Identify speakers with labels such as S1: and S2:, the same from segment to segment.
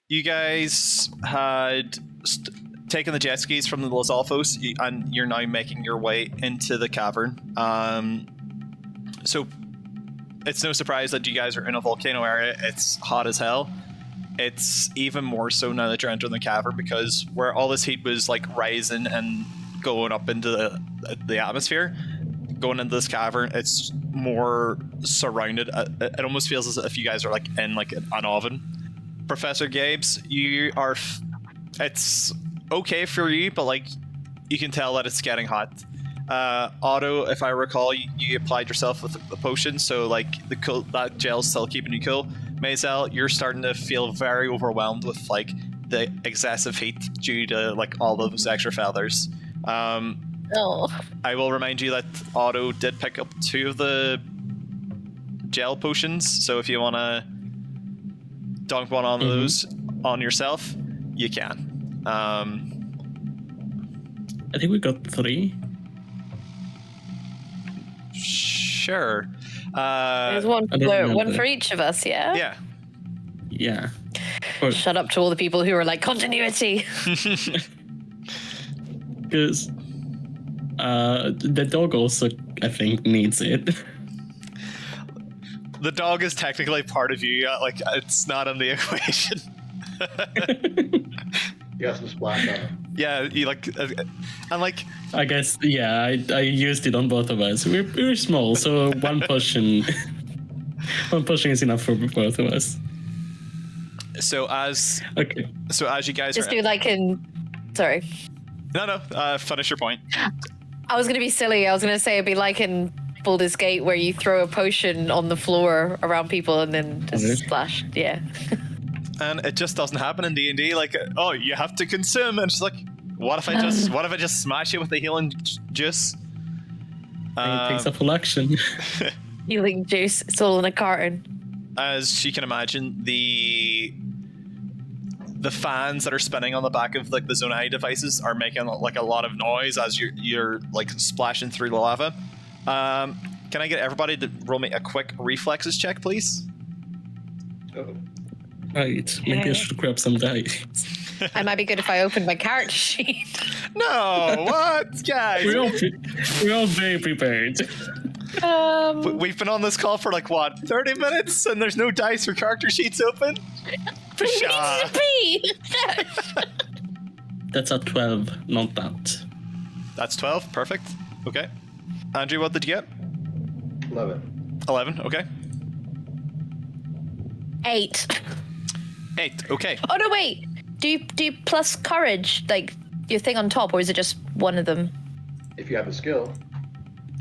S1: you guys had taken the jet skis from the Los Alfos, and you're now making your way into the cavern. So it's no surprise that you guys are in a volcano area. It's hot as hell. It's even more so now that you're entering the cavern, because where all this heat was like rising and going up into the atmosphere, going into this cavern, it's more surrounded. It almost feels as if you guys are like in like an oven. Professor Gabes, you are. It's okay for you, but like you can tell that it's getting hot. Otto, if I recall, you applied yourself with a potion, so like that gel's still keeping you cool. Maisil, you're starting to feel very overwhelmed with like the excessive heat due to like all those extra feathers. I will remind you that Otto did pick up 2 of the gel potions, so if you want to dunk one on those on yourself, you can.
S2: I think we got 3.
S1: Sure.
S3: There's one for each of us, yeah?
S1: Yeah.
S2: Yeah.
S3: Shut up to all the people who are like, continuity!
S2: Because the dog also, I think, needs it.
S1: The dog is technically part of you, like, it's not in the equation.
S4: You have some splash on it.
S1: Yeah, you like, and like...
S2: I guess, yeah, I used it on both of us. We're small, so one potion is enough for both of us.
S1: So as you guys
S3: just do like in... Sorry.
S1: No, finish your point.
S3: I was going to be silly. I was going to say it'd be like in Baldur's Gate where you throw a potion on the floor around people and then just splash. Yeah.
S1: And it just doesn't happen in D&D. Like, oh, you have to consume, and it's like, what if I just smash it with the healing juice?
S2: It takes a full action.
S3: Healing juice. It's all in a carton.
S1: As you can imagine, the fans that are spinning on the back of like the Zonai devices are making like a lot of noise as you're like splashing through the lava. Can I get everybody to roll me a quick reflexes check, please?
S4: Oh.
S2: Right, maybe I should grab some dice.
S3: I might be good if I opened my character sheet.
S1: No, what, guys?
S2: We're all very prepared.
S1: We've been on this call for like what, 30 minutes, and there's no dice or character sheets open.
S2: That's a 12, not that.
S1: That's 12, perfect. Okay. Andrew, what did you get?
S4: 11.
S1: 11, okay.
S3: 8.
S1: 8, okay.
S3: Oh no, wait. Do you plus courage, like your thing on top, or is it just one of them?
S4: If you have a skill,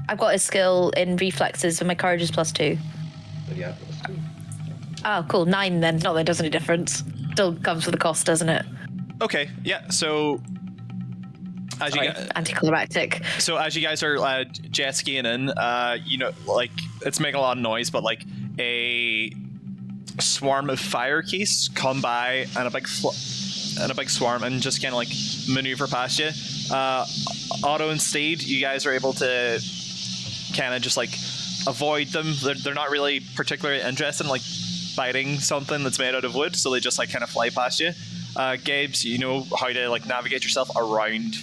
S3: I've got a skill in reflexes, and my courage is +2.
S4: then you have +2.
S3: Oh, cool. 9 then. Not that it does any difference. Still comes with a cost, doesn't it?
S1: Okay, yeah. So as you
S3: anticlimactic.
S1: So as you guys are jet skiing in, you know, like it's making a lot of noise, but like a swarm of fire keys come by and a big swarm and just kind of like maneuver past you. Otto and Steed, you guys are able to kind of just like avoid them. They're not really particularly interested in like biting something that's made out of wood, so they just like kind of fly past you. Gabes, you know how to like navigate yourself around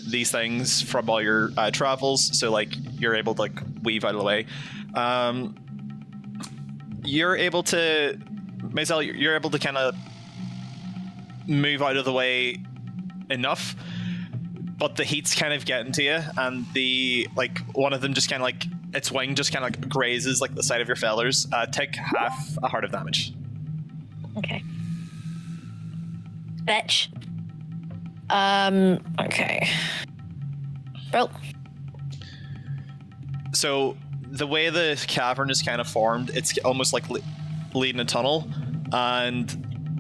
S1: these things from all your travels, so like you're able to like weave out of the way. You're able to, Maisil, you're able to kind of move out of the way enough, but the heat's kind of getting to you, and the like one of them just kind of like its wing just kind of like grazes like the side of your feathers. Take half a heart of damage.
S3: Okay. Fetch. Okay. Roll.
S1: So the way the cavern is kind of formed, it's almost like leading a tunnel, and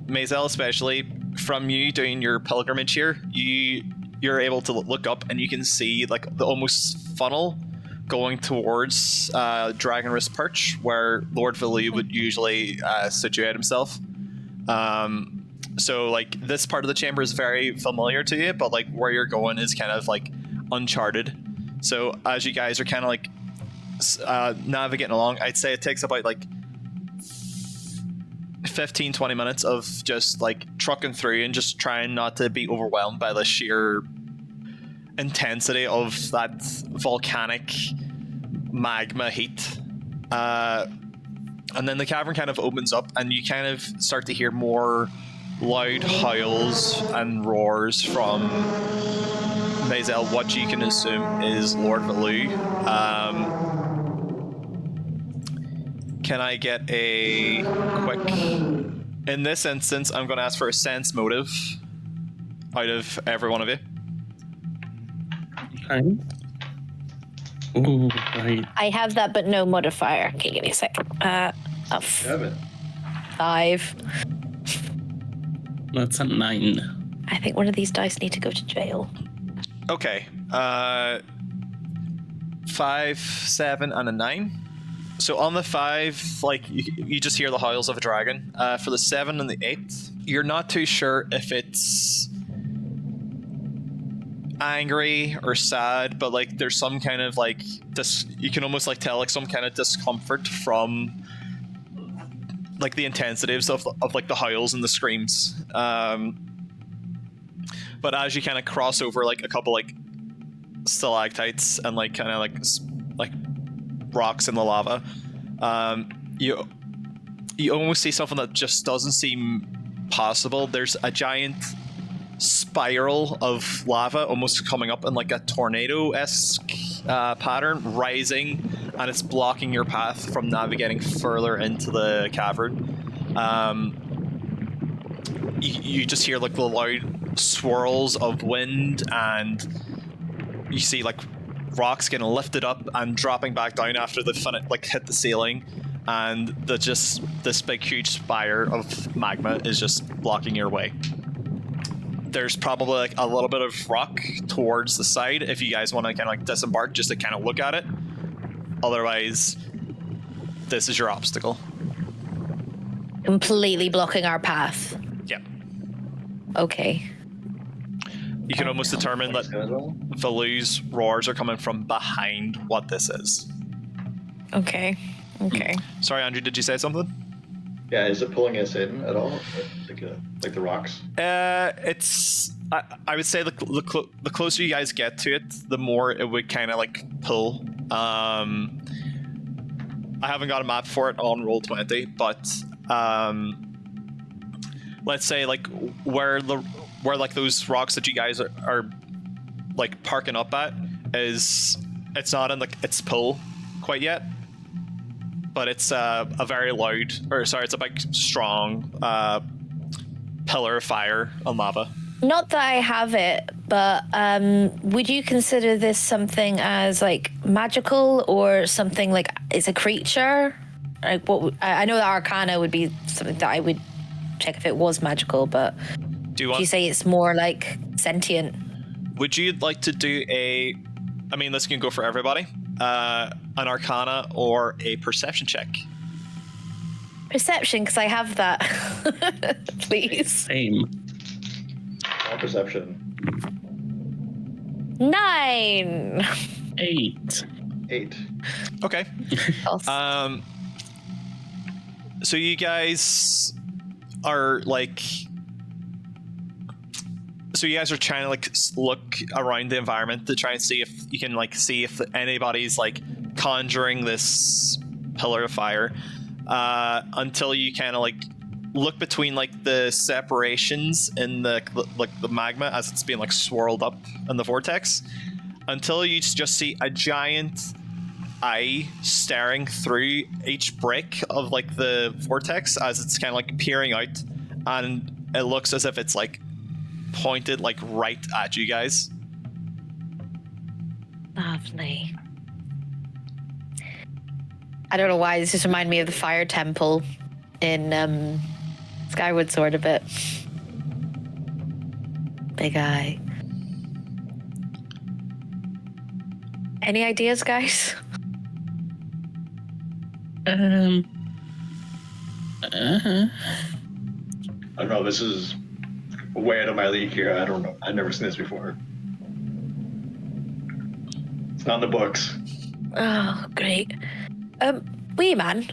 S1: Maisil, especially from you doing your pilgrimage here, you're able to look up and you can see like the almost funnel going towards Dragonrist Perch, where Lord Valu would usually situate himself. So like this part of the chamber is very familiar to you, but like where you're going is kind of like uncharted. So as you guys are kind of like navigating along, I'd say it takes about like 15, 20 minutes of just like trucking through and just trying not to be overwhelmed by the sheer intensity of that volcanic magma heat. And then the cavern kind of opens up and you kind of start to hear more loud howls and roars from Maisil, what you can assume is Lord Valu. Can I get a quick... In this instance, I'm going to ask for a sense motive out of every one of you.
S2: Okay. Ooh, right.
S3: I have that, but no modifier. Okay, give me a sec.
S4: Have it.
S3: 5.
S2: That's a 9.
S3: I think one of these dice need to go to jail.
S1: Okay. 5, 7, and a 9. So on the 5, like you just hear the howls of a dragon. For the 7 and the 8, you're not too sure if it's angry or sad, but like there's some kind of like you can almost like tell like some kind of discomfort from like the intensities of like the howls and the screams. But as you kind of cross over like a couple like stalactites and like kind of like rocks in the lava, you almost see something that just doesn't seem possible. There's a giant spiral of lava almost coming up in like a tornado-esque pattern, rising, and it's blocking your path from navigating further into the cavern. You just hear like the loud swirls of wind, and you see like rocks getting lifted up and dropping back down after they've like hit the ceiling, and this big huge spire of magma is just blocking your way. There's probably like a little bit of rock towards the side if you guys want to kind of like disembark just to kind of look at it. Otherwise, this is your obstacle.
S3: Completely blocking our path.
S1: Yeah.
S3: Okay.
S1: You can almost determine that Valu's roars are coming from behind what this is.
S3: Okay.
S1: Sorry, Andrew, did you say something?
S4: Yeah, is it pulling us in at all? Like the rocks?
S1: It's... I would say the closer you guys get to it, the more it would kind of like pull. I haven't got a map for it on Roll20, but let's say like where like those rocks that you guys are like parking up at is, it's not in its pull quite yet, but it's a very loud, or sorry, it's a big strong pillar of fire on lava.
S3: Not that I have it, but would you consider this something as like magical or something like it's a creature? Like I know that Arcana would be something that I would check if it was magical, but do you say it's more like sentient?
S1: Would you like to do I mean, this can go for everybody, an Arcana or a Perception check?
S3: Perception, because I have that. Please.
S2: Same.
S4: Perception.
S3: 9.
S2: 8.
S4: 8.
S1: Okay. So you guys are like... So you guys are trying to like look around the environment to try and see if you can like see if anybody's like conjuring this pillar of fire, until you kind of like look between like the separations in the magma as it's being like swirled up in the vortex, until you just see a giant eye staring through each break of like the vortex as it's kind of like peering out, and it looks as if it's like pointed like right at you guys.
S3: Lovely. I don't know why this just reminded me of the fire temple in Skyward Sword a bit. Big eye. Any ideas, guys?
S4: I don't know. This is way out of my league here. I don't know. I've never seen this before. It's not in the books.
S3: Oh, great. Wee man.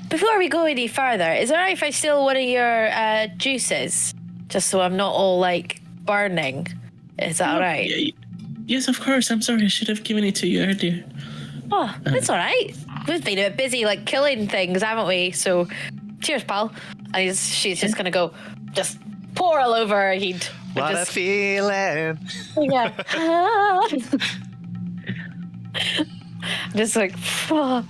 S3: before we go any further, is it alright if I steal one of your juices? Just so I'm not all, like, burning. Is that alright?
S2: Yeah, yes, of course. I'm sorry. I should have given it to you earlier.
S3: Oh, it's alright. We've been a bit busy, like, killing things, haven't we? So, cheers, pal. And she's just gonna go, just pour all over her head.
S1: What a feeling.
S3: Yeah. Just like, oh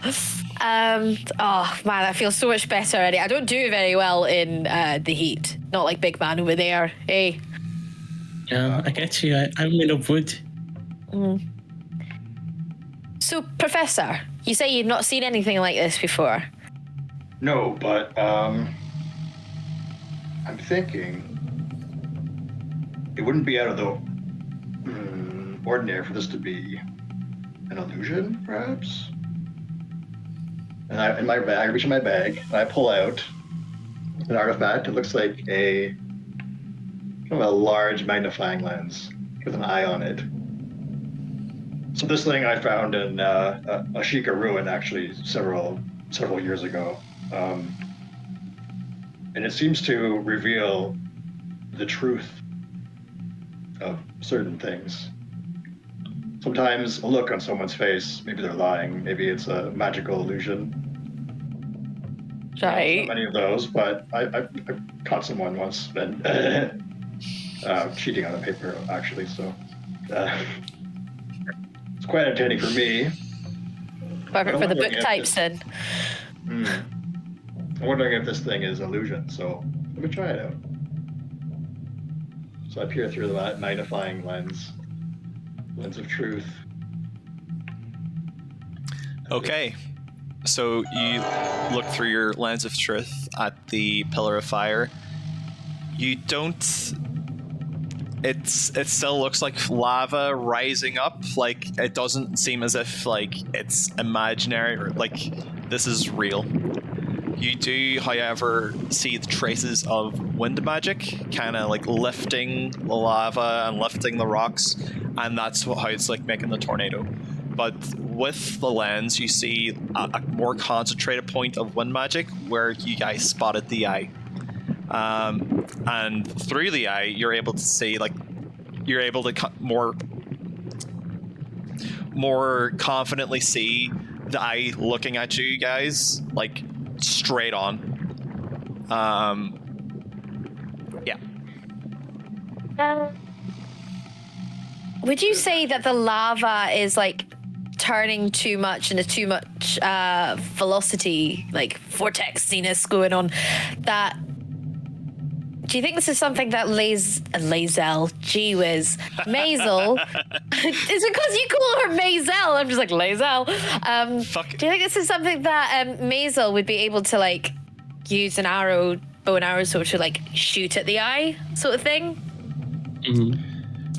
S3: man, I feel so much better already. I don't do very well in the heat. Not like big man over there. Hey.
S2: Yeah, I get you. I'm made of wood.
S3: So, Professor, you say you've not seen anything like this before.
S4: No, but I'm thinking it wouldn't be out of the ordinary for this to be an illusion, perhaps. And I reach in my bag, and I pull out an artifact. It looks like a large magnifying lens with an eye on it. So this thing I found in a Sheikah ruin, actually, several years ago, and it seems to reveal the truth of certain things. Sometimes a look on someone's face, maybe they're lying, maybe it's a magical illusion.
S3: Right.
S4: Not many of those, but I caught someone once and cheating on a paper, actually, so it's quite entertaining for me.
S3: Perfect for the book types then.
S4: I'm wondering if this thing is illusion, so let me try it out. So I peer through the magnifying lens of truth.
S1: Okay, so you look through your lens of truth at the pillar of fire. You don't. It still looks like lava rising up. Like, it doesn't seem as if like it's imaginary or like this is real. You do, however, see the traces of wind magic, kind of like lifting the lava and lifting the rocks, and that's how it's like making the tornado. But with the lens, you see a more concentrated point of wind magic where you guys spotted the eye. And through the eye, you're able to see, like, you're able to more confidently see the eye looking at you guys, like, straight on. Yeah.
S3: Would you say that the lava is like turning too much into too much velocity, like vortexiness going on? That do you think this is something that Maisil, gee whiz, Maisil? Is it because you call her Maisil? I'm just like Maisil.
S1: Fuck.
S3: Do you think this is something that Maisil would be able to like use bow and arrow, sort of like shoot at the eye, sort of thing?
S2: Mm-hmm.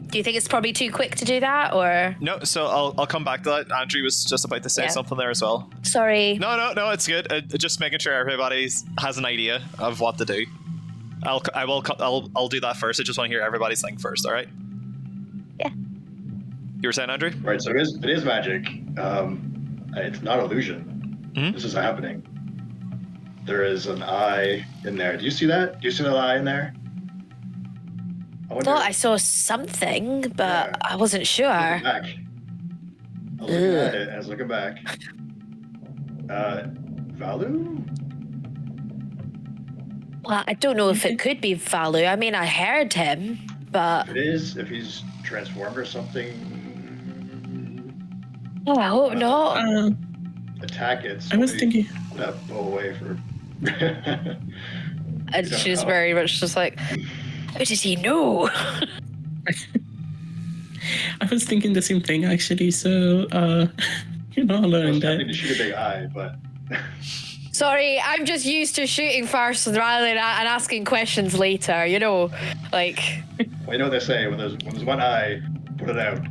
S3: Do you think it's probably too quick to do that, or? No,
S1: so I'll come back to that. Andrew was just about to say something there as well.
S3: Sorry.
S1: No, it's good. Just making sure everybody has an idea of what to do. I'll do that first. I just want to hear everybody's thing first. All right.
S3: Yeah.
S1: You were saying, Andrew?
S4: Right. So it is magic. It's not illusion.
S1: Mm-hmm.
S4: This is happening. There is an eye in there. Do you see that? Do you see the eye in there?
S3: I thought I saw something, but I wasn't sure.
S4: I was looking at it. I was looking back. Valu?
S3: Well, I don't know if it could be Valu. I mean, I heard him, but...
S4: If he's transformed or something...
S3: Oh, I hope not.
S4: Attack it.
S2: I was thinking...
S4: Put that bow away for...
S3: And she's very much just like, how did he know?
S2: I was thinking the same thing, actually, so, you're not alone in that.
S4: I was to shoot a big eye, but...
S3: Sorry, I'm just used to shooting first rather than asking questions later, you know? Like...
S4: Well, you know what they say, when there's one eye, put it out.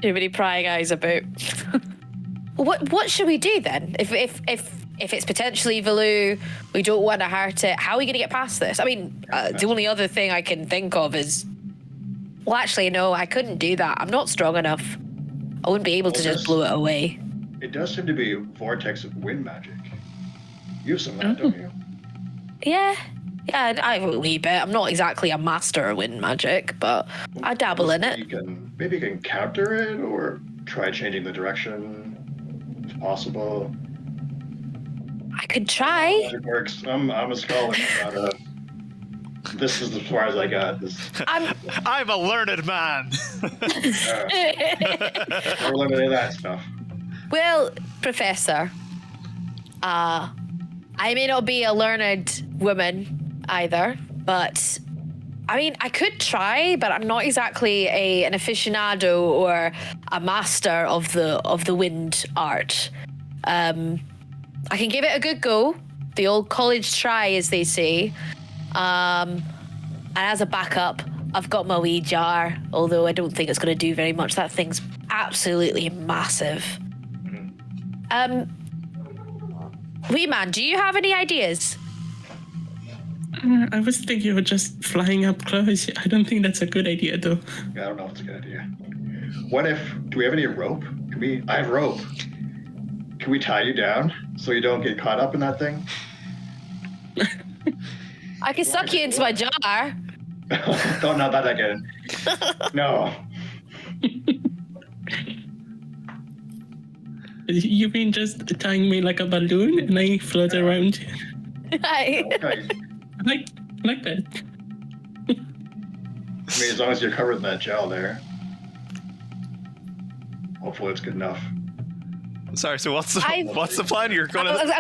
S3: Too many prying eyes about. What should we do then? If it's potentially Valu, we don't want to hurt it, how are we going to get past this? I mean, the only other thing I can think of is... Well, actually, no, I couldn't do that. I'm not strong enough. I wouldn't be able to just blow it away.
S4: it does seem to be vortex of wind magic. You have some of that, don't you?
S3: Yeah. Yeah, I have a wee bit. I'm not exactly a master of wind magic, but I dabble in it.
S4: Maybe you can counter it or try changing the direction if possible.
S3: I could try.
S4: It works. I'm a scholar. This is as far as I got.
S1: I'm a learned man.
S4: We're limited to that stuff.
S3: Well, Professor, I may not be a learned woman either, but I mean, I could try, but I'm not exactly an aficionado or a master of the wind art. I can give it a good go. The old college try, as they say. And as a backup, I've got my wee jar, although I don't think it's going to do very much. That thing's absolutely massive. Wee man, do you have any ideas?
S2: I was thinking of just flying up close. I don't think that's a good idea, though.
S4: Yeah, I don't know if it's a good idea. Do we have any rope? I have rope. Can we tie you down so you don't get caught up in that thing?
S3: I can suck you into my jar.
S4: Don't, not that again. No.
S2: You mean just tying me like a balloon and I float around?
S3: Right.
S4: Okay.
S2: I like that.
S4: I mean, as long as you're covered in that gel there. Hopefully it's good enough.
S1: Sorry, so what's the plan? You're gonna...
S3: I was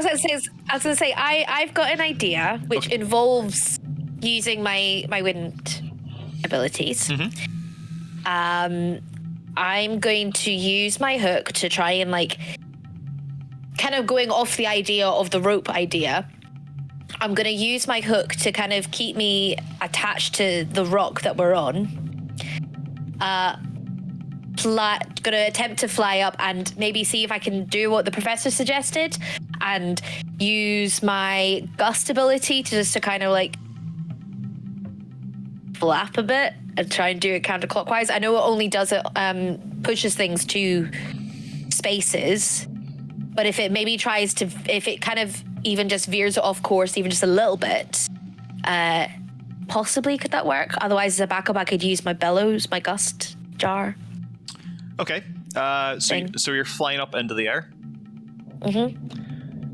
S3: gonna say, I've got an idea which involves using my wind abilities. I'm going to use my hook to try and kind of going off the idea of the rope idea. I'm going to use my hook to kind of keep me attached to the rock that we're on. Going to attempt to fly up and maybe see if I can do what the professor suggested and use my gust ability to kind of flap a bit and try and do it counterclockwise. I know it only does it, pushes things 2 spaces, but if it maybe if it kind of even just veers it off course even just a little bit, possibly could that work? Otherwise, as a backup, I could use my bellows, my gust jar.
S1: Okay. So you're flying up into the air.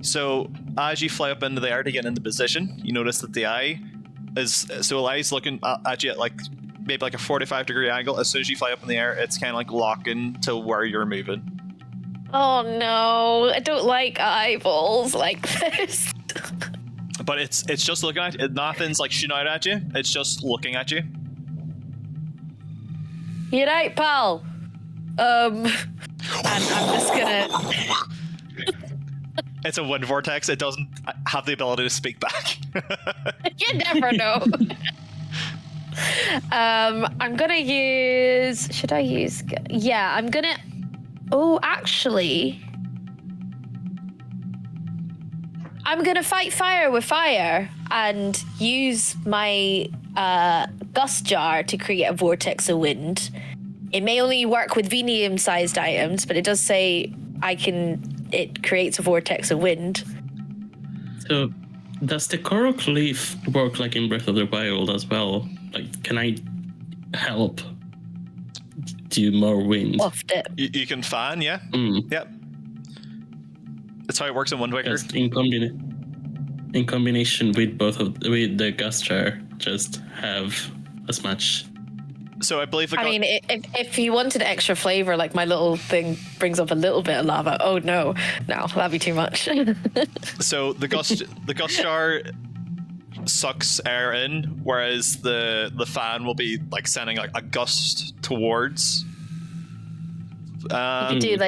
S1: So as you fly up into the air to get into position, you notice that the eye is looking at you at maybe a 45-degree angle. As soon as you fly up in the air, it's kind of locking to where you're moving.
S3: Oh no, I don't like eyeballs like this.
S1: But it's just looking at you. Nothing's shooting out at you. It's just looking at you.
S3: You're right, pal. And I'm just gonna...
S1: It's a wind vortex. It doesn't have the ability to speak back.
S3: You never know. I'm gonna use... Should I use... Yeah, I'm gonna... Oh, actually... I'm gonna fight fire with fire and use my gust jar to create a vortex of wind. It may only work with medium-sized items, but it does say it creates a vortex of wind.
S2: So, does the coral leaf work like in Breath of the Wild as well? Can I help do more wind?
S3: Waft it.
S1: You can fan, yeah? Yep. That's how it works in Wind Waker.
S2: Just in combination with with the gust jar, just have as much.
S1: So I believe
S3: I mean, if you wanted extra flavor, my little thing brings up a little bit of lava. Oh no, that'd be too much.
S1: So the gust jar sucks air in, whereas the fan will be sending a gust towards.
S3: You do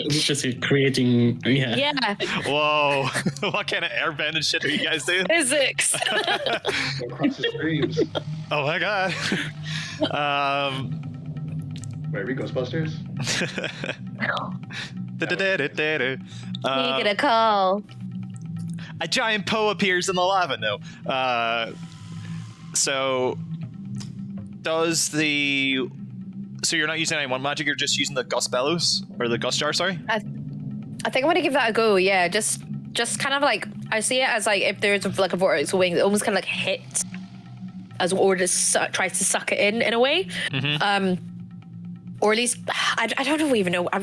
S2: just creating. Yeah.
S1: Whoa! What kind of airbending shit are you guys doing?
S3: Physics.
S4: Across the streams.
S1: Oh my god.
S4: Wait, we Ghostbusters?
S3: You get a call.
S1: A giant Poe appears in the lava. No. So you're not using any one magic. You're just using the gust bellows or the gust jar. Sorry.
S3: I think I'm gonna give that a go. Yeah, just kind of like I see it as like if there's like a vortex wing, it almost kind of like hits as or just tries to suck it in a way. Or at least I don't even know. I'm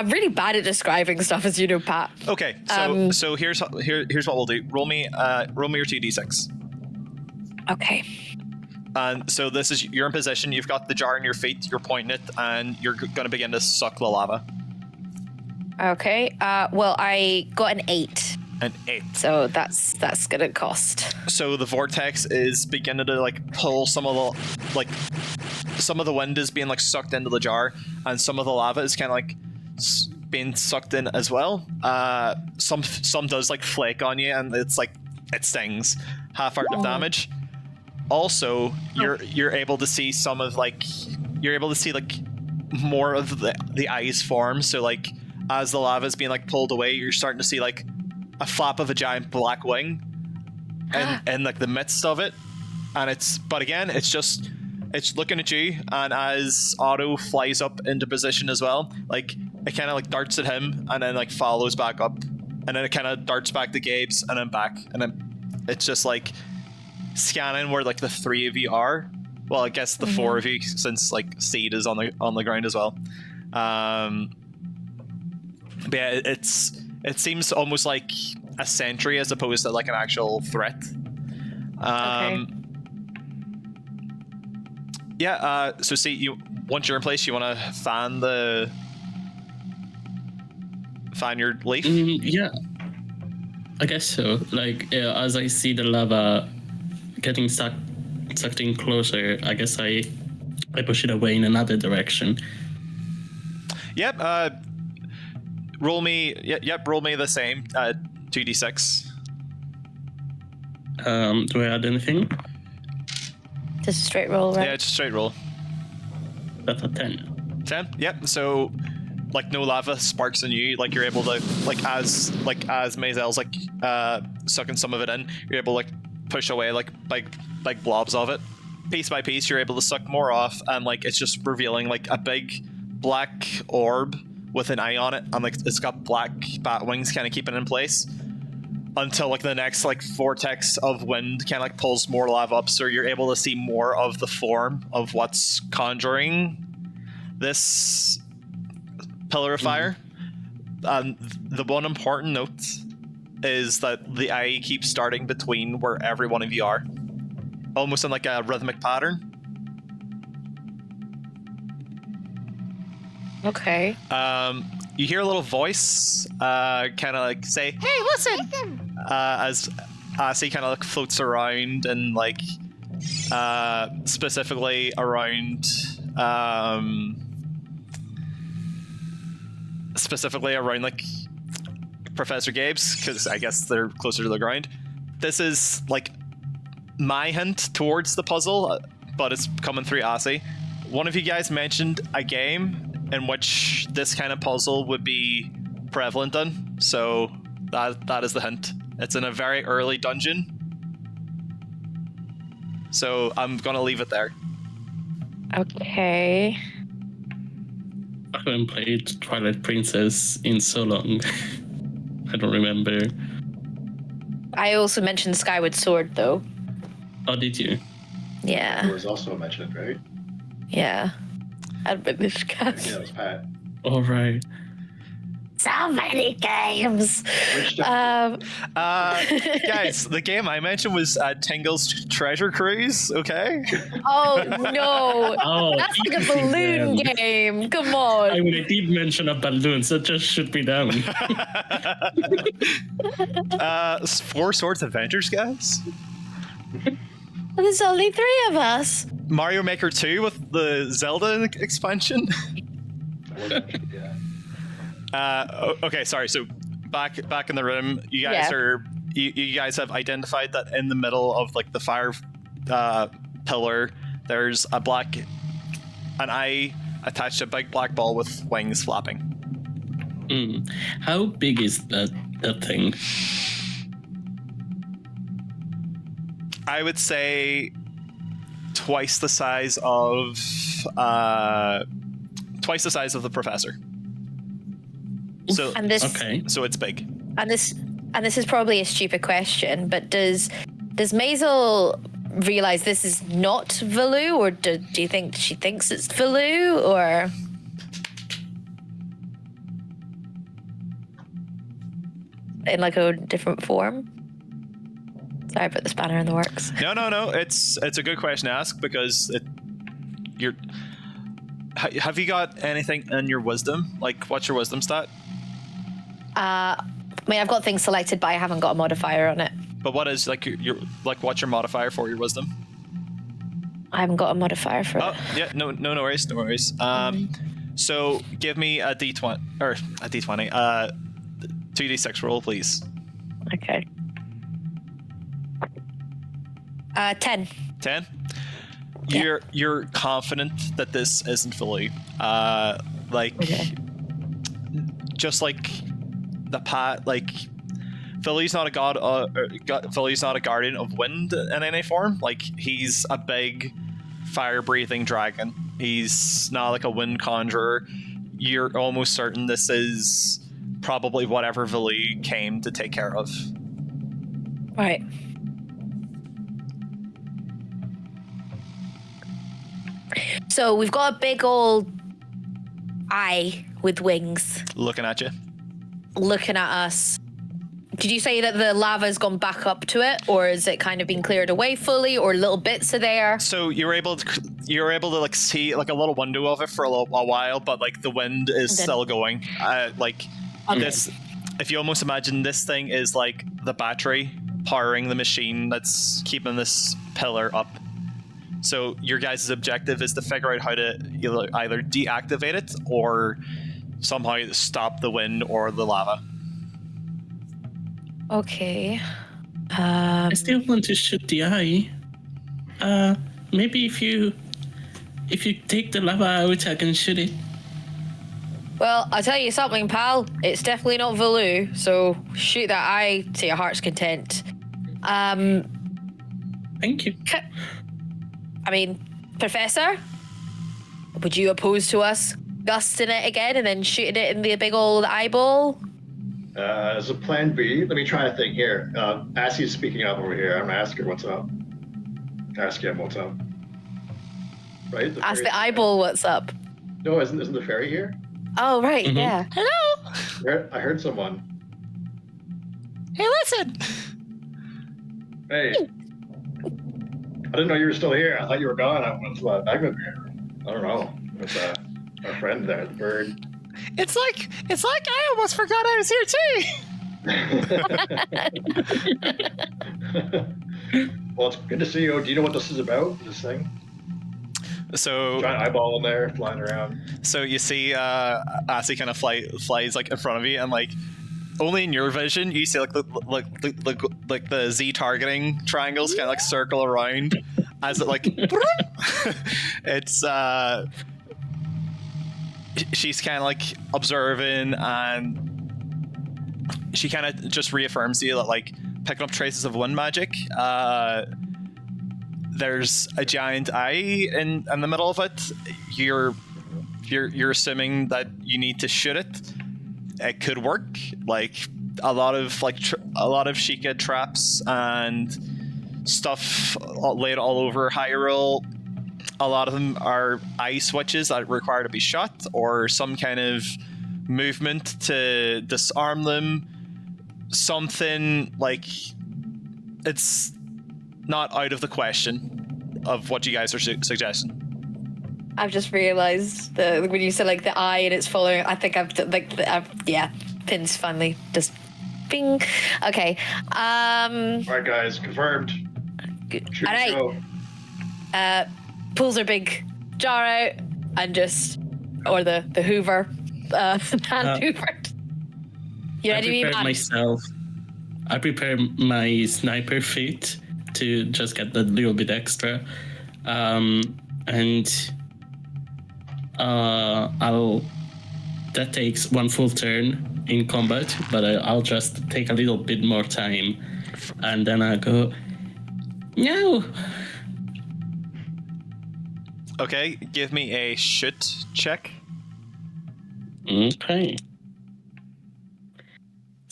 S3: really bad at describing stuff, as you know, Pat.
S1: Okay, so here's what we'll do. Roll me your 2d6.
S3: Okay.
S1: And so this is, you're in position. You've got the jar in your feet. You're pointing it, and you're going to begin to suck the lava.
S3: Okay. Well, I got an 8.
S1: An 8.
S3: So that's gonna cost.
S1: So the vortex is beginning to like pull some of the wind is being like sucked into the jar, and some of the lava is kind of like being sucked in as well. Some does like flake on you, and it's like it stings. Half heart of damage. Also, you're able to see some of like more of the eyes form. So like as the lava is being like pulled away, you're starting to see like a flap of a giant black wing and like the midst of it. And it's looking at you, and as Otto flies up into position as well, like it kind of like darts at him and then like follows back up, and then it kind of darts back to Gabe's and then back, and then it's just like scanning where like the 3 of you are. Well, I guess the 4 of you, since like Steed is on the ground as well. But yeah, it seems almost like a sentry as opposed to like an actual threat.
S3: Okay.
S1: Yeah. So see, once you're in place, you want to fan your leaf.
S2: Yeah, I guess so. Like as I see the lava getting sucked in closer, I guess I push it away in another direction.
S1: Yep. Roll me. Roll me the same. 2d6.
S2: Do I add anything?
S3: Just a straight roll, right?
S1: Yeah, it's a straight roll.
S2: That's a 10.
S1: 10. Yep. So, like, no lava sparks on you. Like, you're able to as Maisil's like sucking some of it in, you're able to like push away like blobs of it. Piece by piece, you're able to suck more off, and like it's just revealing like a big black orb with an eye on it, and like it's got black bat wings kind of keeping it in place until like the next like vortex of wind kind of like pulls more lava up, so you're able to see more of the form of what's conjuring this pillar of fire. The one important note is that the eye keeps starting between where every one of you are, almost in like a rhythmic pattern.
S3: Okay.
S1: You hear a little voice kind of like say, "Hey, listen!" As Asi kind of like floats around and like specifically around like Professor Gabe's, because I guess they're closer to the ground. This is like my hint towards the puzzle, but it's coming through Asi. One of you guys mentioned a game in which this kind of puzzle would be prevalent in, so that is the hint. It's in a very early dungeon, so I'm gonna leave it there.
S3: Okay.
S2: I haven't played Twilight Princess in so long. I don't remember.
S3: I also mentioned Skyward Sword, though.
S2: Oh, did you?
S3: Yeah.
S4: It was also mentioned, right?
S3: Yeah. I'd been discussed.
S4: Yeah, it was Pat.
S2: All right.
S3: So many games.
S1: Guys, the game I mentioned was Tingle's Treasure Cruise. Okay.
S3: Oh no!
S2: Oh,
S3: That's like a balloon game. Come on.
S2: I mean, I did mention a balloon, so just shoot me down.
S1: 4 Swords Adventures, guys.
S3: There's only 3 of us.
S1: Mario Maker 2 with the Zelda expansion.
S4: Yeah.
S1: Okay, sorry. So back in the room, you guys you guys have identified that in the middle of like the fire pillar, there's an eye attached to a big black ball with wings flapping.
S2: How big is that thing?
S1: I would say twice the size of the professor. So
S3: And this
S2: Okay.
S1: so it's big.
S3: and this is probably a stupid question, but does Maisil realize this is not Valu, or do you think she thinks it's Valu, or in like a different form? Sorry, I put the spanner in the works.
S1: No. It's a good question to ask because have you got anything in your wisdom? Like, what's your wisdom stat?
S3: I mean, I've got things selected, but I haven't got a modifier on it.
S1: But what is like your what's your modifier for your wisdom?
S3: I haven't got a modifier for
S1: Oh,
S3: it.
S1: yeah, no worries. So give me a D20 or a D20, 2d6 roll, please.
S3: Okay. 10.
S1: 10.
S3: Yeah.
S1: You're confident that this isn't Philly.
S3: Okay.
S1: Just like the like Philly's not a god. Philly's not a guardian of wind in any form. Like, he's a big fire-breathing dragon. He's not like a wind conjurer. You're almost certain this is probably whatever Vili came to take care of.
S3: Right. So we've got a big old eye with wings
S1: Looking at you.
S3: looking at us. Did you say that the lava's gone back up to it, or is it kind of been cleared away fully, or little bits are there?
S1: So you're able to like see like a little window of it for a while, but like the wind is
S3: then-
S1: still going. Like
S3: Okay.
S1: this, if you almost imagine this thing is like the battery powering the machine that's keeping this pillar up. So your guys' objective is to figure out how to either deactivate it or somehow stop the wind or the lava.
S3: Okay.
S2: I still want to shoot the eye. Maybe if you take the lava out, I can shoot it.
S3: Well, I'll tell you something, pal. It's definitely not Valu, so shoot that eye to your heart's content.
S2: Thank you.
S3: I mean, Professor, would you oppose to us gusting it again and then shooting it in the big old eyeball?
S4: As a plan B, let me try to think here. Assie's speaking up over here. I'm gonna ask her what's up. Ask him what's up. Right?
S3: Ask
S4: fairy's
S3: the
S4: here.
S3: eyeball what's up.
S4: No, isn't the fairy here?
S3: Oh, right,
S2: Mhm.
S3: yeah. Hello?
S4: I heard someone.
S1: Hey, listen!
S4: Hey. I didn't know you were still here. I thought you were gone. I went to Magma Bear. I don't know. It's our friend there, the bird.
S1: It's like I almost forgot I was here too.
S4: Well, it's good to see you. Do you know what this is about? This thing?
S1: So
S4: Giant eyeball in there, flying around.
S1: So you see Assie kind of flies like in front of you, and like only in your vision you see like the Z targeting triangles kind of like circle around as it like it's she's kind of like observing, and she kind of just reaffirms to you that like picking up traces of wind magic. There's a giant eye in the middle of it. You're assuming that you need to shoot it. It could work. Like a lot of Sheikah traps and stuff laid all over Hyrule. A lot of them are eye switches that require to be shot, or some kind of movement to disarm them. Something like it's not out of the question of what you guys are suggesting.
S3: I've just realised that when you said like the eye and it's following, I think yeah, pins finally just bing. Okay.
S4: All right, guys, confirmed. Shoot
S3: All right.
S4: go.
S3: Pulls her big jar out and or the Hoover, hand Hoover. You
S2: I
S3: ready to be
S2: prepared
S3: mad?
S2: myself. I prepare my sniper feat to just get that little bit extra, and that takes one full turn in combat, but I'll just take a little bit more time, and then I go, no.
S1: Okay, give me a shoot check.
S2: Okay.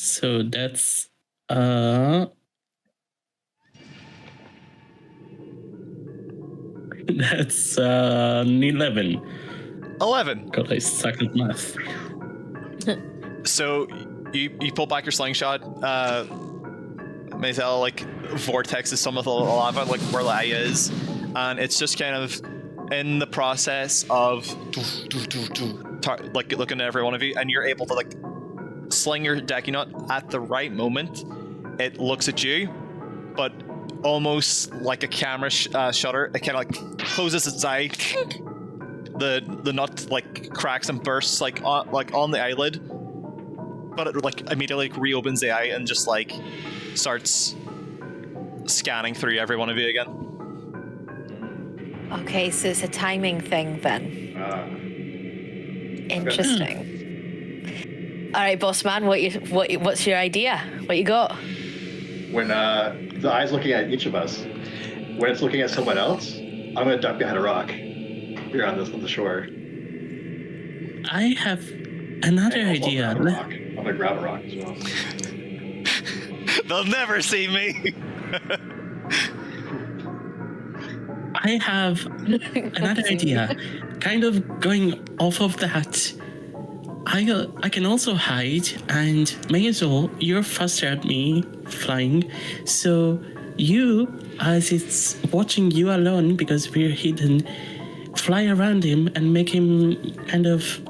S2: So that's that's an 11.
S1: 11.
S2: God, I suck at math.
S1: So you pull back your slingshot. Maisil like vortexes some of the lava like where Laia is, and it's just kind of in the process of like looking at every one of you, and you're able to like sling your decky nut at the right moment. It looks at you, but almost like a camera shutter, it kind of like closes its eye. The nut like cracks and bursts like on the eyelid, but it like immediately like, reopens the eye and just like starts scanning through every one of you again.
S3: Okay, so it's a timing thing then. Interesting. All right, boss man, what's your idea? What you got?
S4: When the eye's looking at each of us, when it's looking at someone else, I'm gonna duck behind a rock here on the shore.
S2: I have another idea.
S4: I'm gonna grab a rock as well.
S1: They'll never see me.
S2: I have another idea. Kind of going off of that. I can also hide, and Maisil, you're faster at me flying, so you, as it's watching you alone because we're hidden, fly around him and make him kind of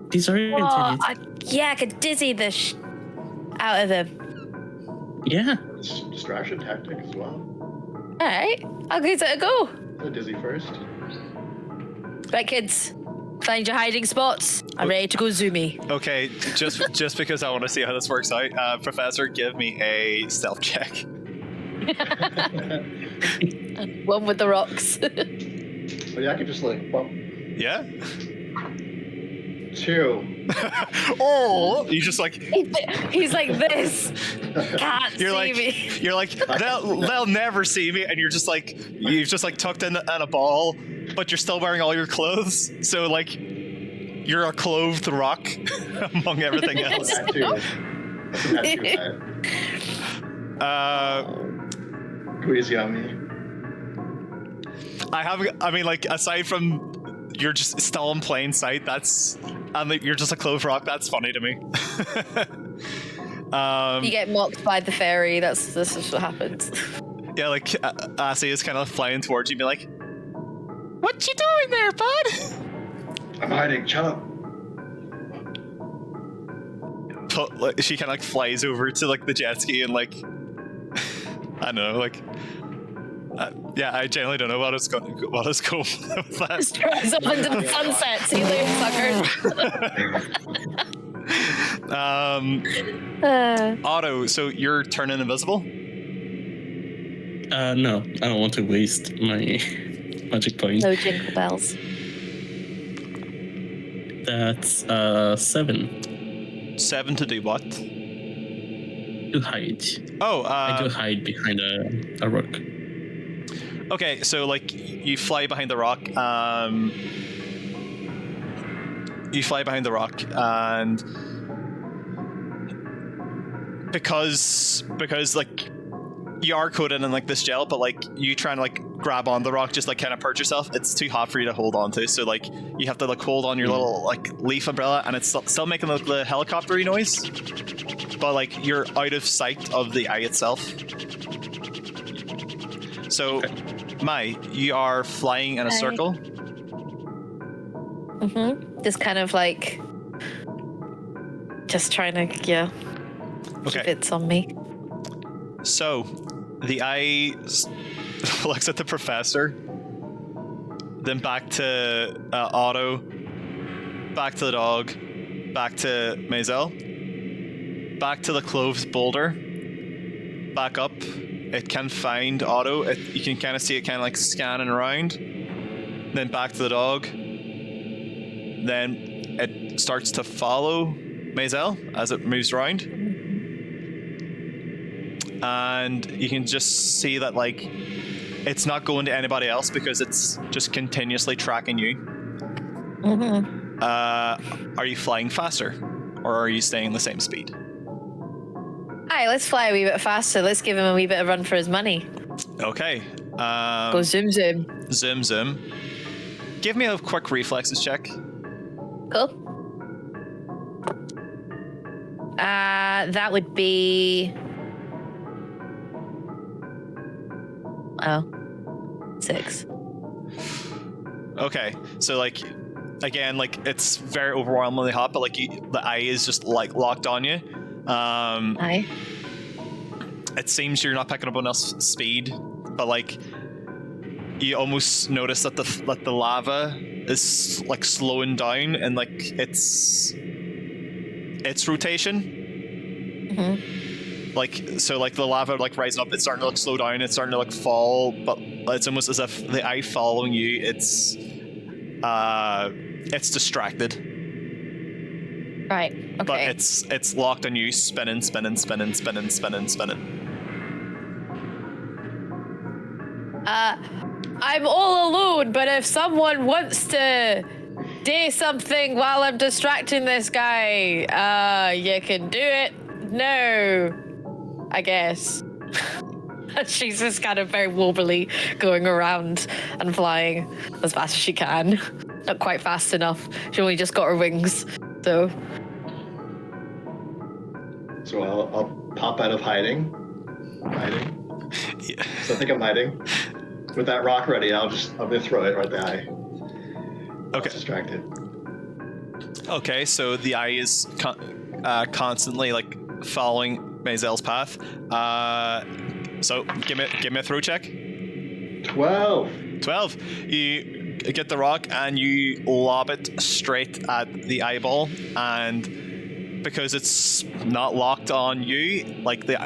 S2: disoriented.
S3: I could dizzy the out of the.
S2: Yeah.
S4: Distraction tactic as well.
S3: All right, I'll give it a go.
S4: Dizzy first.
S3: Right, kids, find your hiding spots. I'm ready to go zoomy.
S1: Okay, just because I want to see how this works out, Professor, give me a stealth check.
S3: One with the rocks.
S4: But yeah, I could just like bump.
S1: Yeah.
S4: 2.
S1: Oh, you just like
S3: He's like this. Can't
S1: you're
S3: see
S1: like
S3: me.
S1: you're like they'll never see me, and you're just like you've just like tucked in a ball, but you're still wearing all your clothes, so like you're a clothed rock among everything else.
S4: That too. Go easy on me.
S1: I mean, like aside from you're just still in plain sight, you're just a clothed rock. That's funny to me.
S3: You get mocked by the fairy. This is what happens.
S1: Yeah, like Assy is kind of flying towards you, be like, "What you doing there, bud?"
S4: I'm hiding. Shut up.
S1: She kind of like flies over to like the jet ski and like I don't know, like yeah, I generally don't know what is going with that.
S3: Just drives up into the sunset. See you later, suckers.
S1: Otto, so you're turning invisible?
S2: No, I don't want to waste my magic point.
S3: No jingle bells.
S2: That's 7.
S1: 7 to do what?
S2: To hide.
S1: Oh,
S2: I do hide behind a rock.
S1: Okay, so like you fly behind the rock. You fly behind the rock, and because like you are coated in like this gel, but like you trying to like grab on the rock, just like kind of perch yourself. It's too hot for you to hold on to, so like you have to like hold on your little like leaf umbrella, and it's still making the helicopter-y noise, but like you're out of sight of the eye itself. So, Mai, you are flying in a circle.
S3: Just kind of like, just trying to keep it on me.
S1: So, the eye looks at the professor, then back to Otto, back to the dog, back to Maisil, back to the clothed boulder, back up. It can find Otto. You can kind of see it kind of like scanning around. Then back to the dog. Then it starts to follow Maisil as it moves around. And you can just see that like it's not going to anybody else because it's just continuously tracking you.
S3: Mm-hmm.
S1: Are you flying faster? Or are you staying the same speed?
S3: Aye, let's fly a wee bit faster. Let's give him a wee bit of run for his money.
S1: Okay.
S3: Go zoom zoom.
S1: Zoom zoom. Give me a quick reflexes check.
S3: Cool. That would be... Oh. 6.
S1: Okay, so like, again, like it's very overwhelmingly hot, but like the eye is just like locked on you.
S3: Aye.
S1: It seems you're not picking up enough speed, but like you almost notice that the lava is like slowing down and like its rotation. Like, so like the lava like rising up, it's starting to like slow down, it's starting to like fall, but it's almost as if the eye following you, it's distracted.
S3: Right. Okay.
S1: But it's locked on you, spinning.
S3: I'm all alone, but if someone wants to do something while I'm distracting this guy, you can do it. No, I guess. She's just kind of very wobbly, going around and flying as fast as she can. Not quite fast enough. She only just got her wings, so.
S4: So I'll pop out of hiding.
S1: Yeah.
S4: So I think I'm hiding. With that rock ready, I'm gonna throw it right at the eye.
S1: Okay.
S4: Distracted.
S1: Okay, so the eye is constantly like following Maisil's path. So give me a throw check.
S4: 12.
S1: 12. You get the rock and you lob it straight at the eyeball, and because it's not locked on you, like the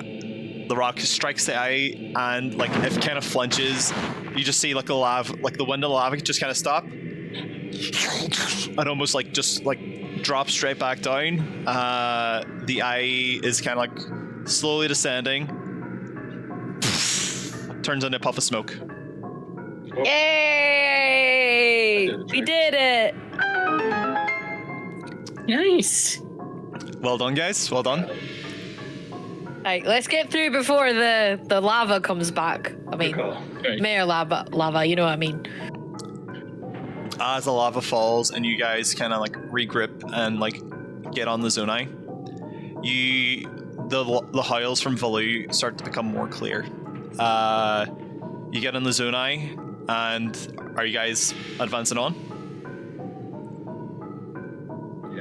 S1: rock strikes the eye, and like it kind of flinches. You just see like the wind of the lava just kind of stop, and almost like just like drop straight back down. The eye is kind of like slowly descending. Turns into a puff of smoke.
S4: Oh.
S3: Yay! We did it!
S2: Nice.
S1: Well done, guys. Well done.
S3: Right, let's get through before the lava comes back. I mean,
S2: Right.
S3: Mayor lava, you know what I mean.
S1: As the lava falls and you guys kind of like regroup and like get on the Zonai, the howls from Valu start to become more clear. You get on the Zonai, and are you guys advancing on?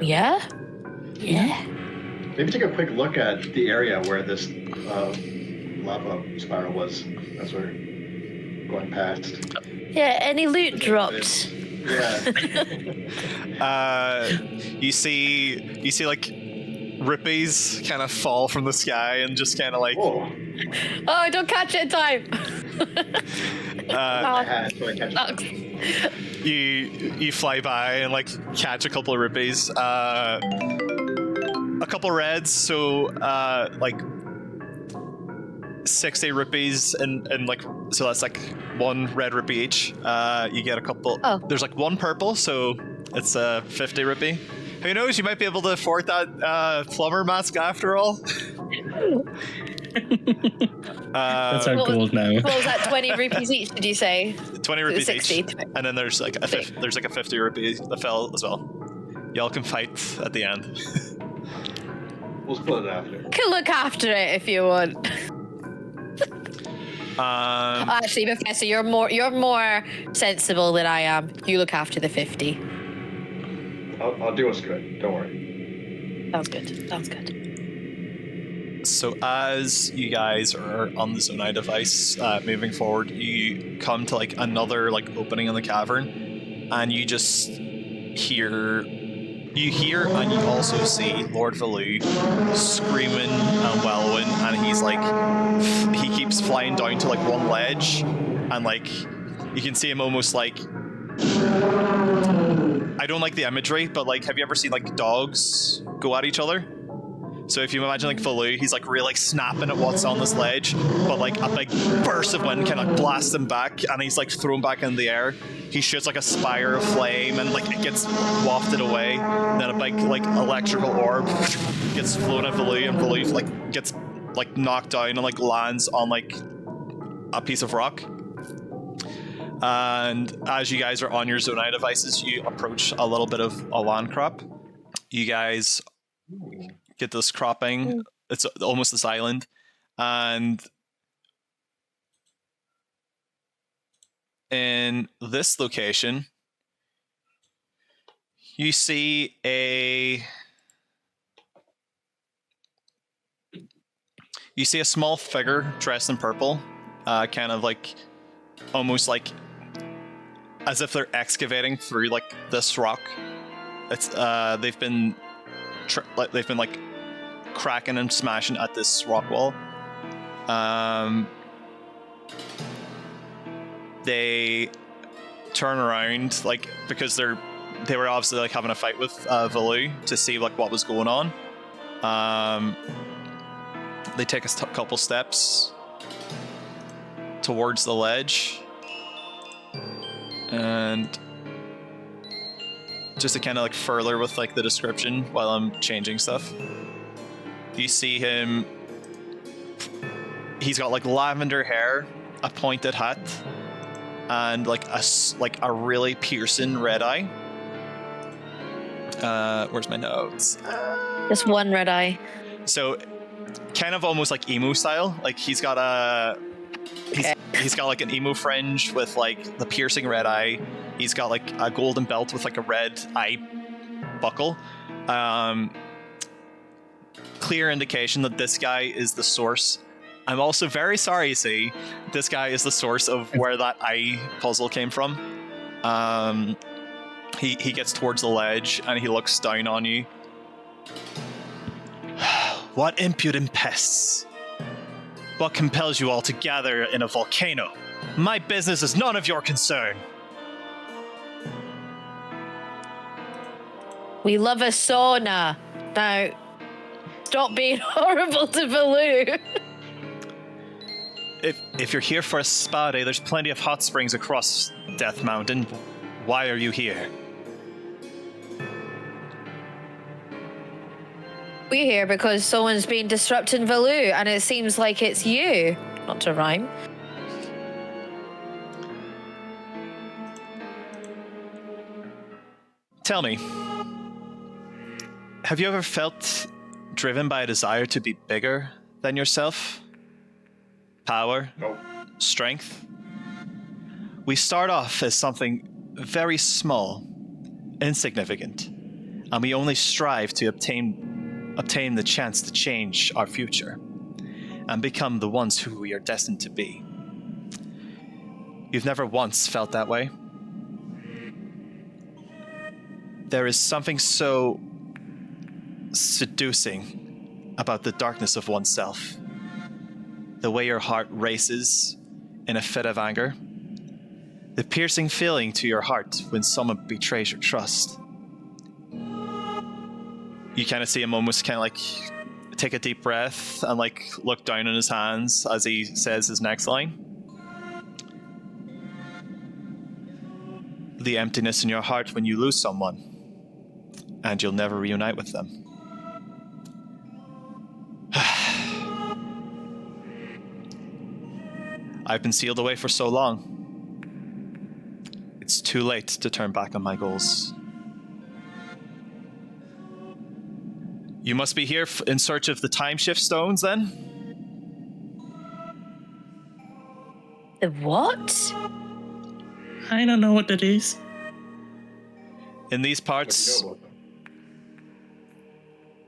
S3: Yeah?
S4: Maybe take a quick look at the area where this lava spiral was as we're going past.
S3: Yeah, any loot dropped?
S4: Yeah.
S1: You see like rupees kind of fall from the sky and just kind of like
S4: Oh.
S3: Oh, don't catch it in time!
S4: So I catch it.
S1: you fly by and like catch a couple of rupees, a couple reds, so like 60 rupees and like, so that's like 1 red rupee each. You get a couple.
S3: Oh.
S1: There's like 1 purple, so it's 50 rupee. Who knows? You might be able to afford that plumber mask after all.
S2: That's our goal now.
S3: What was that, 20 rupees each, did you say?
S1: 20 rupees
S3: 60.
S1: each, and then there's like a 50 rupee that fell as well. Y'all can fight at the end.
S4: We'll split it after.
S3: Can look after it if you want. Actually, Professor, you're more sensible than I am. You look after the 50.
S4: I'll do what's good. Don't worry.
S3: Sounds good.
S1: So as you guys are on the Zonai device, moving forward, you come to like another like opening in the cavern, and you just hear and you also see Lord Valu screaming and wellowing, and he's like, he keeps flying down to like one ledge, and like you can see him almost like, I don't like the imagery, but like, have you ever seen like dogs go at each other? So if you imagine like Valu, he's like really like snapping at what's on this ledge, but like a big burst of wind kind of blasts him back, and he's like thrown back in the air. He shoots like a spire of flame, and like it gets wafted away. And then a big like electrical orb gets flown at Valu, and Valu like gets like knocked down and like lands on like a piece of rock. And as you guys are on your Zonai devices, you approach a little bit of a land crop. You guys get this cropping. It's almost this island. And in this location, you see a small figure dressed in purple, kind of like almost like as if they're excavating through like this rock. It's they've been like cracking and smashing at this rock wall. They turn around like because they were obviously like having a fight with Valu to see like what was going on. They take a couple steps towards the ledge, and just to kind of like further with like the description while I'm changing stuff, you see him. He's got like lavender hair, a pointed hat, and like a really piercing red eye. Where's my notes?
S3: Just one red eye.
S1: So, kind of almost like emo style. Like he's got like an emo fringe with like the piercing red eye. He's got like a golden belt with like a red eye buckle. Clear indication that this guy is the source. I'm also very sorry, Heycee. This guy is the source of where that eye puzzle came from. He gets towards the ledge and he looks down on you. What impudent pests! What compels you all to gather in a volcano? My business is none of your concern.
S3: We love a sauna. Now, stop being horrible to Valu.
S1: If you're here for a spa day, there's plenty of hot springs across Death Mountain. Why are you here?
S3: We're here because someone's been disrupting Valu, and it seems like it's you. Not to rhyme.
S1: Tell me, have you ever felt driven by a desire to be bigger than yourself? Power?
S4: Nope.
S1: Strength? We start off as something very small, insignificant, and we only strive to obtain the chance to change our future and become the ones who we are destined to be. You've never once felt that way? There is something so seducing about the darkness of oneself. The way your heart races in a fit of anger. The piercing feeling to your heart when someone betrays your trust. You kind of see him almost kind of like take a deep breath and like look down on his hands as he says his next line. The emptiness in your heart when you lose someone and you'll never reunite with them. I've been sealed away for so long. It's too late to turn back on my goals. You must be here in search of the time shift stones, then?
S3: The what?
S2: I don't know what that is.
S1: In these parts,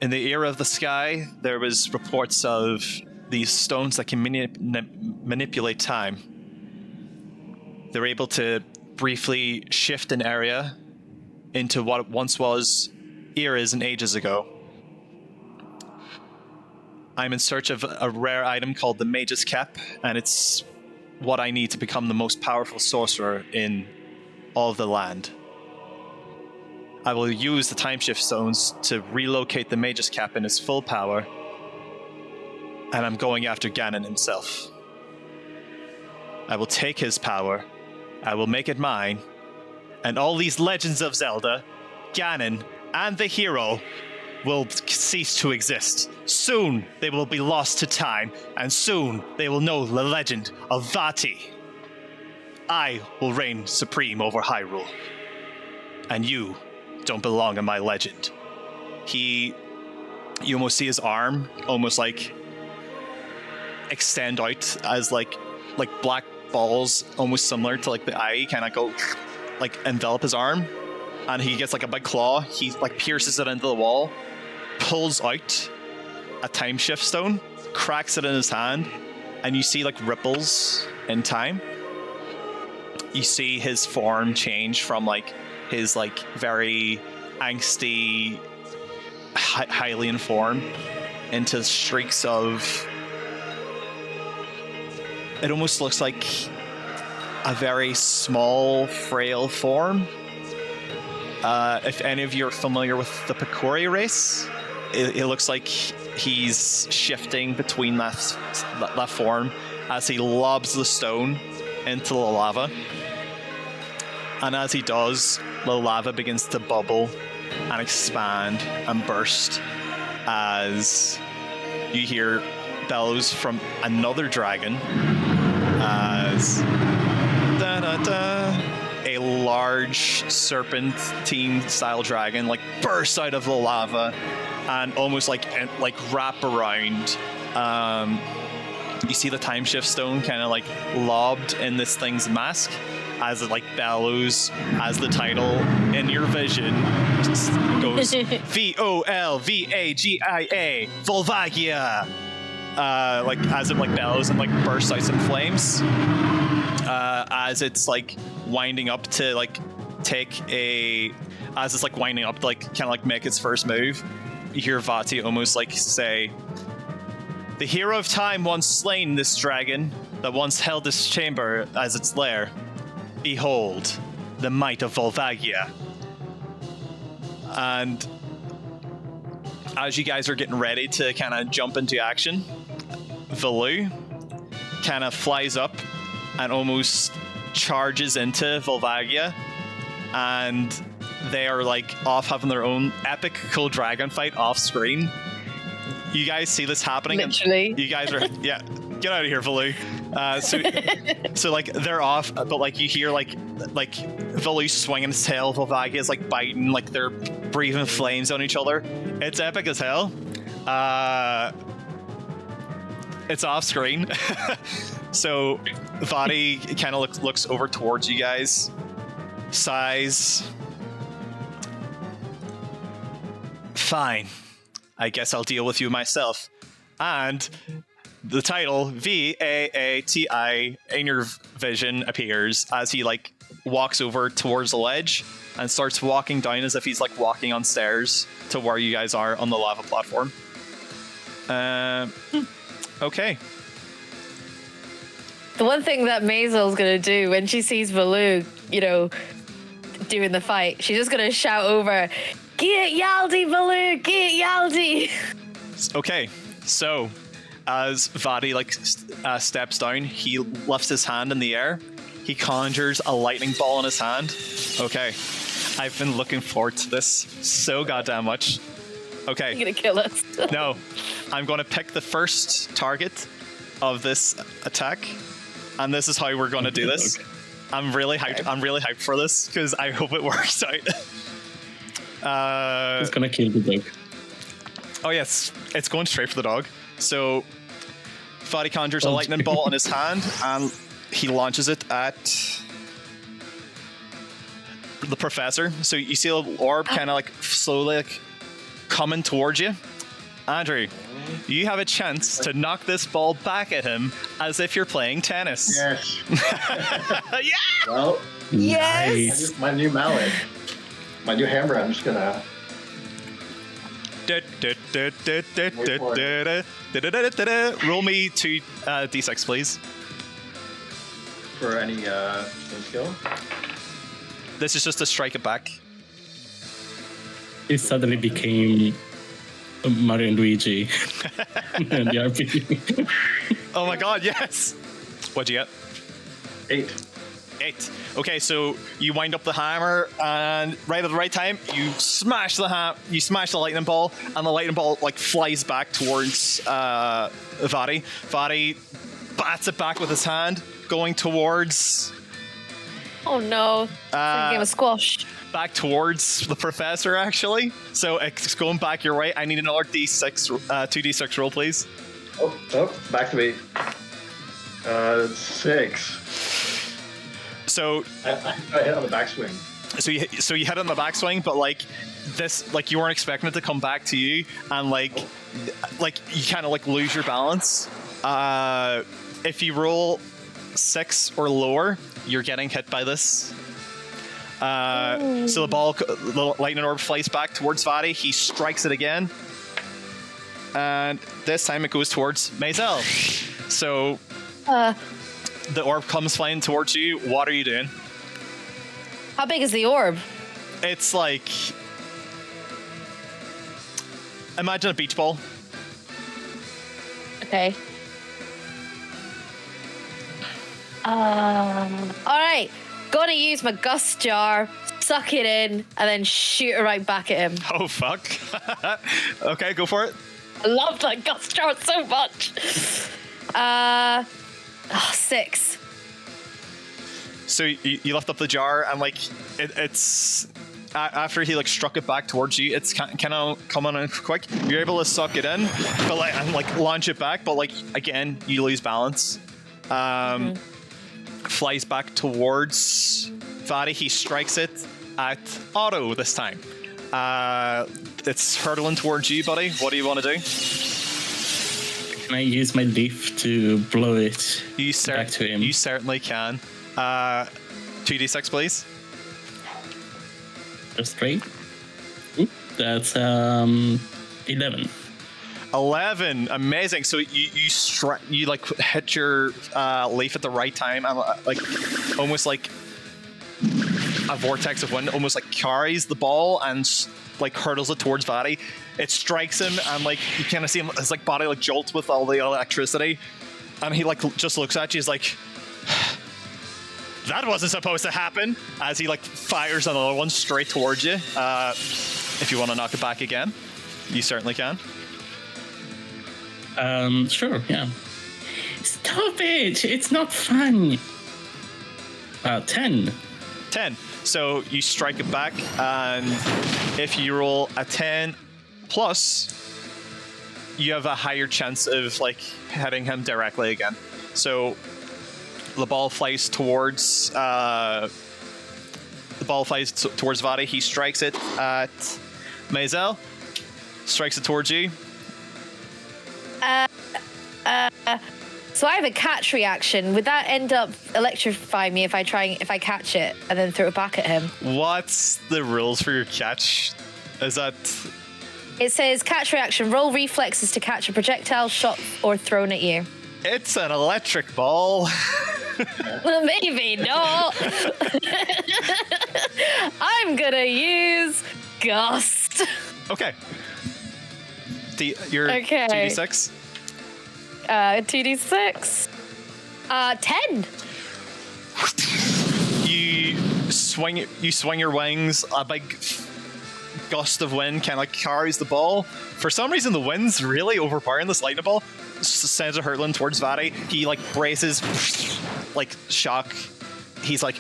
S1: in the era of the sky, there was reports of these stones that can manipulate time. They're able to briefly shift an area into what it once was eras and ages ago. I'm in search of a rare item called the Mage's Cap, and it's what I need to become the most powerful sorcerer in all of the land. I will use the time shift stones to relocate the Mage's Cap in its full power, and I'm going after Ganon himself. I will take his power, I will make it mine, and all these Legends of Zelda, Ganon, and the hero will cease to exist. Soon they will be lost to time, and soon they will know the legend of Vati. I will reign supreme over Hyrule, and you don't belong in my legend. You almost see his arm almost like extend out as like black balls, almost similar to like the eye, kind of go like envelop his arm, and he gets like a big claw. He like pierces it into the wall, pulls out a time shift stone, cracks it in his hand, and you see like ripples in time. You see his form change from like his like very angsty Hylian form into streaks of, it almost looks like a very small, frail form. If any of you are familiar with the Picori race, it looks like he's shifting between that form as he lobs the stone into the lava. And as he does, the lava begins to bubble and expand and burst as you hear bellows from another dragon as a large serpentine-style dragon like bursts out of the lava and almost like wrap around. You see the time shift stone kind of like lobbed in this thing's mask as it like bellows, as the title in your vision just goes Volvagia, Volvagia, like as it like bellows and like bursts out some flames. As it's like winding up to like as it's like winding up to like kind of like make its first move, you hear Vati almost like say, "The hero of time once slain this dragon that once held this chamber as its lair. Behold, the might of Volvagia." And as you guys are getting ready to kind of jump into action, Valu kind of flies up and almost charges into Volvagia, and they are like off having their own epic cool dragon fight off screen. You guys see this happening?
S3: Literally.
S1: And you guys are, yeah, get out of here, Valu. So like they're off, but like you hear like Valu swinging his tail, Volvagia is like biting, like they're breathing flames on each other. It's epic as hell. It's off screen. So Vati kind of looks over towards you guys, sighs. Fine. I guess I'll deal with you myself. And the title Vaati in your vision appears as he like walks over towards the ledge and starts walking down as if he's like walking on stairs to where you guys are on the lava platform. Okay.
S3: The one thing that Maisil's gonna do when she sees Valu, doing the fight, she's just gonna shout over, "Get Yaldi, Valu! Get Yaldi!" Okay,
S1: so as Vati steps down, he lifts his hand in the air. He conjures a lightning ball in his hand. Okay, I've been looking forward to this so goddamn much. Okay.
S3: You're gonna kill us.
S1: No, I'm gonna pick the first target of this attack, and this is how we're gonna do this. Okay. I'm really hyped. Okay. I'm really hyped for this because I hope it works out.
S2: It's gonna kill the dog.
S1: Oh yes, it's going straight for the dog. So Vati conjures a lightning ball in his hand, and he launches it at the professor. So you see a orb kind of like slowly like coming towards you. Andrew, you have a chance to knock this ball back at him as if you're playing tennis.
S4: Yes.
S1: Yeah!
S4: Well,
S3: yes!
S4: My new mallet. My new hammer, I'm just gonna...
S1: Roll me 2 d6, please.
S4: For any skill?
S1: This is just to strike it back.
S2: It suddenly became Mario and Luigi in the RPG.
S1: Oh my god, yes! What'd you get?
S4: 8.
S1: 8. Okay, so you wind up the hammer, and right at the right time, you smash the lightning ball, and the lightning ball like flies back towards Vadi. Vadi bats it back with his hand, going towards.
S3: Oh no! It's like a game of squash.
S1: Back towards the professor, actually. So it's going back your way. I need another D6, 2D6 roll, please.
S4: Oh, back to me. 6.
S1: So
S4: I hit on the backswing.
S1: So you hit on the backswing, but like this, like you weren't expecting it to come back to you, and like you kind of like lose your balance. If you roll 6 or lower, you're getting hit by this. So the lightning orb flies back towards Vadi. He strikes it again, and this time it goes towards Maisil. So the orb comes flying towards you. What are you doing?
S3: How big is the orb?
S1: It's like, imagine a beach ball.
S3: Okay. All right. Gonna use my gust jar, suck it in, and then shoot it right back at him.
S1: Oh fuck! Okay, go for it.
S3: I love that gust jar so much. 6.
S1: So you lift up the jar, and like it's after he like struck it back towards you, it's kind of coming in quick. You're able to suck it in, but like and like launch it back, but like again you lose balance. Flies back towards Vadi. He strikes it at Otto this time. It's hurtling towards you, buddy. What do you want to do?
S2: Can I use my leaf to blow it back to him?
S1: You certainly can. 2d6, please.
S2: Just 3. That's 11.
S1: 11, amazing. So you like hit your leaf at the right time, and like almost like a vortex of wind almost like carries the ball and like hurtles it towards Vadi. It strikes him, and like you kind of see him, his like body like jolts with all the electricity, and he like just looks at you. He's like, that wasn't supposed to happen, as he like fires another one straight towards you. If you want to knock it back again, you certainly can.
S2: Sure, yeah. Stop it! It's not fun! 10.
S1: 10. So you strike it back, and if you roll a 10 plus, you have a higher chance of like hitting him directly again. So the ball flies towards towards Vadi. He strikes it at Maisil. Strikes it towards you.
S3: So I have a catch reaction. Would that end up electrifying me if I catch it and then throw it back at him?
S1: What's the rules for your catch? Is that?
S3: It says catch reaction. Roll reflexes to catch a projectile shot or thrown at you.
S1: It's an electric ball.
S3: Maybe not. I'm gonna use gust.
S1: Okay. Your
S3: okay.
S1: 2d6.
S3: 2d6. 10.
S1: You swing your wings. A big gust of wind kind of like carries the ball. For some reason, the wind's really overpowering this lightning ball. Sends it hurtling towards Vadi. He like braces, like shock. He's like,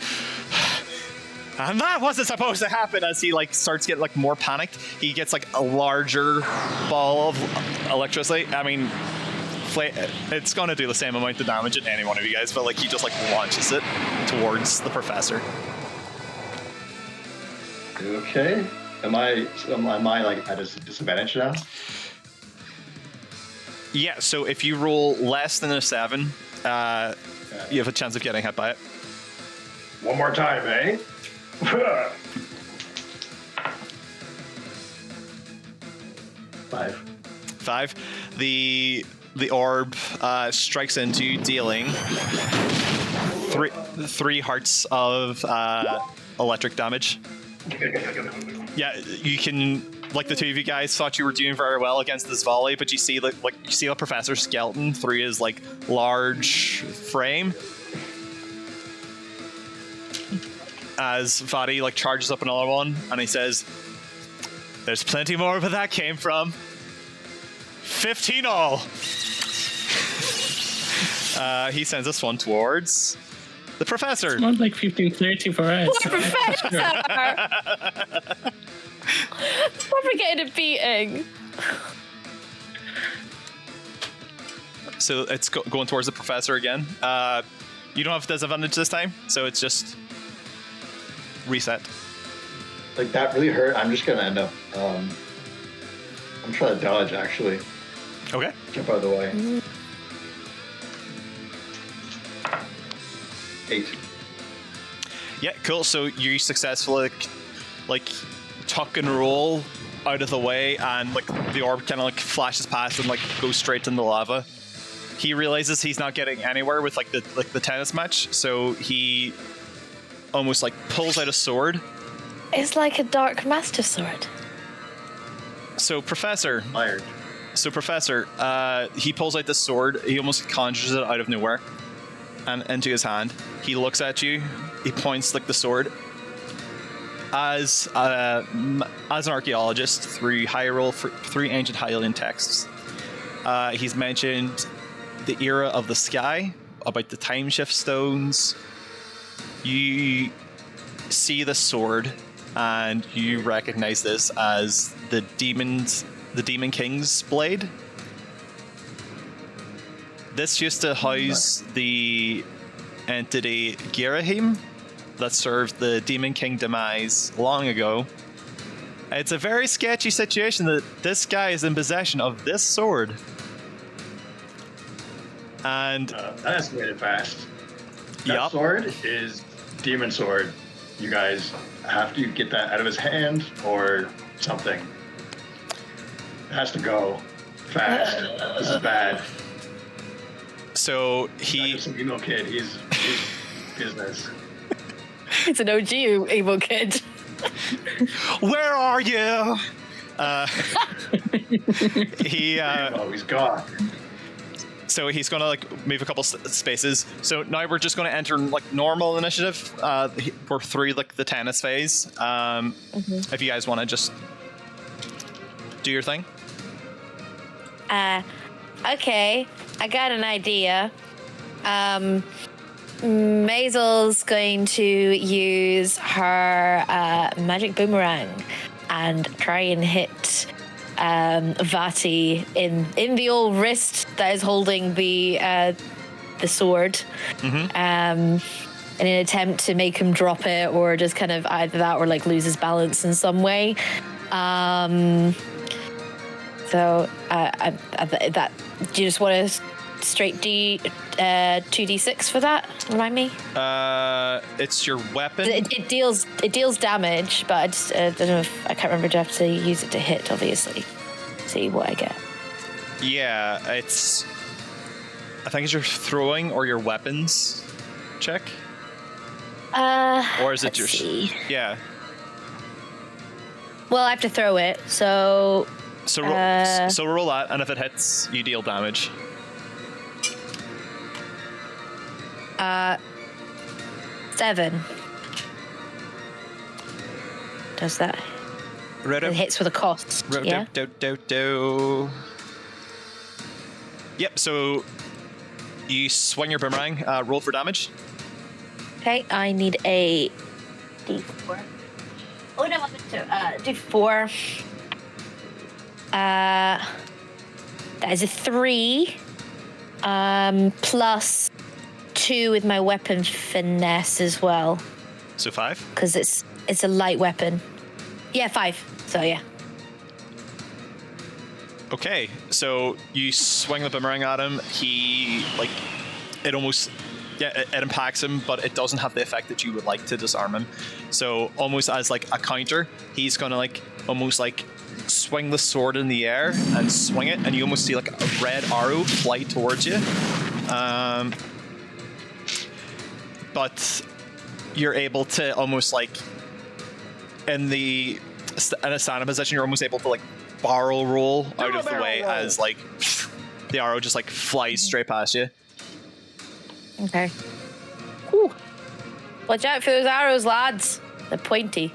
S1: and that wasn't supposed to happen. As he like starts getting like more panicked, he gets like a larger ball of electricity. I mean, it's gonna do the same amount of damage at any one of you guys, but like he just like launches it towards the professor.
S4: Okay. Am I like at a disadvantage now?
S1: Yeah. So if you roll less than a 7, you have a chance of getting hit by it.
S4: One more time, eh? 5.
S1: The orb strikes into you, dealing 3 hearts of electric damage. Yeah, you can. Like the two of you guys thought you were doing very well against this volley, but you see the professor's skeleton through his like large frame. as Vadi like charges up another one, and he says, "There's plenty more where that came from. 15 all." He sends this one towards the professor.
S2: Not like 15-30 for us.
S3: Poor professor! We're getting a beating.
S1: So it's going towards the professor again. You don't have disadvantage this time, so it's just reset.
S4: Like, that really hurt. I'm just gonna end up. I'm trying to dodge, actually.
S1: Okay.
S4: Jump out of the way. 8.
S1: Yeah, cool. So you successfully like tuck and roll out of the way, and like the orb kind of like flashes past and like goes straight in the lava. He realizes he's not getting anywhere with like the tennis match, so he almost like pulls out a sword.
S3: It's like a dark master sword.
S1: So Professor,
S4: Fired.
S1: he pulls out this sword. He almost conjures it out of nowhere and into his hand. He looks at you. He points like the sword. As an archaeologist, through Hyrule, through ancient Hylian texts, he's mentioned the era of the sky, about the time shift stones. You see the sword, and you recognize this as the Demon King's blade. This used to house the entity Girahim that served the Demon King demise long ago. It's a very sketchy situation that this guy is in possession of this sword. And
S4: That escalated fast. That
S1: Yup.
S4: sword is demon sword. You guys have to get that out of his hand or something. It has to go fast. This is bad.
S1: so he
S4: Not some emo kid. He's business.
S3: It's an OG evil kid.
S1: Where are you? He
S4: Oh, he's gone.
S1: so he's gonna like move a couple spaces. So now we're just gonna enter like normal initiative. We're through like the tennis phase. If you guys want to just do your thing.
S3: Okay, I got an idea. Maisil's going to use her magic boomerang and try and hit Vati in the old wrist that is holding the sword. In an attempt to make him drop it, or just kind of either that or like lose his balance in some way. So that do you just want to straight 2d6 for that? Remind me.
S1: It's your weapon.
S3: It deals damage, but I just don't know if I can't remember. Do I have to use it to hit? Obviously, see what I get.
S1: Yeah, I think it's your throwing or your weapons check. Or is it your?
S3: See.
S1: Yeah.
S3: Well, I have to throw it, so.
S1: So roll that, and if it hits, you deal damage.
S3: 7. Does that? It hits with a cost. Yeah.
S1: Yep. So you swing your boomerang. Roll for damage.
S3: Okay, I need a d4. Oh no, I'm d4. That is a 3. Plus 2 with my weapon finesse as well.
S1: So 5.
S3: Because it's a light weapon. Yeah, 5. So yeah.
S1: Okay, so you swing the boomerang at him. He it impacts him, but it doesn't have the effect that you would like to disarm him. So almost as like a counter, he's gonna almost swing the sword in the air and swing it, and you almost see like a red arrow fly towards you. But you're able to almost in a standing position, you're almost able to barrel roll out of the way as the arrow just flies straight past you.
S3: Okay. Whew. Watch out for those arrows, lads. They're pointy.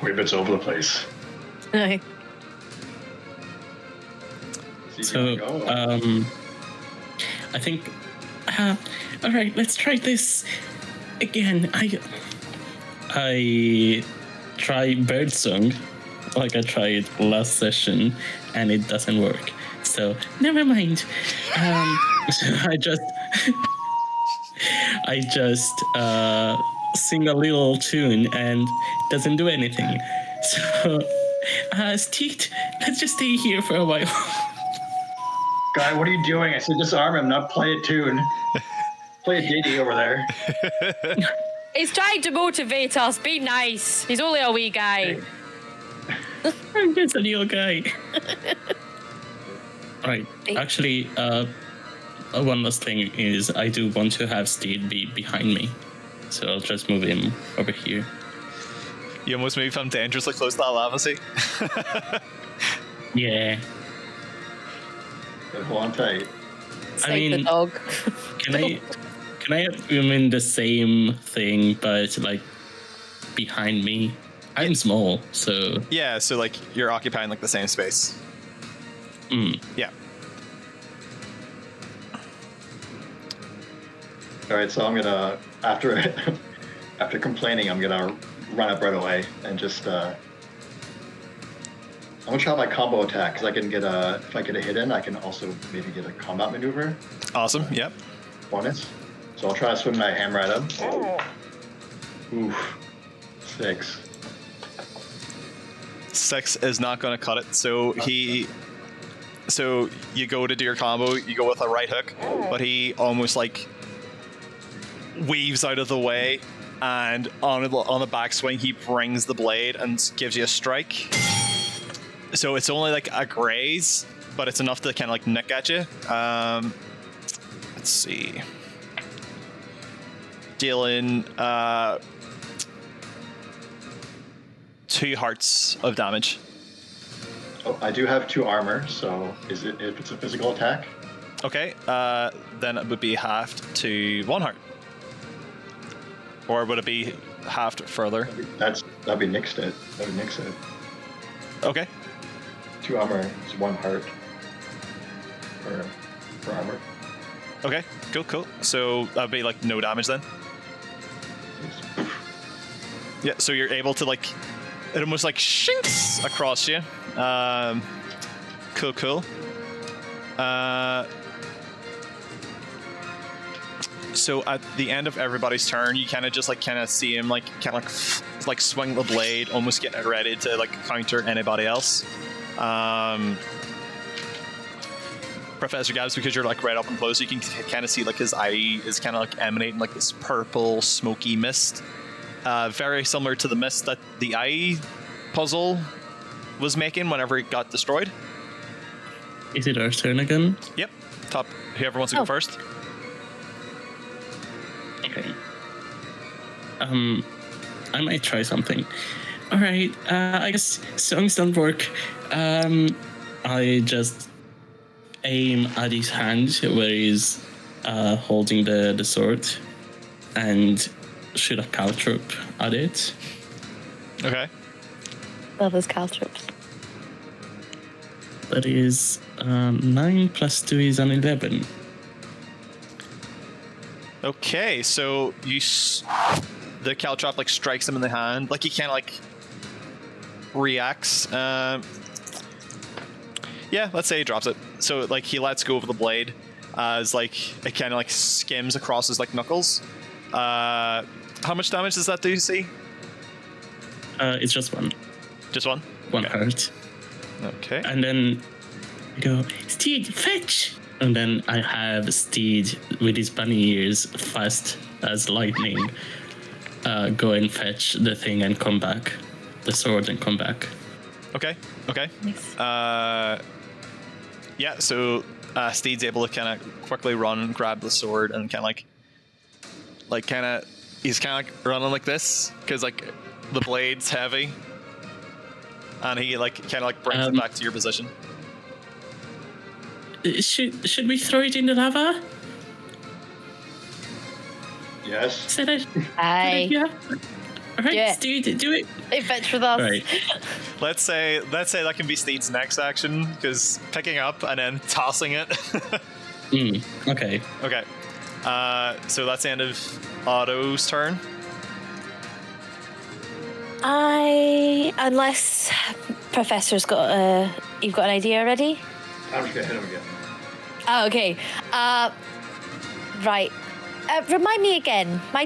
S4: Bits all over the place.
S3: Aye.
S2: So, I think. All right, let's try this again. I try birdsong, like I tried last session, and it doesn't work. So never mind. So I just sing a little tune, and it doesn't do anything. So, Steed, let's just stay here for a while.
S4: Guy, what are you doing? I said disarm him, not play a tune. Play a ditty over there.
S3: He's trying to motivate us. Be nice. He's only a wee guy.
S2: I'm just a little guy. Right. Actually, one last thing is I do want to have Steed be behind me. So I'll just move him over here.
S1: You almost move him dangerously close to that lava, see?
S2: Yeah.
S4: But hold on tight.
S3: Save the dog.
S2: Can I have him in the same thing, but like behind me? I'm small, so
S1: Yeah, so like you're occupying like the same space. Yeah.
S4: All right, so I'm gonna after complaining, I'm gonna run up right away and just I'm gonna try my combo attack because I can get if I get a hit in, I can also maybe get a combat maneuver
S1: Awesome. Yep.
S4: bonus. So I'll try to swing my hammer at him. Oof, 6.
S1: 6 is not going to cut it. So you go to do your combo, you go with a right hook, but he almost like weaves out of the way, and on the backswing he brings the blade and gives you a strike. So it's only like a graze, but it's enough to kind of like nick at you. Let's see. Dealing 2 hearts of damage.
S4: Oh, I do have 2 armor, so if it's a physical attack?
S1: Okay, then it would be halved to 1 heart. Or would it be halved further?
S4: That'd be nixed it. That would nix it.
S1: Okay.
S4: 2 armor is 1 heart for armor.
S1: Okay, cool. So that'd be like no damage then? Yeah, so you're able to like, it almost like shinks across you. Cool. So at the end of everybody's turn, you kind of just like see him like like swing the blade, almost getting it ready to like counter anybody else. Professor Gabs, because you're like right up and close, you can kind of see like his eye is kind of like emanating like this purple smoky mist, very similar to the mist that the eye puzzle was making whenever it got destroyed.
S2: Is it our turn again?
S1: Yep. Top. Whoever wants to go first.
S2: Okay. I might try something. All right. I guess songs don't work. I just aim at his hand where he's holding the sword and shoot a caltrop at it.
S1: Okay.
S3: Love those caltrops.
S2: That is 9 plus 2 is an 11.
S1: Okay, so the caltrop like strikes him in the hand, like he kind of like reacts. Yeah, let's say he drops it. So like he lets go of the blade as like it kind of like skims across his like knuckles. How much damage does that do, you see?
S2: It's just 1.
S1: Just 1?
S2: One
S1: Okay.
S2: hurt.
S1: Okay.
S2: And then I go, Steed, fetch! And then I have Steed with his bunny ears fast as lightning go and fetch the thing and come back. The sword and come back.
S1: Okay.
S3: Nice.
S1: Yeah, so Steed's able to kind of quickly run and grab the sword and kind of he's kind of like running like this because like the blade's heavy, and he like kind of like brings it back to your position.
S2: Should we throw it in the lava?
S4: Yes.
S2: Said it.
S3: Aye.
S2: Yeah. All right,
S3: Yeah.
S2: Steed, do it.
S3: They fetch with us.
S2: All right.
S1: Let's say that can be Steed's next action, because picking up and then tossing it.
S2: Okay.
S1: Okay. So that's the end of Otto's turn.
S3: Unless Professor's got you've got an idea already?
S4: I'm just gonna hit him again.
S3: Oh, okay. Right. Remind me again. My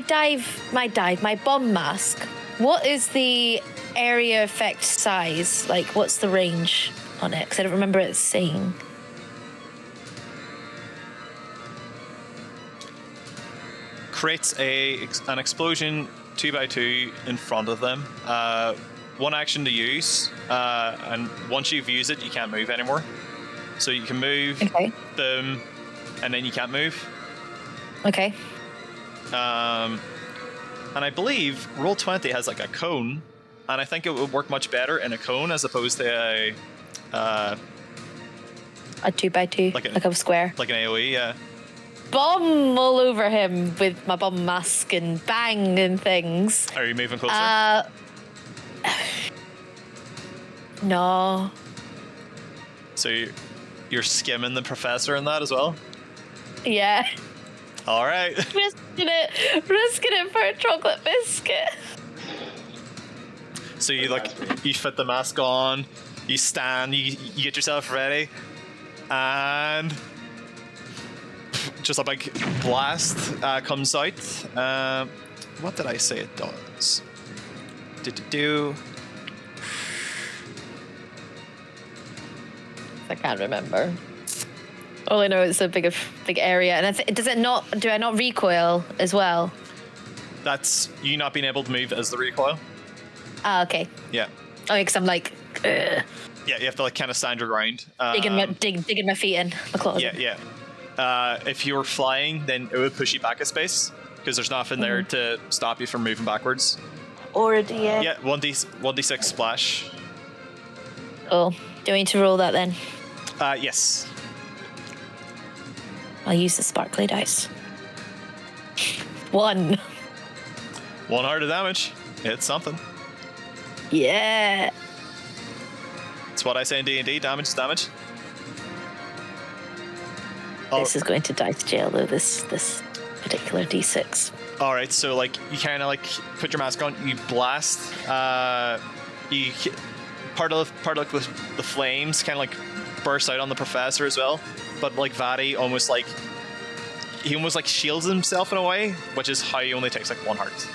S3: bomb mask. What is the area effect size? Like, what's the range on it? Because I don't remember it saying.
S1: Creates an explosion 2x2 in front of them. One action to use, and once you've used it, you can't move anymore. So you can move them, and then you can't move.
S3: Okay.
S1: And I believe Roll20 has like a cone, and I think it would work much better in a cone as opposed to a
S3: 2x2, like a square.
S1: like an AoE. Yeah.
S3: Bomb all over him with my bomb mask and bang and things.
S1: Are you moving closer?
S3: No.
S1: So you're skimming the professor in that as well?
S3: Yeah.
S1: All right.
S3: Risking it for a chocolate biscuit.
S1: So you fit the mask on, you stand, you get yourself ready, and just a big blast comes out. What did I say it does?
S3: I can't remember. All I know is a big area, and does it not? Do I not recoil as well?
S1: That's you not being able to move as the recoil.
S3: Ah, okay.
S1: Yeah.
S3: Oh, because I'm like,
S1: Yeah, you have to kind of stand your ground.
S3: digging my feet in the closet.
S1: Yeah. If you were flying, then it would push you back a space because there's nothing there to stop you from moving backwards.
S3: Already, yeah.
S1: Yeah, 1d6 splash.
S3: Oh, do I need to roll that then?
S1: Yes.
S3: I'll use the sparkly dice. 1.
S1: 1 heart of damage. It's something.
S3: Yeah.
S1: It's what I say in D&D. Damage is damage.
S3: This is going to dice jail though. This particular D6.
S1: All right, so you kind of put your mask on, you blast. You part of the flames kind of burst out on the professor as well. But Vati almost he almost shields himself in a way, which is how he only takes 1 heart.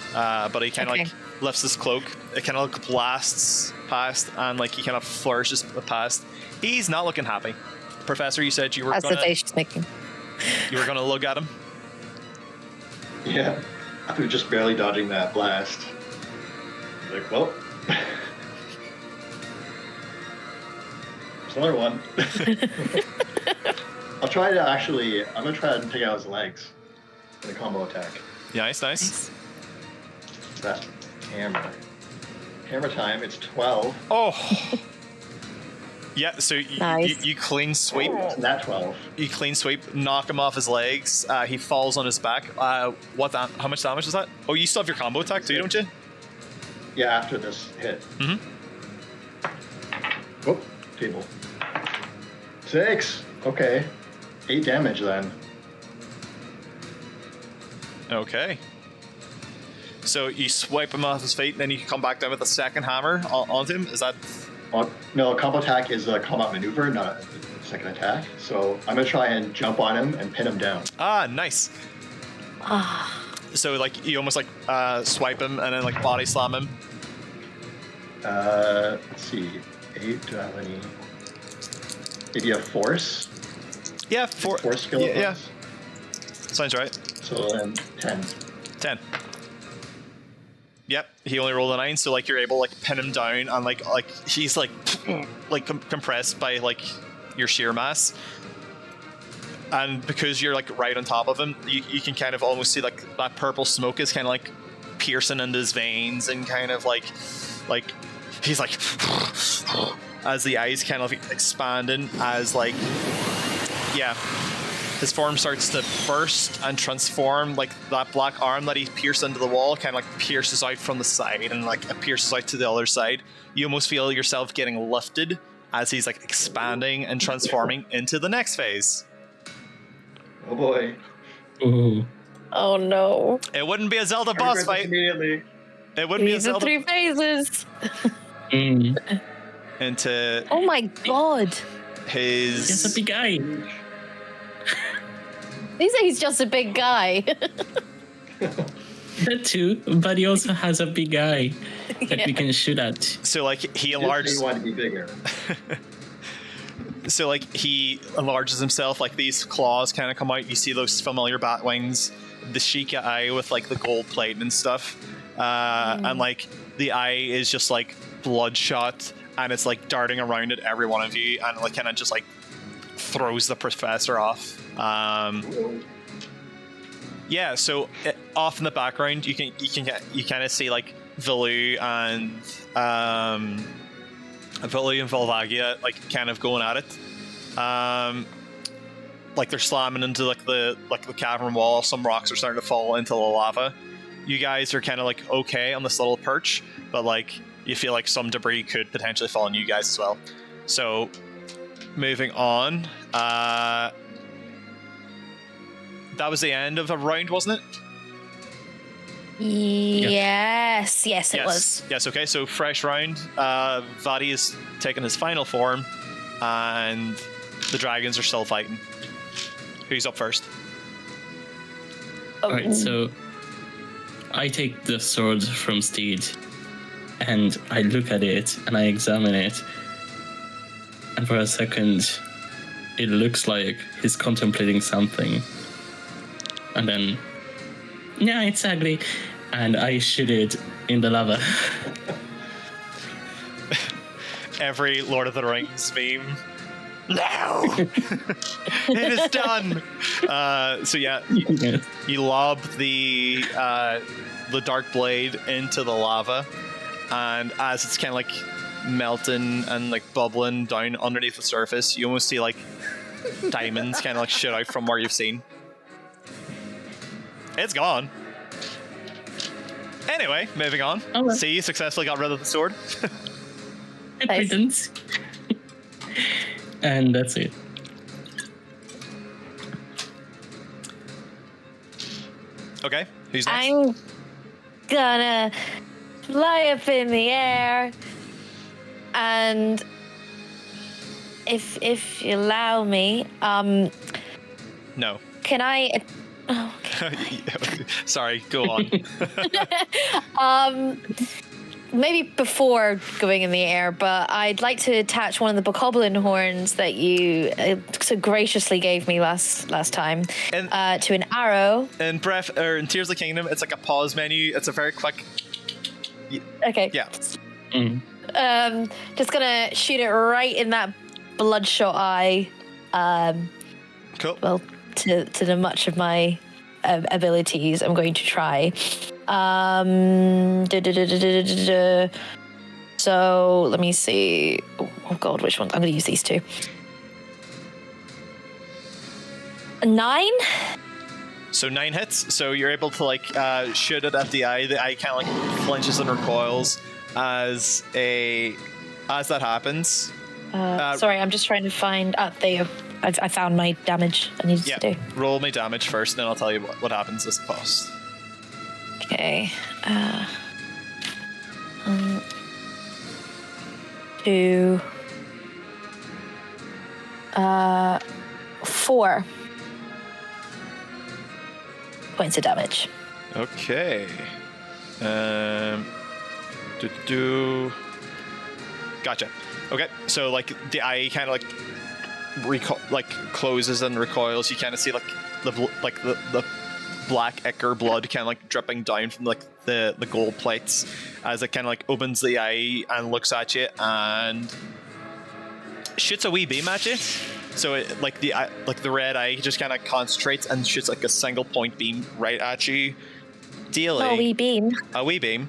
S1: But he kind of lifts his cloak. It kind of blasts past, and he kind of flourishes past. He's not looking happy. Professor, you said you were
S3: That's the face she's making.
S1: You were gonna look at him.
S4: Yeah, after just barely dodging that blast. Well, there's another one. I'm gonna try to take out his legs in a combo attack.
S1: Yeah, nice.
S4: That's hammer. Hammer time, it's 12.
S1: Oh! Yeah, so
S3: Nice.
S1: you clean sweep.
S4: Not 12.
S1: You clean sweep, knock him off his legs. He falls on his back. How much damage is that? Oh, you still have your combo attack too, don't you?
S4: Yeah, after this hit.
S1: Mm-hmm.
S4: Oh, table. 6. Okay. 8 damage then.
S1: Okay. So you swipe him off his feet, and then you come back down with a second hammer onto him. Is that?
S4: No, a combo attack is a combat maneuver, not a second attack. So I'm gonna try and jump on him and pin him down.
S1: Ah, nice. So you almost swipe him and then body slam him.
S4: Let's see. 8. Do I have any? Maybe a force.
S1: Yeah,
S4: Force skill.
S1: Yeah. Sounds right.
S4: So then 10.
S1: 10. Yep, he only rolled a 9, so you're able to pin him down, and he's compressed by your sheer mass, and because you're right on top of him, you can kind of almost see that purple smoke is kind of piercing into his veins, and kind of he's as the eyes kind of expanding as yeah. his form starts to burst and transform. Like that black arm that he pierced into the wall kind of like pierces out from the side and like it pierces out to the other side. You almost feel yourself getting lifted as he's like expanding and transforming into the next phase.
S4: Oh boy.
S2: Ooh.
S3: Oh no.
S1: It wouldn't be a Zelda boss fight.
S4: Immediately.
S1: It wouldn't be a
S3: These are
S1: Zelda.
S3: 3 phases.
S1: Into
S3: Oh my god.
S1: his.
S2: He's a big guy.
S3: These are he's just a big guy.
S2: That too, but he also has a big eye that we can shoot at.
S1: So like he
S4: You
S1: enlarges.
S4: want to be bigger.
S1: So like he enlarges himself. Like these claws kind of come out. You see those familiar bat wings, the Sheikah eye with like the gold plate and stuff, and like the eye is just like bloodshot, and it's like darting around at every one of you, and like kind of just like throws the professor off. Yeah, so off in the background, you kind of see like Vilu and Volvagia like kind of going at it. Like they're slamming into like the cavern wall. Some rocks are starting to fall into the lava. You guys are kind of like okay on this little perch, but like you feel like some debris could potentially fall on you guys as well. So moving on. That was the end of a round, wasn't it?
S3: Yes, it was.
S1: Yes, okay, so fresh round. Vadi is taking his final form, and the dragons are still fighting. Who's up first?
S2: Alright, so I take the sword from Steed, and I look at it, and I examine it, and for a second, it looks like he's contemplating something. And then, yeah, it's ugly. And I shoot it in the lava.
S1: Every Lord of the Rings meme. No! It is done! So yeah, you lob the dark blade into the lava, and as it's kind of like melting and like bubbling down underneath the surface, you almost see like diamonds kind of like shoot out from where you've seen. It's gone. Anyway, moving on.
S2: Oh, well.
S1: See, you successfully got rid of the sword.
S2: Nice. And that's it.
S1: Okay, who's next?
S3: I'm gonna fly up in the air, and if you allow me,
S1: No.
S3: can I? Oh, okay.
S1: Sorry, go on.
S3: Maybe before going in the air, but I'd like to attach one of the bokoblin horns that you so graciously gave me last time
S1: And-
S3: to an arrow.
S1: In in Tears of the Kingdom, it's like a pause menu. It's a very quick.
S3: Okay.
S1: Yeah.
S3: Just gonna shoot it right in that bloodshot eye.
S1: Cool.
S3: Well, to the much of my abilities, I'm going to try. So let me see. Oh god, which one? I'm going to use these two. 9.
S1: So 9 hits. So you're able to like shoot it at the eye. The eye kind of like flinches and recoils as that happens.
S3: Sorry, I'm just trying to find. There you go. I found my damage I needed to do.
S1: Roll me damage first, and then I'll tell you what happens as a cost.
S3: Okay. 2. 4 points of damage.
S1: Okay. Gotcha. Okay, so like the eye kind of like closes and recoils. You kind of see like the black ichor blood kind of like dripping down from like the gold plates as it kind of like opens the eye and looks at you and shoots a wee beam at you. So it, like the red eye just kind of concentrates and shoots like a single point beam right at you, dealing
S3: Oh, wee beam.
S1: a wee beam.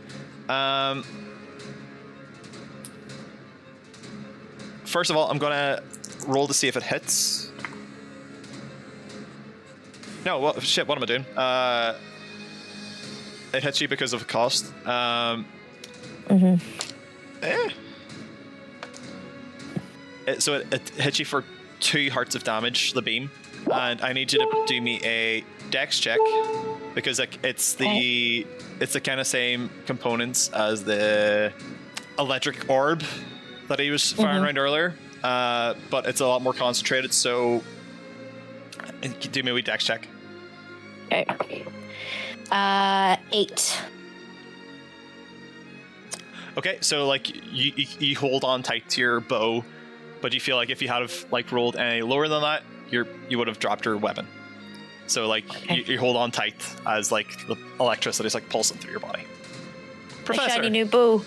S1: First of all, I'm gonna roll to see if it hits. No, what shit? What am I doing? It hits you because of cost. So it hits you for 2 hearts of damage. The beam, and I need you to do me a Dex check because it's the kind of same components as the electric orb that he was firing around earlier, but it's a lot more concentrated. So do me a wee Dex check.
S3: Okay. 8.
S1: Okay, so like you hold on tight to your bow, but you feel like if you had have like rolled any lower than that, you would have dropped your weapon. So like you hold on tight as like the electricity is like pulsing through your body. Professor.
S3: A shiny new bow.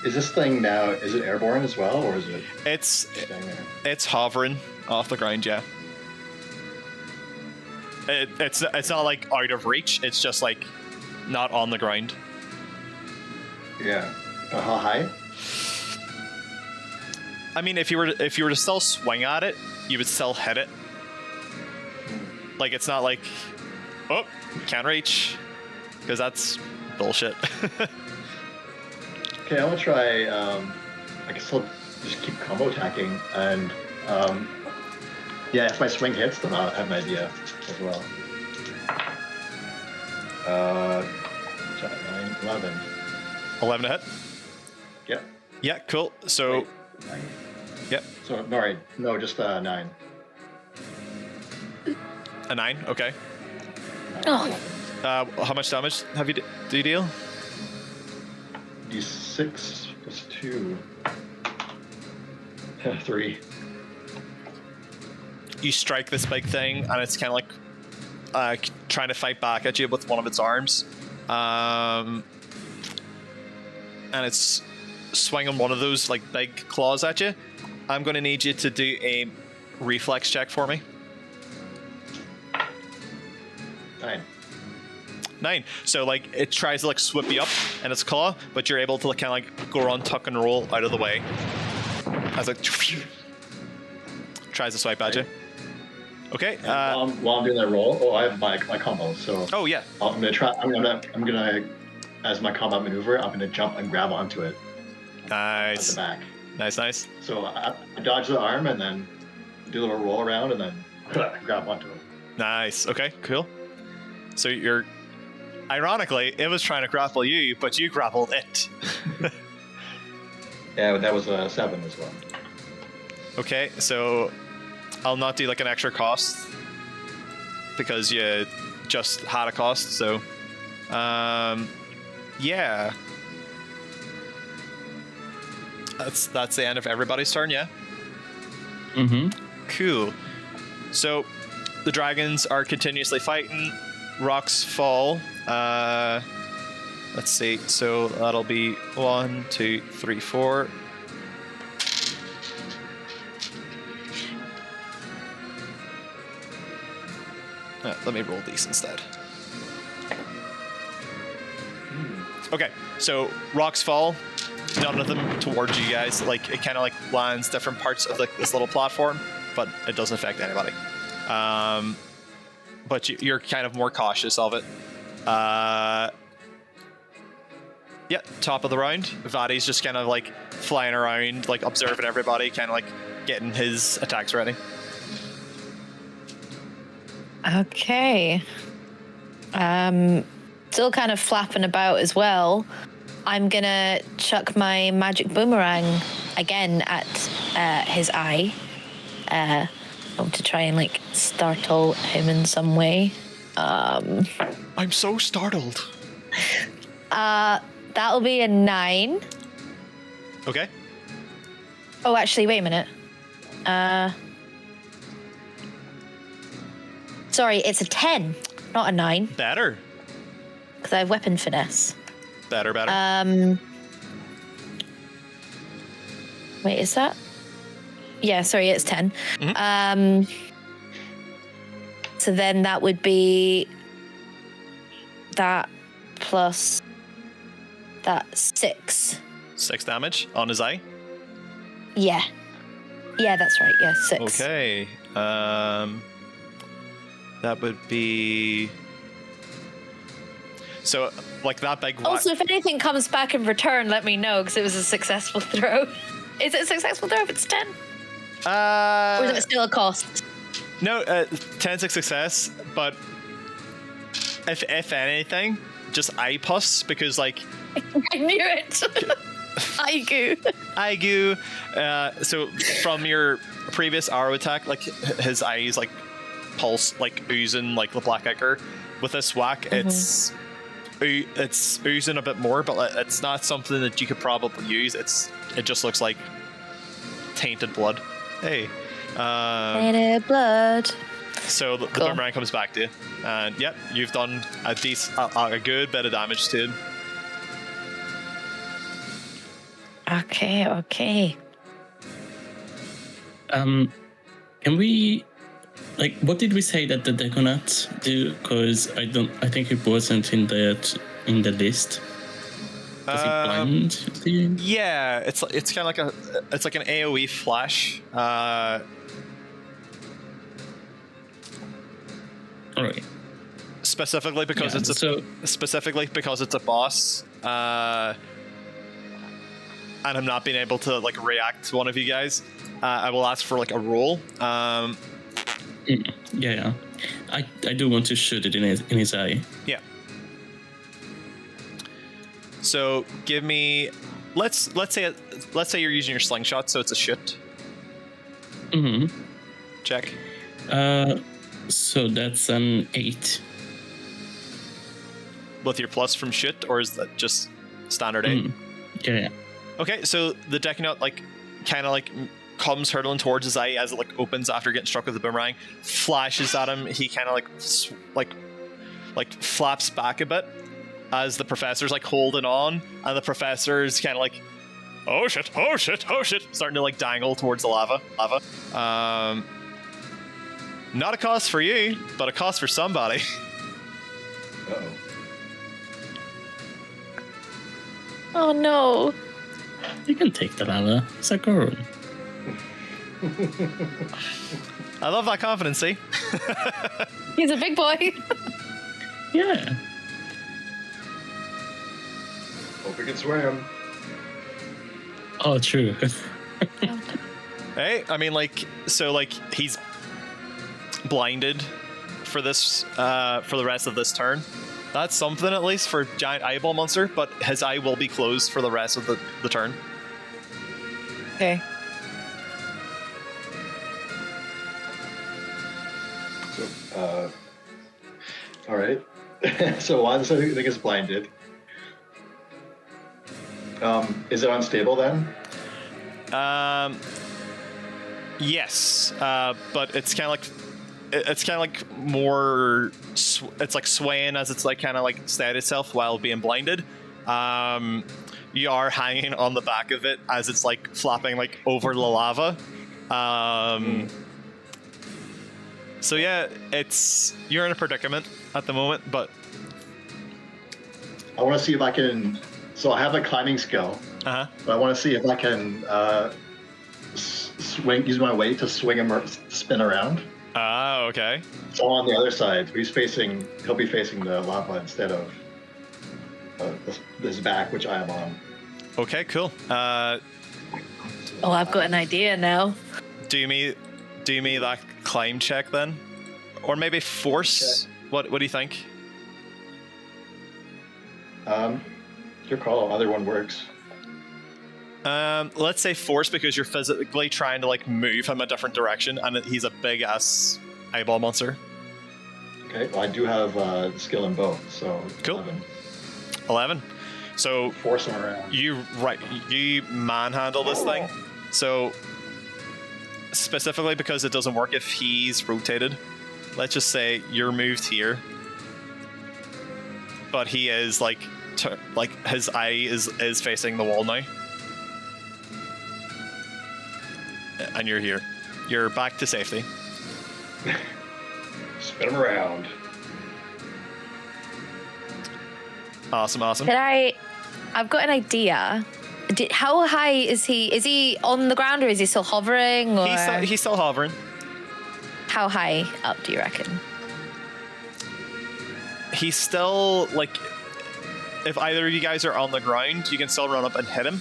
S4: Is this thing now? Is it airborne as well, or is it?
S1: It's
S4: staying there?
S1: It's hovering off the ground, yeah. It's not like out of reach. It's just like not on the ground.
S4: Yeah. How high?
S1: I mean, if you were to still swing at it, you would still hit it. Like it's not like, oh, can't reach, because that's bullshit.
S4: Okay, I'm gonna try. I can still just keep combo attacking, and yeah, if my swing hits, then I'll have an idea as well. 9, 11.
S1: 11 to hit.
S4: Yep.
S1: Yeah, cool. So,
S4: Wait, 9.
S1: Yep.
S4: So no, just 9.
S1: A 9. Okay.
S3: Oh.
S1: How much damage do you deal?
S4: D6 plus 2. 3.
S1: You strike this big thing, and it's kind of like trying to fight back at you with one of its arms, and it's swinging one of those like big claws at you. I'm going to need you to do a reflex check for me.
S4: 9.
S1: 9. So like it tries to like swoop you up in its claw, but you're able to kind of like go around, tuck and roll out of the way as it tries to swipe at you. Okay.
S4: While I'm doing that roll, I have my combo. So.
S1: Oh yeah.
S4: I'm gonna, as my combat maneuver, I'm gonna jump and grab onto it.
S1: Nice.
S4: At the back.
S1: Nice.
S4: So I dodge the arm and then do a little roll around and then grab onto it.
S1: Nice. Okay. Cool. So you're. Ironically, it was trying to grapple you, but you grappled it.
S4: Yeah, but that was a 7 as well.
S1: Okay, so I'll not do like an extra cost because you just had a cost. So, yeah, that's the end of everybody's turn. Yeah. Cool. So the dragons are continuously fighting. Rocks fall. Let's see. So that'll be 1, 2, 3, 4. Let me roll these instead. Okay, so rocks fall. None of them towards you guys. Like it kind of like lands different parts of like this little platform, but it doesn't affect anybody. But you're kind of more cautious of it. Yeah, top of the round. Vadi's just kind of like flying around, like observing everybody, kind of like getting his attacks ready.
S3: Okay. Still kind of flapping about as well. I'm gonna chuck my magic boomerang again at his eye. To try and like startle him in some way.
S1: I'm so startled.
S3: That'll be a 9.
S1: Okay.
S3: Oh, actually, wait a minute. Sorry, it's a 10, not a 9.
S1: Better.
S3: Because I have weapon finesse.
S1: Better.
S3: Wait, is that? Yeah, sorry, it's 10.
S1: Mm-hmm.
S3: So then that would be that plus that 6.
S1: 6 damage on his eye.
S3: Yeah. Yeah, that's right. Yeah, 6.
S1: Okay. That would be. So, like that big.
S3: Also, if anything comes back in return, let me know because it was a successful throw. Is it a successful throw if it's 10? Or is it still a cost?
S1: No, 10's a success, but if anything, just eye pus because like.
S3: I knew it.
S1: Aigu. So from your previous arrow attack, like his eyes like pulse, like oozing like the black ichor. With this whack, it's oozing a bit more, but it's not something that you could probably use. It just looks like tainted blood. Hey.
S3: Tainted blood.
S1: So the boomerang comes back to you, and yep, you've done a good bit of damage to it.
S3: Okay.
S2: Can we, like, what did we say that the Degonauts do? Because I think it wasn't in the list. Does it blind you?
S1: Yeah, it's kind of like an AOE flash.
S2: Alright.
S1: Specifically because it's a boss. And I'm not being able to like react to one of you guys, I will ask for like a roll.
S2: Yeah. I do want to shoot it in his eye.
S1: Yeah. So give me, let's say you're using your slingshot, so it's a shoot.
S2: Mm-hmm.
S1: Check.
S2: So that's an 8.
S1: With your plus from shoot, or is that just standard 8?
S2: Yeah.
S1: Okay, so the Deconaut kind of comes hurtling towards his eye as it opens after getting struck with the boomerang, flashes at him. He kind of flaps back a bit as the professor's holding on, and the professor's kind of oh shit, starting to dangle towards the lava. Not a cost for you, but a cost for somebody.
S4: Uh-oh.
S3: Oh no.
S2: You can take the lava. It's a girl.
S1: I love that confidence, see?
S3: He's a big boy.
S2: Yeah.
S4: Hope he can swim.
S2: Oh, true.
S1: Hey, I mean, he's blinded for this, for the rest of this turn. That's something, at least, for a giant eyeball monster, but his eye will be closed for the rest of the turn.
S3: Okay.
S4: So, all right. So once I think it's blinded. Is it unstable then?
S1: Yes, but it's kind of more. It's swaying as it's steady itself while being blinded. You are hanging on the back of it as it's flapping over the lava. So yeah, you're in a predicament at the moment, but
S4: I want to see if I can. So I have a climbing skill, but I want to see if I can use my weight to swing him or spin around.
S1: Okay.
S4: So on the other side, he'll be facing the lava instead of his back, which I am on.
S1: Okay, cool.
S3: Oh, I've got an idea now.
S1: Do me that climb check then, or maybe force.
S4: Okay.
S1: What do you think?
S4: Your call. Either one works.
S1: Let's say force because you're physically trying to move him a different direction, and he's a big ass eyeball monster.
S4: Okay. Well, I do have skill in both, so
S1: cool. 11. So
S4: force him around.
S1: You manhandle this thing. So specifically because it doesn't work if he's rotated. Let's just say you're moved here, but he is his eye is facing the wall now. And you're here. You're back to safety.
S4: Spin him around.
S1: Awesome.
S3: I've got an idea. How high is he? Is he on the ground or is he still hovering? Or
S1: He's still hovering.
S3: how high up do you reckon?
S1: He's still like, if either of you guys are on the ground, you can still run up and hit him.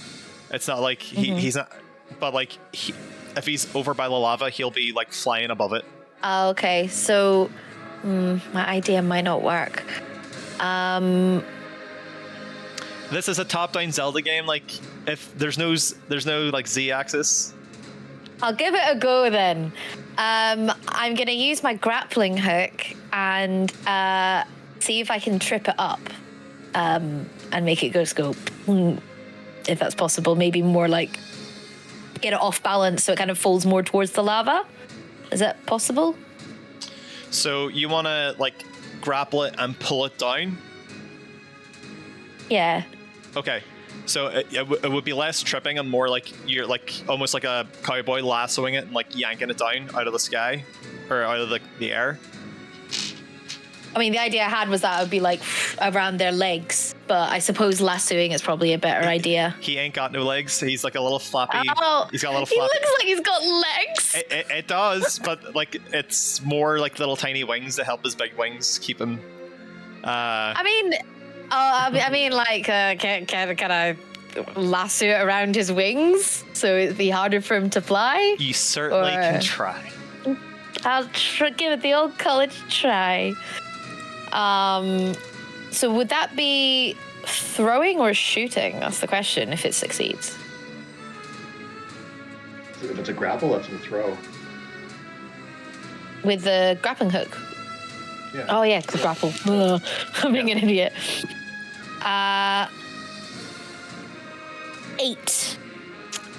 S1: It's not like he's not, but like if he's over by the lava, he'll be like flying above it.
S3: Oh, okay, so my idea might not work.
S1: This is a top-down Zelda game. Like, if there's no like Z-axis.
S3: I'll give it a go then. I'm gonna use my grappling hook and see if I can trip it up and make it go scope. If that's possible, maybe more like get it off balance so it kind of folds more towards the lava. Is that possible?
S1: So you want to like grapple it and pull it down?
S3: Yeah.
S1: Okay. So it would be less tripping and more like you're like almost like a cowboy lassoing it and like yanking it down out of the sky or out of the air.
S3: I mean, the idea I had was that it would be like around their legs, but I suppose lassoing is probably a better idea.
S1: He ain't got no legs. He's like a little floppy.
S3: Oh,
S1: he's got a little
S3: he
S1: floppy.
S3: looks like he's got legs.
S1: It does, but like it's more like little tiny wings to help his big wings keep him.
S3: I mean, like, can I lasso it around his wings so it'd be harder for him to fly?
S1: You certainly can try.
S3: I'll give it the old college try. So would that be throwing or shooting? That's the question, if it succeeds.
S4: If it's a grapple, that's a throw.
S3: With the grappling hook?
S4: Yeah.
S3: Oh, yeah, it's a grapple. Ugh, I'm being an idiot. 8.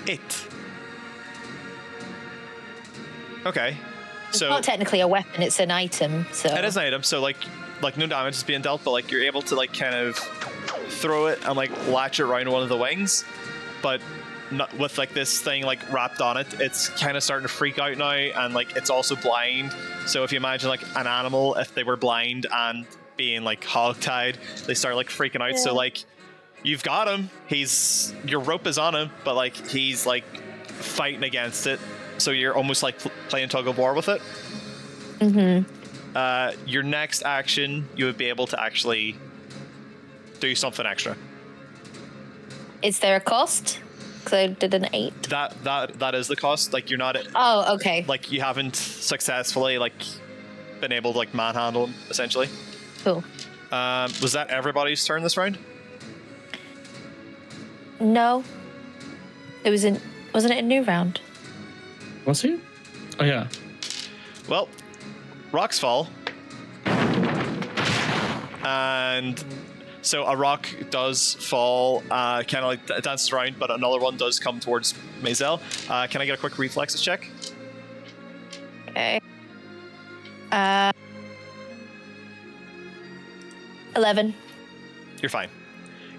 S1: 8. Okay.
S3: It's
S1: So
S3: not technically a weapon, it's an item, so...
S1: it is an item, so like no damage is being dealt, but like you're able to like kind of throw it and like latch it around one of the wings, but not with like this thing like wrapped on it. It's kind of starting to freak out now, and like it's also blind. So if you imagine like an animal, if they were blind and being like hogtied, they start like freaking out. Yeah. So like you've got him, your rope is on him, but like he's like fighting against it. So you're almost like playing tug of war with it.
S3: Mm-hmm.
S1: Your next action, you would be able to actually do something extra.
S3: Is there a cost? Because I did an 8.
S1: That is the cost. Like you're not.
S3: Oh, okay.
S1: Like you haven't successfully like been able to like manhandle him essentially.
S3: Cool.
S1: Was that everybody's turn this round?
S3: No. It wasn't it a new round?
S2: Was it? Oh yeah.
S1: Well, rocks fall. And so a rock does fall, kind of like dances around, but another one does come towards Maisil. Can I get a quick reflexes check?
S3: Okay. 11.
S1: You're fine.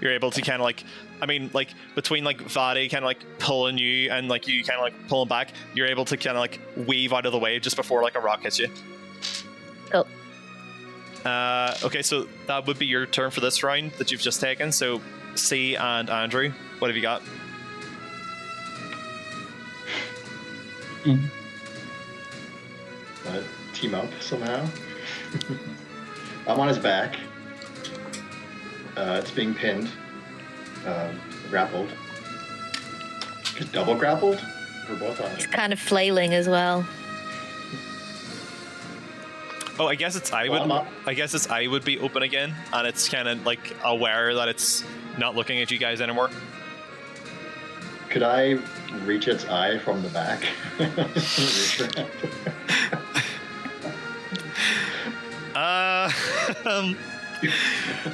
S1: You're able to kind of like, I mean, like between like Vadi kind of like pulling you and like you kind of like pulling back, you're able to kind of like weave out of the way just before like a rock hits you.
S3: Cool.
S1: Okay, so that would be your turn for this round that you've just taken. So C and Andrew, what have you got?
S4: Team up somehow. I'm on his back. It's being pinned, grappled. Just double grappled? We're both on
S3: He's
S4: it.
S3: kind of flailing as well.
S1: Oh, I guess it's I guess its eye would be open again, and it's kind of like aware that it's not looking at you guys anymore.
S4: Could I reach its eye from the back?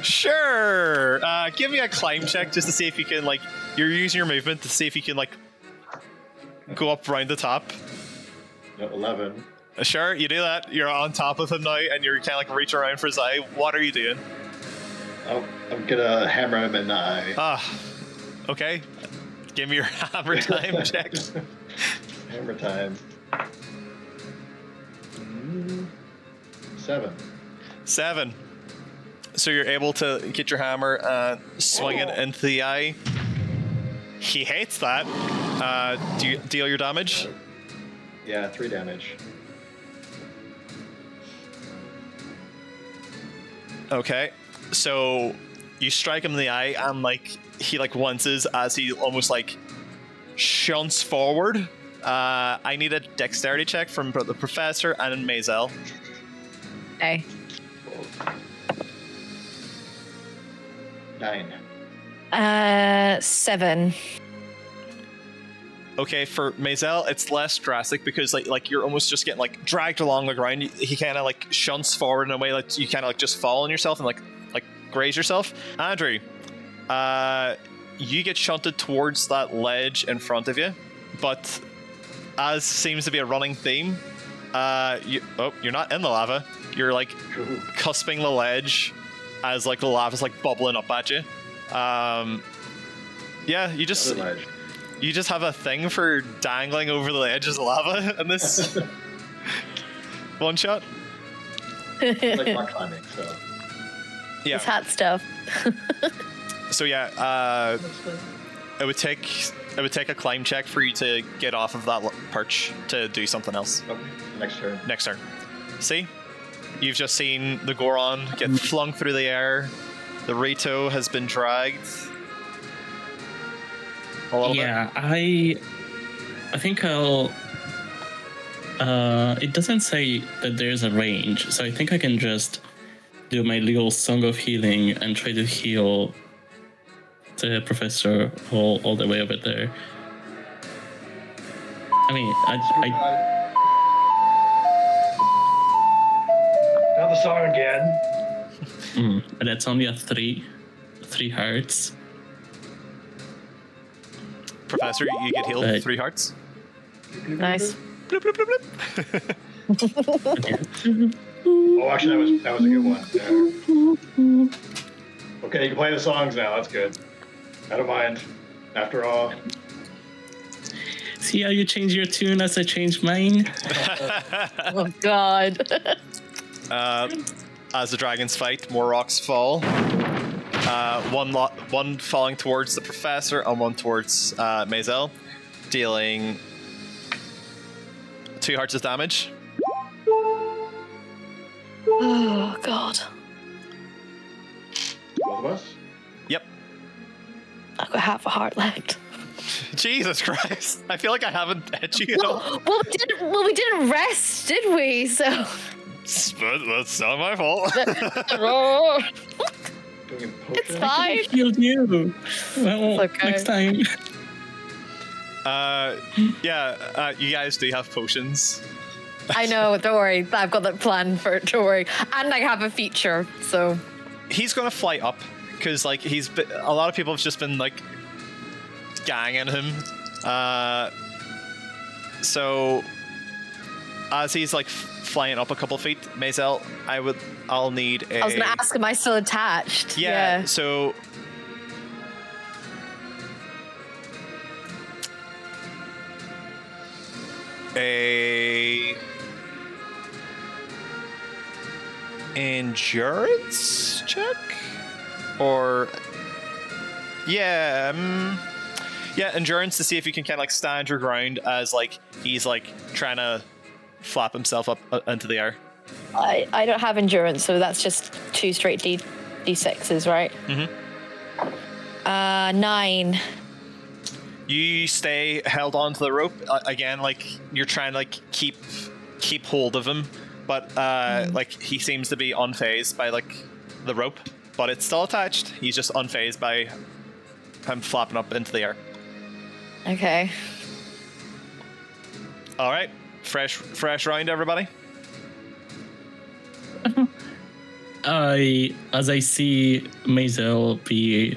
S1: Sure. Give me a climb check just to see if you can like. You're using your movement to see if you can like go up around the top.
S4: 11.
S1: Sure, you do that. You're on top of him now, and you're kind of like reaching around for his eye. What are you doing?
S4: Oh, I'm gonna hammer him in the eye.
S1: Okay. Give me your hammer time check.
S4: Hammer time. 7.
S1: 7. So you're able to get your hammer and swing it into the eye. He hates that. Do you deal your damage?
S4: Yeah, 3 damage.
S1: Okay, so you strike him in the eye, and like he like winces as he almost like shunts forward. I need a dexterity check from the professor and Maisil.
S3: Okay.
S4: 9.
S3: 7.
S1: Okay, for Maisil, it's less drastic because like you're almost just getting like dragged along the ground. He kind of like shunts forward in a way like you kind of like just fall on yourself and like graze yourself. Andrew, you get shunted towards that ledge in front of you, but as seems to be a running theme, you're not in the lava. You're like cusping the ledge as like the lava's like bubbling up at you. Yeah, you just have a thing for dangling over the edges of lava in this one shot.
S4: Like rock climbing, so.
S1: Yeah.
S3: It's hot stuff.
S1: So yeah, it would take a climb check for you to get off of that perch to do something else.
S4: Okay, next turn.
S1: See? You've just seen the Goron get flung through the air. The Rito has been dragged. A little bit.
S2: Yeah, I think I'll. It doesn't say that there's a range, so I think I can just do my little song of healing and try to heal the professor all the way over there. I mean, I
S4: Now the song again.
S2: that's only a 3 hearts.
S1: Professor, you get healed 3 hearts.
S3: Nice.
S1: Bloop, bloop, bloop, bloop.
S4: Oh, actually, that was a good one. Yeah. Okay, you can play the songs now. That's good. I don't mind. After all.
S2: See how you change your tune as I change mine?
S3: Oh God.
S1: As the dragons fight, more rocks fall. One falling towards the professor and one towards Maisil, dealing 2 hearts of damage.
S3: Oh God.
S4: Both of us?
S1: Yep.
S3: I've got half a heart left.
S1: Jesus Christ! I feel like I haven't hit you at all.
S3: Well, we didn't rest, did we? So.
S1: But that's not my fault.
S3: It's fine.
S2: Healed you. Well,
S3: Okay.
S2: next time.
S1: You guys do have potions.
S3: I know. Don't worry. I've got that plan for it. Don't worry. And I have a feature. So.
S1: He's gonna fly up because like a lot of people have just been like ganging him. So as he's like flying up a couple feet, Maisil, I'll need a.
S3: I was gonna ask, am I still attached?
S1: Yeah. So. A endurance check, or endurance to see if you can kind of like stand your ground as like he's like trying to flap himself up into the air.
S3: I don't have endurance, so that's just 2 straight D6s, right?
S1: Mm-hmm.
S3: 9.
S1: You stay held onto the rope again, like you're trying to like keep hold of him, but like he seems to be unfazed by like the rope, but it's still attached. He's just unfazed by him flapping up into the air.
S3: Okay.
S1: All right, fresh round, everybody.
S2: As I see Maisil be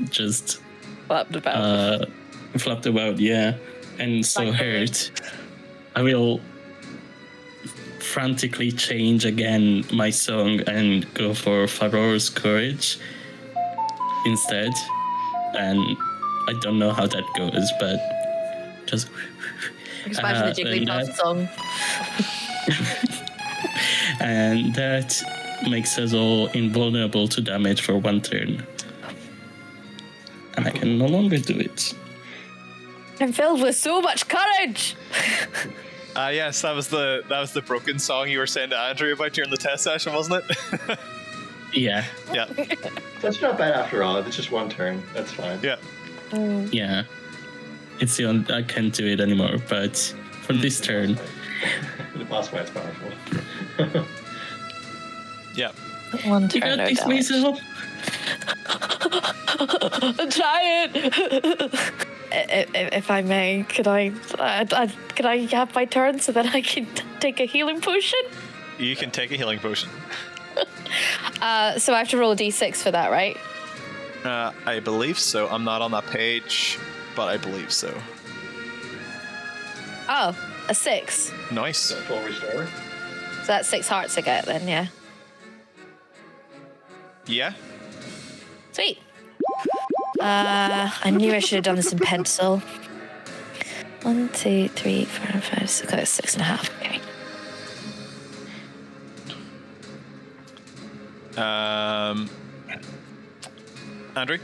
S2: just
S3: Flapped about.
S2: flapped about, yeah, and so hurt, I will frantically change again my song and go for Farore's Courage instead. And I don't know how that goes, but just
S3: Just imagine the Jigglypuff song.
S2: and that makes us all invulnerable to damage for 1 turn. And I can no longer do it.
S3: I'm filled with so much courage.
S1: Yes, that was the broken song you were saying to Andrew about during the test session, wasn't it?
S2: Yeah.
S1: Yeah.
S4: That's not bad after all. If it's just one turn, that's fine.
S1: Yeah.
S2: Yeah. It's the only, I can't do it anymore, but for this turn.
S4: The boss fight's powerful.
S1: Yeah.
S3: One
S2: You
S3: turn
S2: got
S3: or
S2: this,
S3: damage.
S2: Maisil.
S3: Try it. If I may, could I have my turn so that I can take a healing potion?
S1: You can take a healing potion.
S3: So I have to roll a d6 for that, right?
S1: I believe so. I'm not on that page, but I believe so.
S3: Oh, a 6.
S1: Nice.
S4: Full restore.
S3: So that's 6 hearts I get then, yeah.
S1: Yeah.
S3: Sweet. I knew I should have done this in pencil. 1, 2, 3, 4, 5, 6. Okay, 6.5. Okay.
S1: Andrew?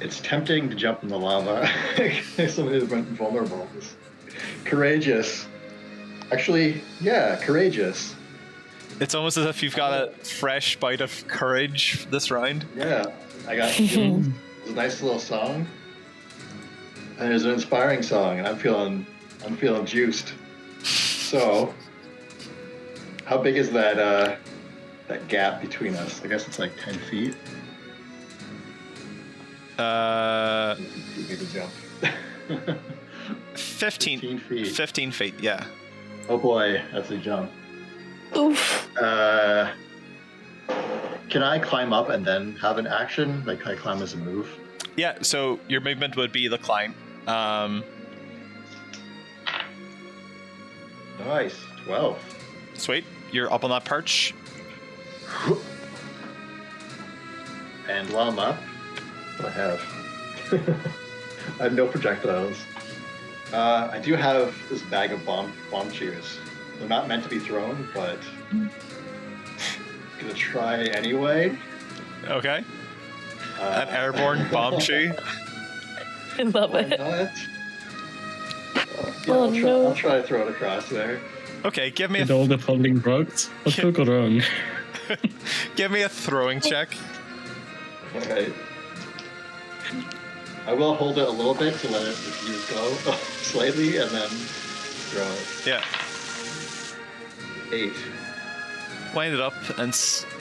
S4: It's tempting to jump in the lava. Somebody who's been vulnerable. It's courageous. Actually, yeah, courageous.
S1: It's almost as if you've got a fresh bite of courage this round.
S4: Yeah, I got it's a nice little song, and it's an inspiring song, and I'm feeling juiced. So, how big is that gap between us? I guess it's like 10 feet. Maybe jump.
S1: 15
S4: feet.
S1: 15 feet, yeah.
S4: Oh boy, that's a jump.
S3: Oof.
S4: Can I climb up and then have an action? Like, can I climb as a move?
S1: Yeah, so your movement would be the climb.
S4: Nice, 12.
S1: Sweet. You're up on that perch.
S4: And while I'm up, what do I have? I have no projectiles. I do have this bag of bomb cheers. They're not meant to be thrown, but I'm gonna try anyway.
S1: Okay. An airborne bomb shoe.
S3: I love
S4: Why
S3: it.
S4: not? Yeah,
S3: Oh, no.
S4: I'll try to throw it across there.
S1: Okay, give me
S2: With
S1: a
S2: all the falling rocks, what could go wrong?
S1: throwing check.
S4: Alright. I will hold it a little bit to let it diffuse go slightly and then throw it.
S1: Yeah.
S4: 8.
S1: Wind it up and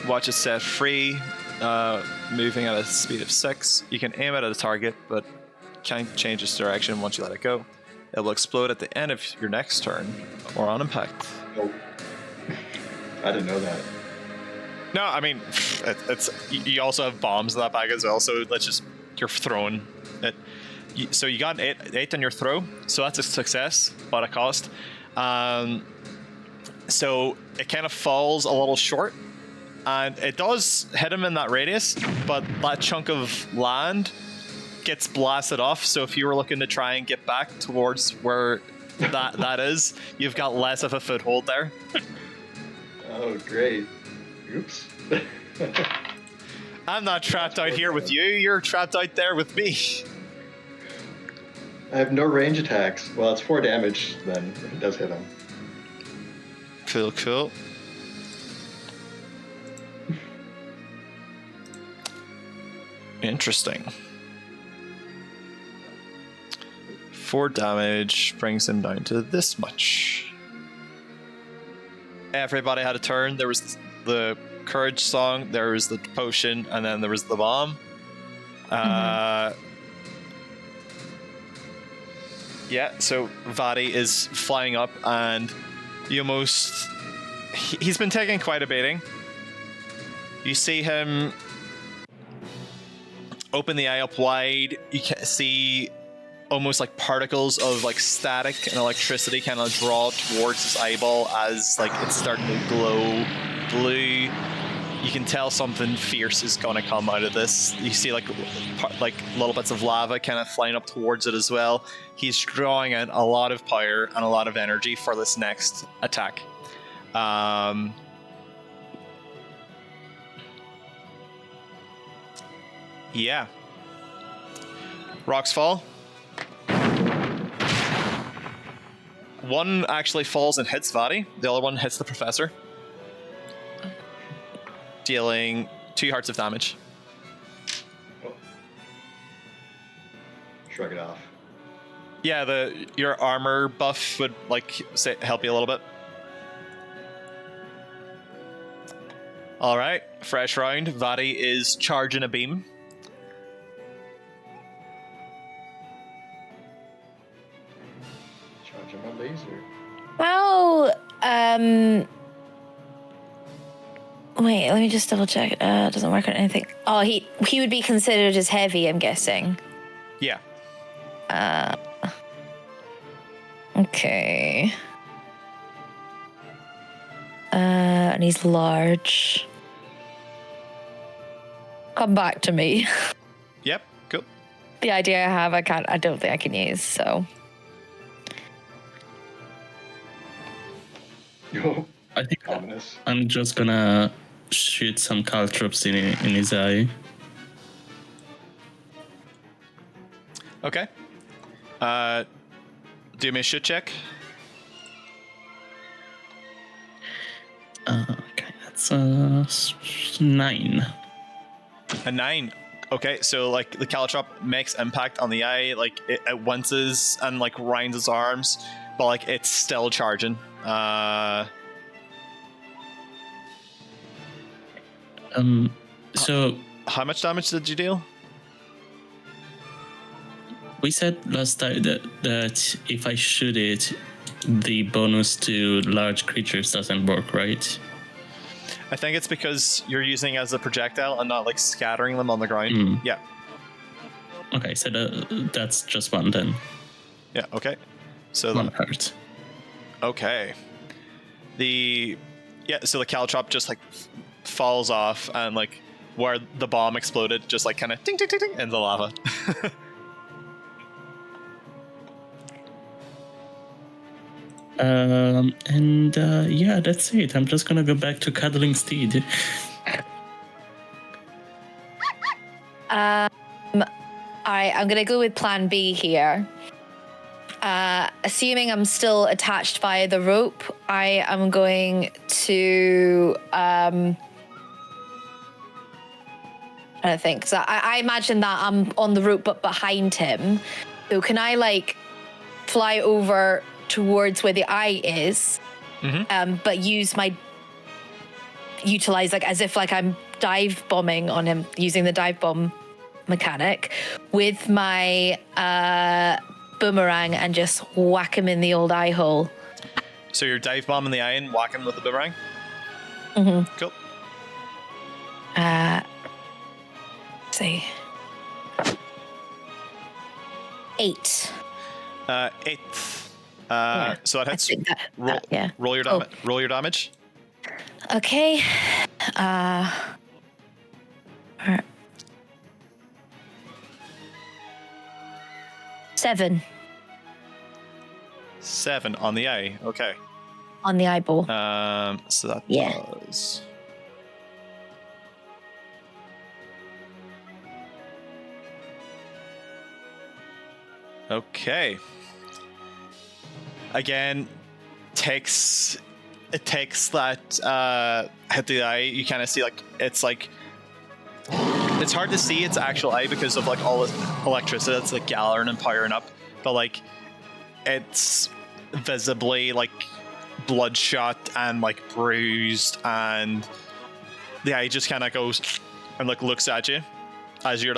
S1: watch it set free, moving at a speed of 6. You can aim it at a target, but can't change its direction once you let it go. It will explode at the end of your next turn or on impact.
S4: Nope. I didn't know that.
S1: No, I mean, it's you also have bombs in that bag as well, so let's just, you're throwing it. So you got an 8 on your throw, so that's a success, but a cost. So it kind of falls a little short, and it does hit him in that radius, but that chunk of land gets blasted off, so if you were looking to try and get back towards where that is, you've got less of a foothold there.
S4: Oh, great. Oops.
S1: I'm not trapped out here with you, you're trapped out there with me.
S4: I have no range attacks. Well, it's 4 damage then, if it does hit him.
S1: Cool. Interesting. 4 damage brings him down to this much. Everybody had a turn. There was the courage song, there was the potion, and then there was the bomb. Yeah, so Vadi is flying up, and you almost... He's been taking quite a beating. You see him open the eye up wide. You can see almost like particles of like static and electricity kind of draw towards his eyeball as like it's starting to glow blue. You can tell something fierce is going to come out of this. You see like little bits of lava kind of flying up towards it as well. He's drawing in a lot of power and a lot of energy for this next attack. Yeah. Rocks fall. One actually falls and hits Vadi. The other one hits the professor, dealing 2 hearts of damage.
S4: Oh. Shrug it off.
S1: Yeah, your armor buff would help you a little bit. All right, fresh round. Vadi is charging a beam.
S4: Charging my laser.
S3: How, wait, let me just double check. It doesn't work on anything. Oh, he would be considered as heavy, I'm guessing.
S1: Yeah.
S3: Okay. And he's large. Come back to me.
S1: Yep. Cool.
S3: The idea I have, I don't think I can use, so.
S4: Yo,
S2: I think
S4: ominous.
S2: I'm just gonna shoot some caltrops in his eye.
S1: Okay. Do me a shit check.
S2: Okay, that's a 9.
S1: A 9. Okay, so the caltrop makes impact on the eye, it winces and grinds its arms, but it's still charging.
S2: So
S1: How much damage did you deal?
S2: we said last time that if I shoot it, the bonus to large creatures doesn't work, right?
S1: I think it's because you're using it as a projectile and not scattering them on the ground. Yeah.
S2: Okay, so that's just 1 then.
S1: Yeah. Okay. So
S2: 1 heart.
S1: Okay. So the caltrop just falls off and where the bomb exploded, just kind of ting ting ting ting in the lava.
S2: Yeah, that's it. I'm just gonna go back to cuddling Steed.
S3: Alright, I'm gonna go with plan B here. Assuming I'm still attached via the rope, I am going to I don't think. So I imagine that I'm on the rope but behind him. So can I fly over towards where the eye is, but utilize as if I'm dive bombing on him using the dive bomb mechanic with my boomerang and just whack him in the old eye hole.
S1: So you're dive bombing the eye and whacking with the boomerang?
S3: Mm-hmm.
S1: Cool.
S3: Let's see. 8.
S1: 8. So that hits.
S3: Yeah.
S1: Roll your damage. Roll your damage.
S3: Okay. All right. 7
S1: on the eye. Okay.
S3: on the eyeball.
S1: So that was. Okay. Again, it takes that hit the eye. You kind of see it's hard to see its actual eye because of all the electricity that's gathering and powering up, but it's visibly bloodshot and bruised, and the eye just kind of goes and looks at you as you're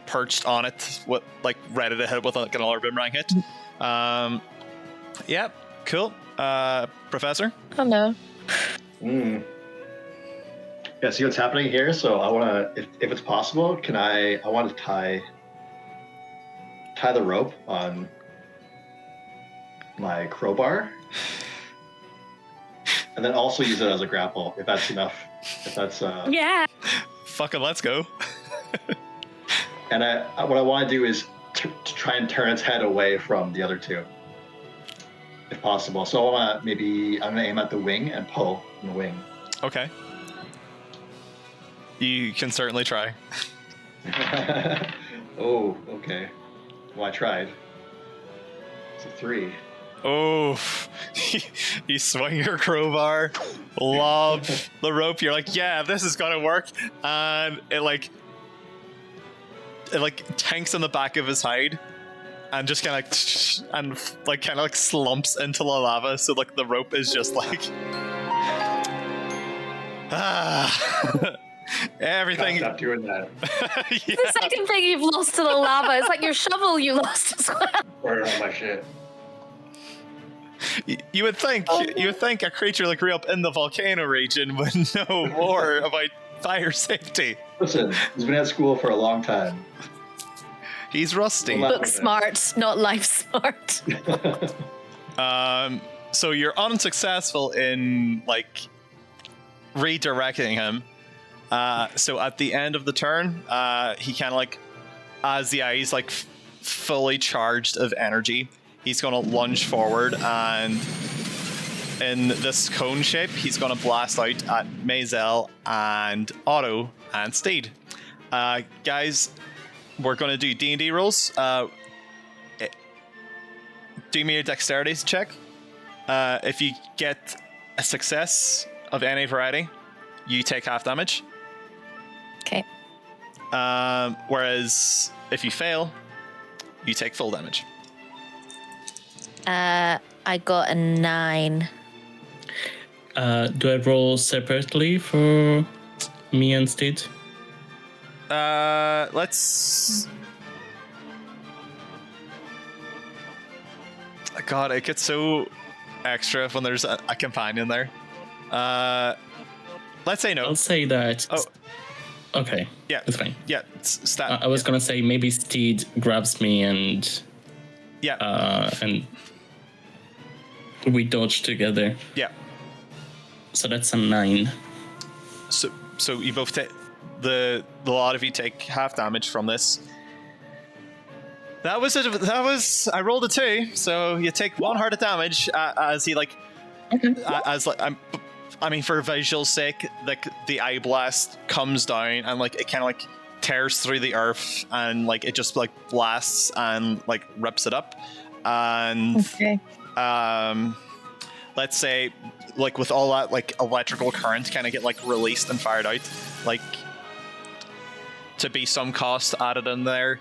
S1: perched on it with ready to hit with another boomerang hit. Yep, cool. Professor?
S3: Oh no.
S4: Yeah, see what's happening here? So I want to, if it's possible, I want to tie the rope on my crowbar and then also use it as a grapple, if that's enough. If that's...
S3: Yeah.
S1: Fucking let's go.
S4: And what I want to do is to try and turn its head away from the other two, if possible. So I'm going to aim at the wing and pull on the wing.
S1: Okay. You can certainly try.
S4: Oh, okay. Well, I tried. It's a 3.
S1: Oh, you swing your crowbar, lob the rope. You're like, yeah, this is gonna work, and it tanks on the back of his hide, and just kind of slumps into the lava. So like the rope is just like everything.
S4: Stop doing that.
S1: Yeah.
S3: The second thing you've lost to the lava. It's like your shovel you lost as well.
S4: Burn all my shit.
S1: You would think a creature like grew up in the volcano region would know more about fire safety.
S4: Listen, he's been at school for a long time.
S1: He's rusty.
S4: Well,
S3: Book smart, not life smart.
S1: So you're unsuccessful in like redirecting him. So at the end of the turn, he kind of like, as the eyes like fully charged of energy, he's gonna lunge forward, and in this cone shape, he's gonna blast out at Maisil and Otto and Steed. Guys, we're gonna do D&D rolls. Do me a dexterity check. If you get a success of any variety, you take half damage.
S3: Okay.
S1: Whereas if you fail, you take full damage.
S3: I got a 9.
S2: Do I roll separately for me and Steed?
S1: Let's. God, it gets so extra when there's a companion there. Let's say no.
S2: I'll say that.
S1: Oh.
S2: Okay.
S1: Yeah,
S2: it's fine.
S1: Yeah, stat.
S2: I was gonna say maybe Steed grabs me and and we dodge together.
S1: Yeah.
S2: So that's a 9.
S1: So you both take the lot of you take half damage from this. That was I rolled a 2, so you take 1 heart of damage as he like I mean, for visual's sake, like the eye blast comes down and like it kind of like tears through the earth and like it just like blasts and like rips it up. And
S3: Okay.
S1: let's say like with all that like electrical current kind of get like released and fired out, like to be some cost added in there.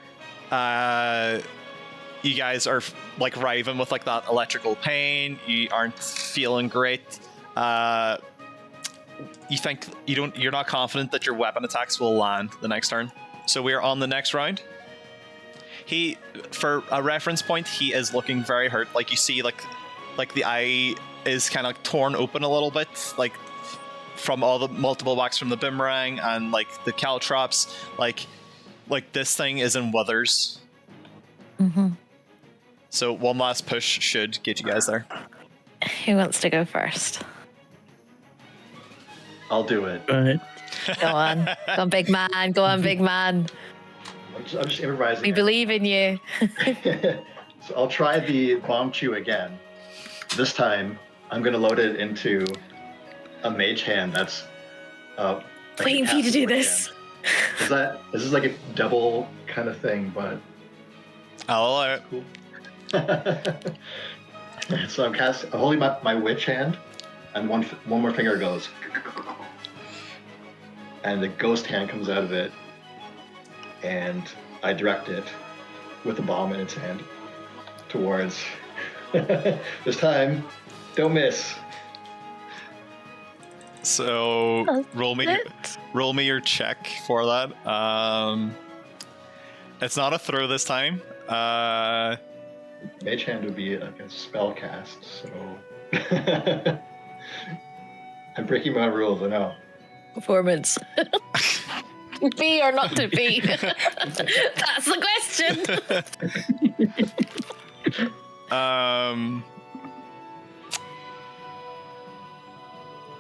S1: You guys are like writhing with like that electrical pain. You aren't feeling great. You think you're not confident that your weapon attacks will land the next turn. So we are on the next round. He, for a reference point, he is looking very hurt. Like you see, like the eye is kind of torn open a little bit, like from all the multiple whacks from the boomerang and like the caltrops. Like this thing is in withers.
S3: Mm-hmm.
S1: So one last push should get you guys there.
S3: Who wants to go first?
S4: I'll do it.
S2: Go ahead.
S3: Go on. Go on, big man. Go on, big man.
S4: I'm just improvising.
S3: We believe in you.
S4: So I'll try the bomb chew again. This time, I'm going to load it into a mage hand that's... like
S3: Waiting for you to do this.
S4: This is like a double kind of thing, but...
S1: I'll allow it.
S4: Cool. So I'm holding my witch hand, and one more finger goes, and the ghost hand comes out of it, and I direct it with the bomb in its hand towards. This time, don't miss.
S1: So roll me your check for that. It's not a throw this time.
S4: Mage hand would be like a spell cast, so I'm breaking my rules. I know.
S3: Performance. To be or not to be? That's the question.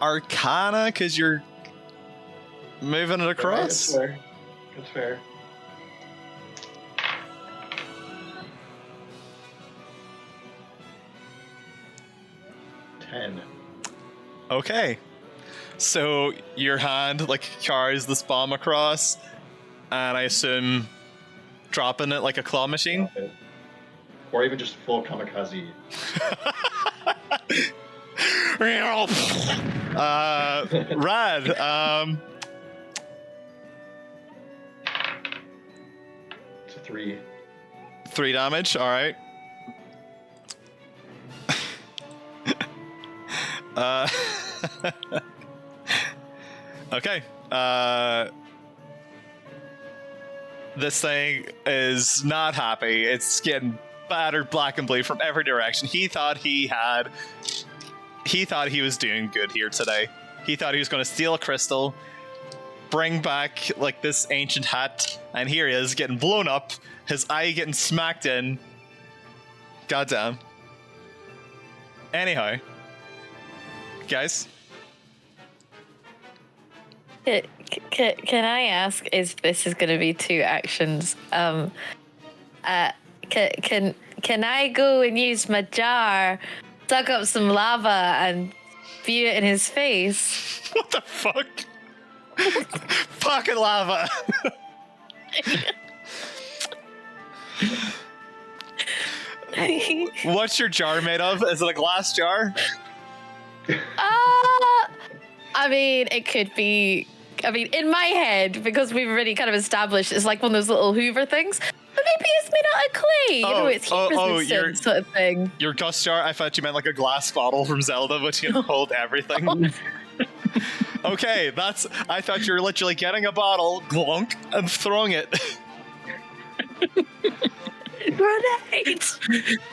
S1: Arcana, because you're moving it across.
S4: That's fair. Okay.
S1: So your hand like carries this bomb across, and I assume dropping it like a claw machine.
S4: Or even just full kamikaze.
S1: Rad.
S4: It's a 3.
S1: 3 damage. All right. Okay. This thing is not happy. It's getting battered black and blue from every direction. He thought he was doing good here today. He thought he was going to steal a crystal, bring back like this ancient hat, and here he is getting blown up, his eye getting smacked in. Goddamn. Anyhow, guys.
S3: Can I ask if this is going to be 2 actions? Can I go and use my jar, suck up some lava, and spew it in his face?
S1: What the fuck? Fucking lava. What's your jar made of? Is it a glass jar?
S3: I mean, it could be. I mean, in my head, because we've already kind of established it's like one of those little Hoover things. But maybe it's made out of clay. You know, it's heat resistant sort of thing.
S1: Your gust jar? I thought you meant like a glass bottle from Zelda, which can hold everything. Okay, I thought you were literally getting a bottle, glunk, and throwing it.
S3: Grenade!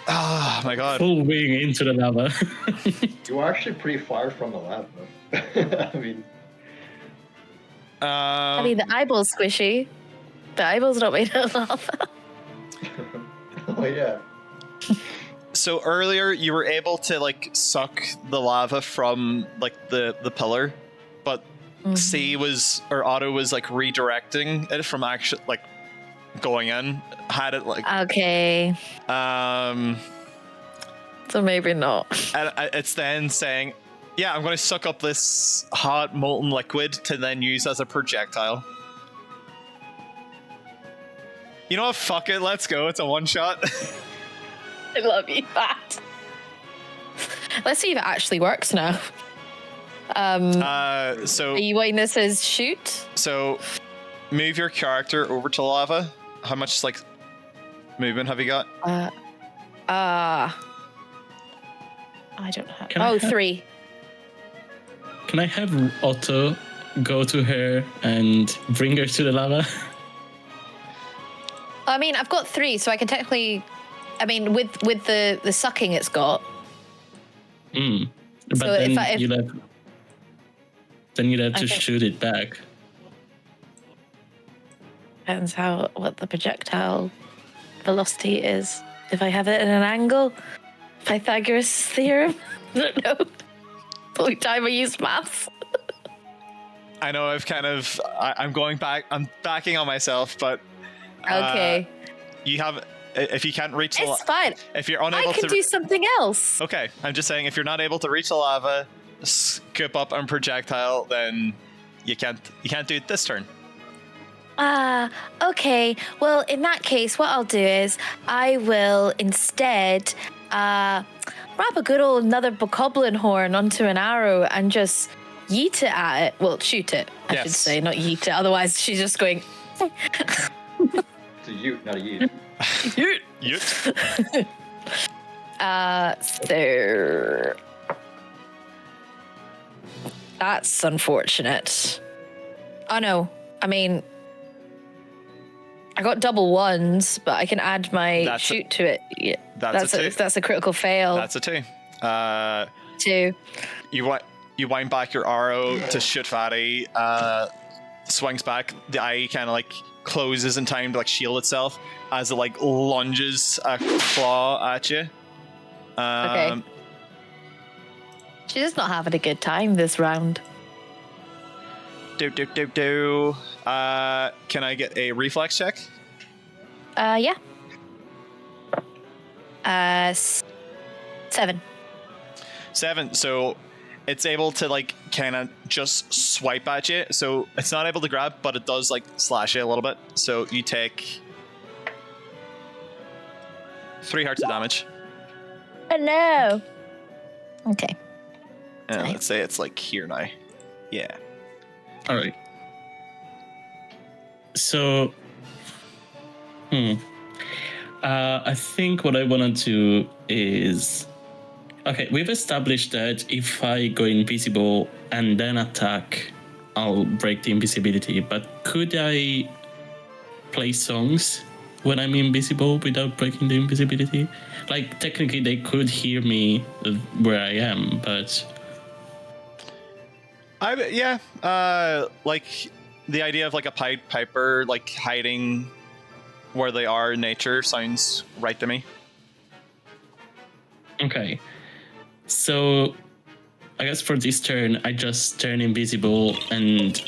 S1: Oh my god.
S2: Full wing into the lava.
S4: You were actually pretty far from the lava.
S3: I mean, the eyeball's squishy. The eyeball's not made of lava.
S4: Oh, yeah.
S1: So earlier you were able to like suck the lava from like the pillar, but Otto was like redirecting it from actually like going in. Had it like
S3: okay. So maybe not.
S1: And it's then saying, "Yeah, I'm going to suck up this hot molten liquid to then use as a projectile." You know what? Fuck it. Let's go. It's a one shot.
S3: I love you, Pat. Let's see if it actually works now.
S1: So
S3: are you wanting this as shoot?
S1: So, move your character over to lava. How much like movement have you got?
S3: I don't have. 3.
S2: Can I have Otto go to her and bring her to the lava?
S3: I mean, I've got 3, so I can technically. I mean, with the sucking it's got.
S2: But
S3: So
S2: then
S3: if
S2: you'd have to shoot it back.
S3: Depends what the projectile velocity is. If I have it at an angle, Pythagoras theorem. I don't know. The only time I use maths.
S1: I know I'm going back. I'm backing on myself, but
S3: Okay.
S1: You have. If you can't reach the
S3: It's fine.
S1: If you're unable
S3: I can do something else.
S1: Okay, I'm just saying if you're not able to reach the lava, skip up and projectile, then you can't do it this turn.
S3: Okay. Well, in that case, what I'll do is I will instead wrap a good old another bokoblin horn onto an arrow and just yeet it at it. Well, shoot it, I should say, not yeet it. Otherwise, she's just going.
S4: It's a ute, not a yeet.
S1: Yeet.
S3: So that's unfortunate. Oh no, I mean, I got double 1s, but I can add my shoot to it. Yeah,
S1: that's a 2.
S3: That's a critical fail.
S1: That's a 2.
S3: 2.
S1: You wind back your arrow to shoot Fatty. Swings back. The eye kind of like closes in time to like shield itself as it like lunges a claw at you.
S3: Okay. She's not having a good time this round.
S1: Can I get a reflex check?
S3: Yeah. 7.
S1: 7. So it's able to like kind of just swipe at you. So it's not able to grab, but it does like slash you a little bit. So you take 3 hearts of damage.
S3: Oh no. Okay.
S1: And let's say it's like here now. Yeah.
S2: All right. So, I think what I want to do is, okay, we've established that if I go invisible and then attack, I'll break the invisibility. But could I play songs when I'm invisible without breaking the invisibility? Like, technically, they could hear me where I am, but...
S1: like the idea of like a Pied Piper like hiding where they are in nature sounds right to me.
S2: Okay, so I guess for this turn, I just turn invisible and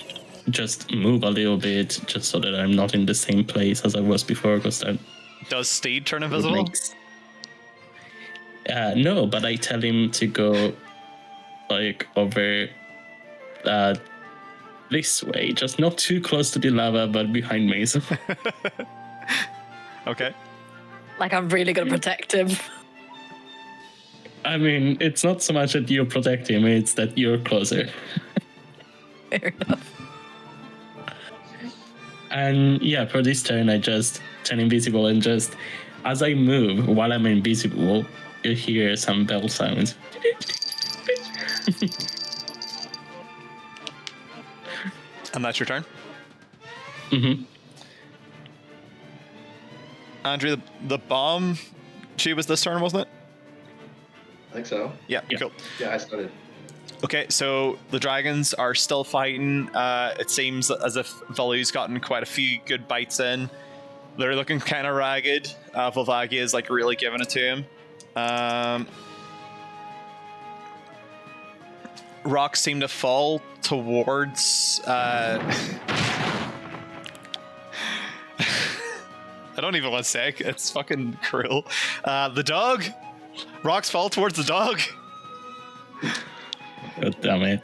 S2: just move a little bit, just so that I'm not in the same place as I was before. Because that
S1: does Steed turn invisible?
S2: No, but I tell him to go like over this way, just not too close to the lava, but behind Maisil.
S1: Okay.
S3: Like I'm really gonna protect him.
S2: I mean, it's not so much that you protect him, it's that you're closer.
S3: Fair enough.
S2: And yeah, for this turn, I just turn invisible and just, as I move while I'm invisible, you hear some bell sounds.
S1: And that's your turn?
S2: Mm-hmm.
S1: Andrew, the bomb tube was this turn, wasn't it?
S4: I think so.
S1: Yeah, cool.
S4: Yeah, I started.
S1: Okay, so the dragons are still fighting. It seems as if Valu's gotten quite a few good bites in. They're looking kind of ragged. Volvagia is like really giving it to him. Rocks seem to fall towards... I don't even want to say it. It's fucking cruel. The dog! Rocks fall towards the dog!
S2: God damn it.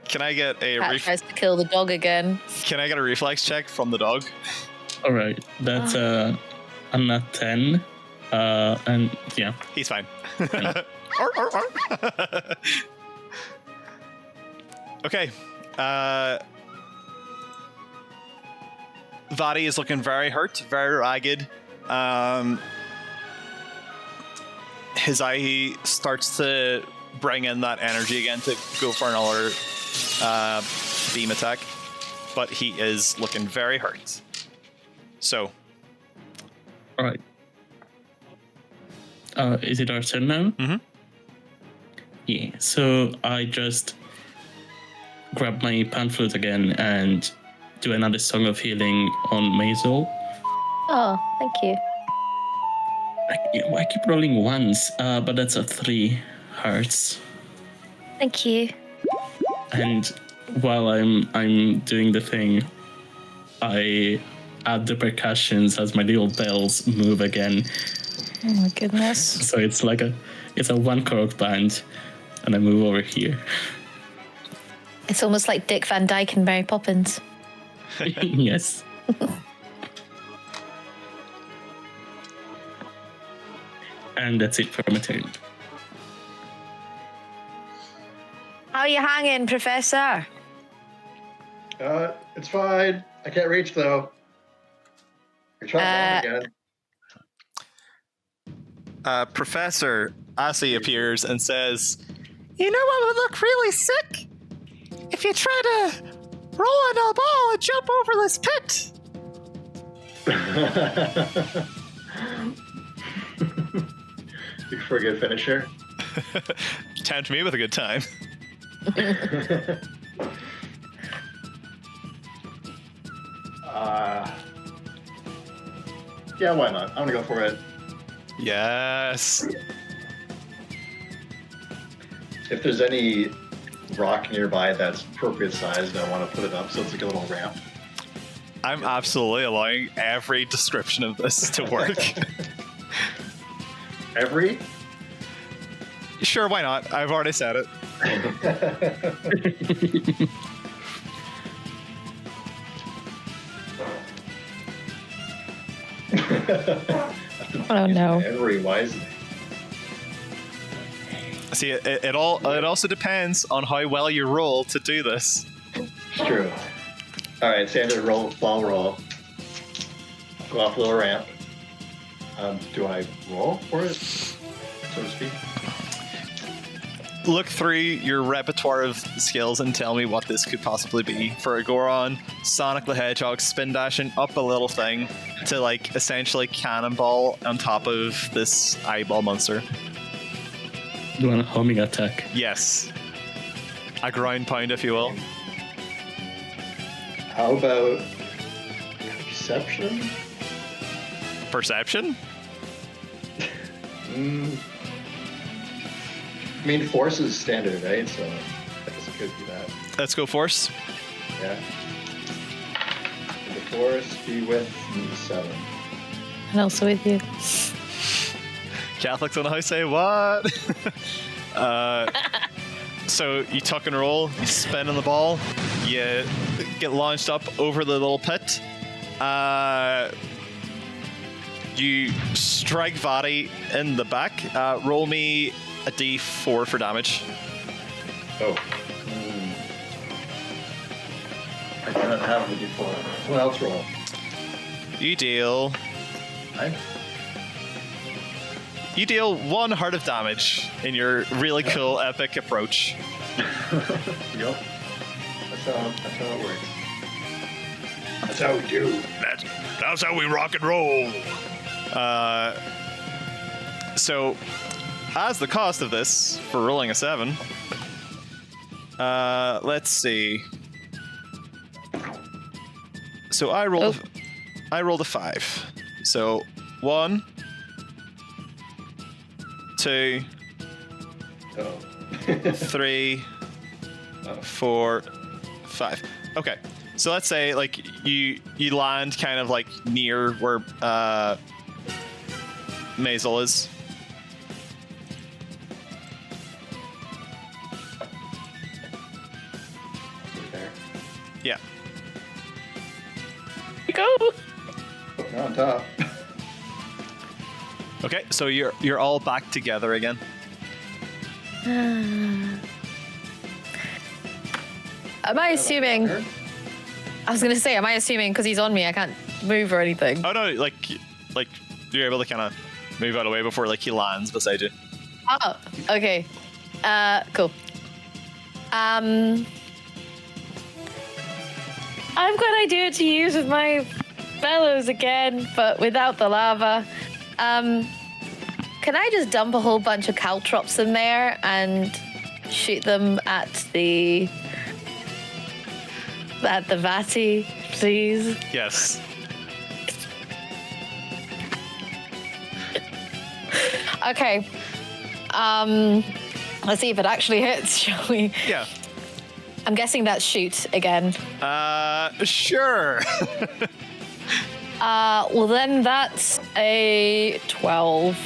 S1: Can I get a
S3: Cat tries to kill the dog again.
S1: Can I get a reflex check from the dog?
S2: Alright, that's a nat 10. And yeah.
S1: He's fine. Okay. Vadi is looking very hurt, very ragged. His eye starts to bring in that energy again to go for another beam attack, but he is looking very hurt. So.
S2: All right. Is it our turn now?
S1: Mm-hmm.
S2: Yeah. So I just grab my pan flute again and do another song of healing on Maisil.
S3: Oh, thank you.
S2: I keep rolling ones, but that's a 3 hearts.
S3: Thank you.
S2: And while I'm doing the thing, I add the percussions as my little bells move again.
S3: Oh my goodness.
S2: So it's like a 1-chord band, and I move over here.
S3: It's almost like Dick Van Dyke and Mary Poppins.
S2: Yes. And that's it for my turn.
S3: How you hanging, Professor?
S4: It's fine. I can't reach though. You're trying again.
S1: Professor Assy appears and says, "You know what would look really sick? If you try to roll on a ball and jump over this pit."
S4: You for a good finisher?
S1: Tempt me with a good time.
S4: Yeah, why not? I'm gonna go for it.
S1: Yes.
S4: If there's any rock nearby that's appropriate sized, I want to put it up so it's like a little ramp.
S1: I'm absolutely allowing every description of this to work.
S4: Every?
S1: Sure, why not? I've already said it.
S3: Oh no.
S4: Every wisely.
S1: See, it also depends on how well you roll to do this.
S4: It's true. All right, standard ball roll. Go off a little ramp. Do I roll for it, so to speak?
S1: Look through your repertoire of skills and tell me what this could possibly be. For a Goron, Sonic the Hedgehog spin dashing up a little thing to like essentially cannonball on top of this eyeball monster.
S2: You want a homing attack?
S1: Yes. A ground pound, if you will.
S4: How about perception?
S1: Perception?
S4: I mean, force is standard, right? So I guess it could be that.
S1: Let's go force.
S4: Yeah. The force be with 7.
S3: And also with you.
S1: Catholics on the house say what? So you tuck and roll, you spin on the ball, you get launched up over the little pit. You strike Vadi in the back. Roll me a d4 for damage.
S4: Oh. I do not have the d4. Someone else roll.
S1: You deal
S4: 9.
S1: You deal 1 heart of damage in your really cool epic approach.
S4: Yep. That's how it works. That's how we do.
S1: That's how we rock and roll. So, as the cost of this for rolling a 7, let's see. So I rolled a 5. So 1, 2,
S4: Oh.
S1: 3, 4, 5. Okay. So let's say like you land kind of like near where Maisil is.
S4: There.
S1: Yeah.
S3: Go.
S4: Not on top.
S1: Okay, so you're all back together again.
S3: Am I assuming? I was gonna say, am I assuming because he's on me, I can't move or anything?
S1: Oh no, like you're able to kind of move out of the way before like he lands beside you.
S3: Oh, okay. Cool. I've got an idea to use with my bellows again, but without the lava. Can I just dump a whole bunch of caltrops in there and shoot them at the Vati, please?
S1: Yes.
S3: Okay. Let's see if it actually hits, shall we?
S1: Yeah.
S3: I'm guessing that's shoot again.
S1: Sure.
S3: Well then that's a 12.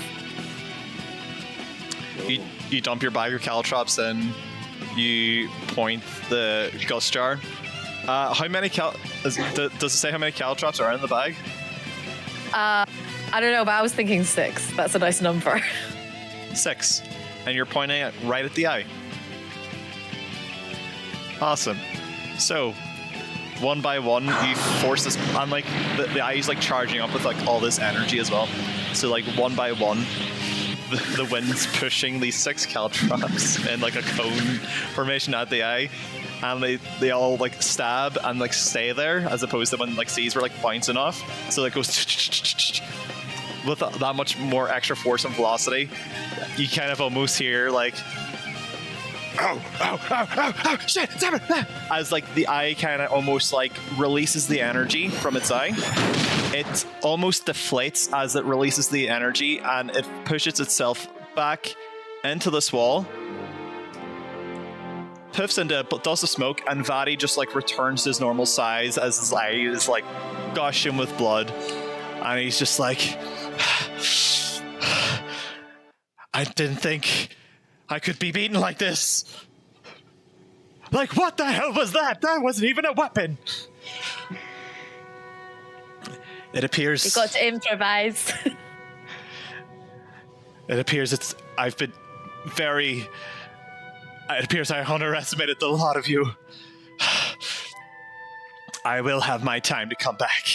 S1: You dump your bag of caltrops in. You point the gust jar. How many does it say how many caltrops are in the bag?
S3: I don't know, but I was thinking 6. That's a nice number.
S1: 6. And you're pointing it right at the eye. Awesome. So, one by one, you force this, and like the eye is like charging up with like all this energy as well. So like one by one, the wind's pushing these 6 caltrops in like a cone formation at the eye, and they all like stab and like stay there, as opposed to when like seas were like bouncing off. So it goes with that much more extra force and velocity. You kind of almost hear like, oh, shit, damn it, as like the eye kind of almost like releases the energy from its eye. It almost deflates as it releases the energy, and it pushes itself back into this wall, puffs into it, but does the smoke, and Vadi just like returns to his normal size as his eye is like gushing with blood, and he's just like, I didn't think I could be beaten like this. Like, what the hell was that? That wasn't even a weapon. It appears...
S3: You got to improvise.
S1: It appears I've been very... It appears I underestimated the lot of you. I will have my time to come back.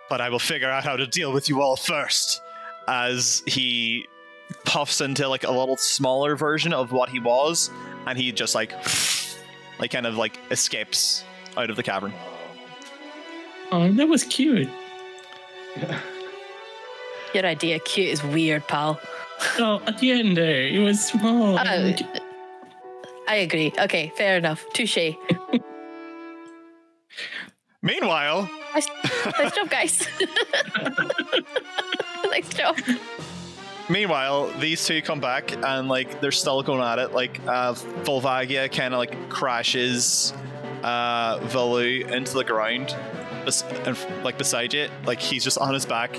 S1: But I will figure out how to deal with you all first. As he puffs into like a little smaller version of what he was, and he just like kind of like escapes out of the cavern.
S2: Oh, that was cute.
S3: Your idea cute is weird, pal.
S2: Oh, at the end there, it was small.
S3: Oh, I agree. Okay, fair enough. Touche.
S1: Meanwhile...
S3: Nice job, guys. Nice job.
S1: Meanwhile, these two come back and like they're still going at it. Like Volvagia kind of like crashes Volu into the ground, like beside you. Like he's just on his back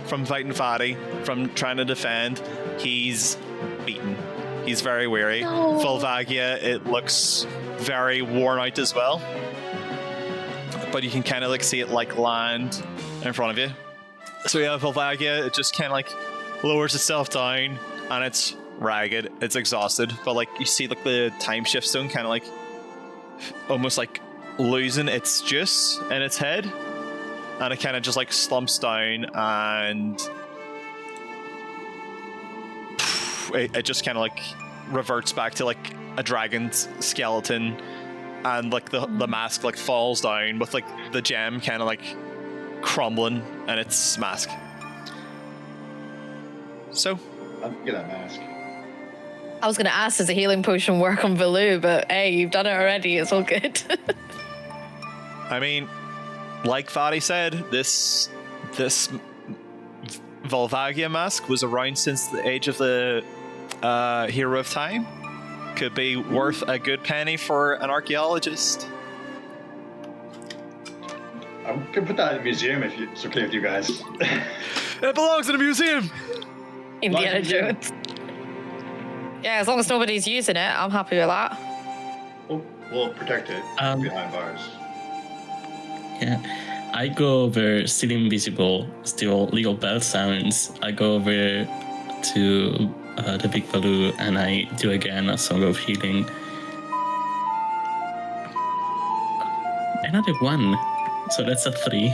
S1: from fighting Fatty, from trying to defend. He's beaten. He's very weary.
S3: No.
S1: Volvagia, it looks very worn out as well. But you can kind of like see it like land in front of you. So yeah, Volvagia, it just kind of like lowers itself down and it's ragged, it's exhausted. But like you see like the time shift stone kind of like almost like losing its juice in its head. And it kind of just like slumps down and it just kind of like reverts back to like a dragon's skeleton. And like the mask like falls down with like the gem kind of like crumbling in its mask. So
S4: I'll get that mask.
S3: I was going to ask, does a healing potion work on Volu? But hey, you've done it already. It's all good.
S1: I mean, like Fadi said, this Volvagia mask was around since the age of the Hero of Time. Could be worth a good penny for an archaeologist.
S4: I can put that in a museum if it's okay with you guys.
S1: It belongs in a museum!
S3: Indiana Jones. Yeah, as long as nobody's using it, I'm happy with that.
S4: We'll protect it behind bars.
S2: Yeah, I go over still invisible, still legal bell sounds. I go over to the big Baloo and I do again a song of healing. Another 1, so that's a 3.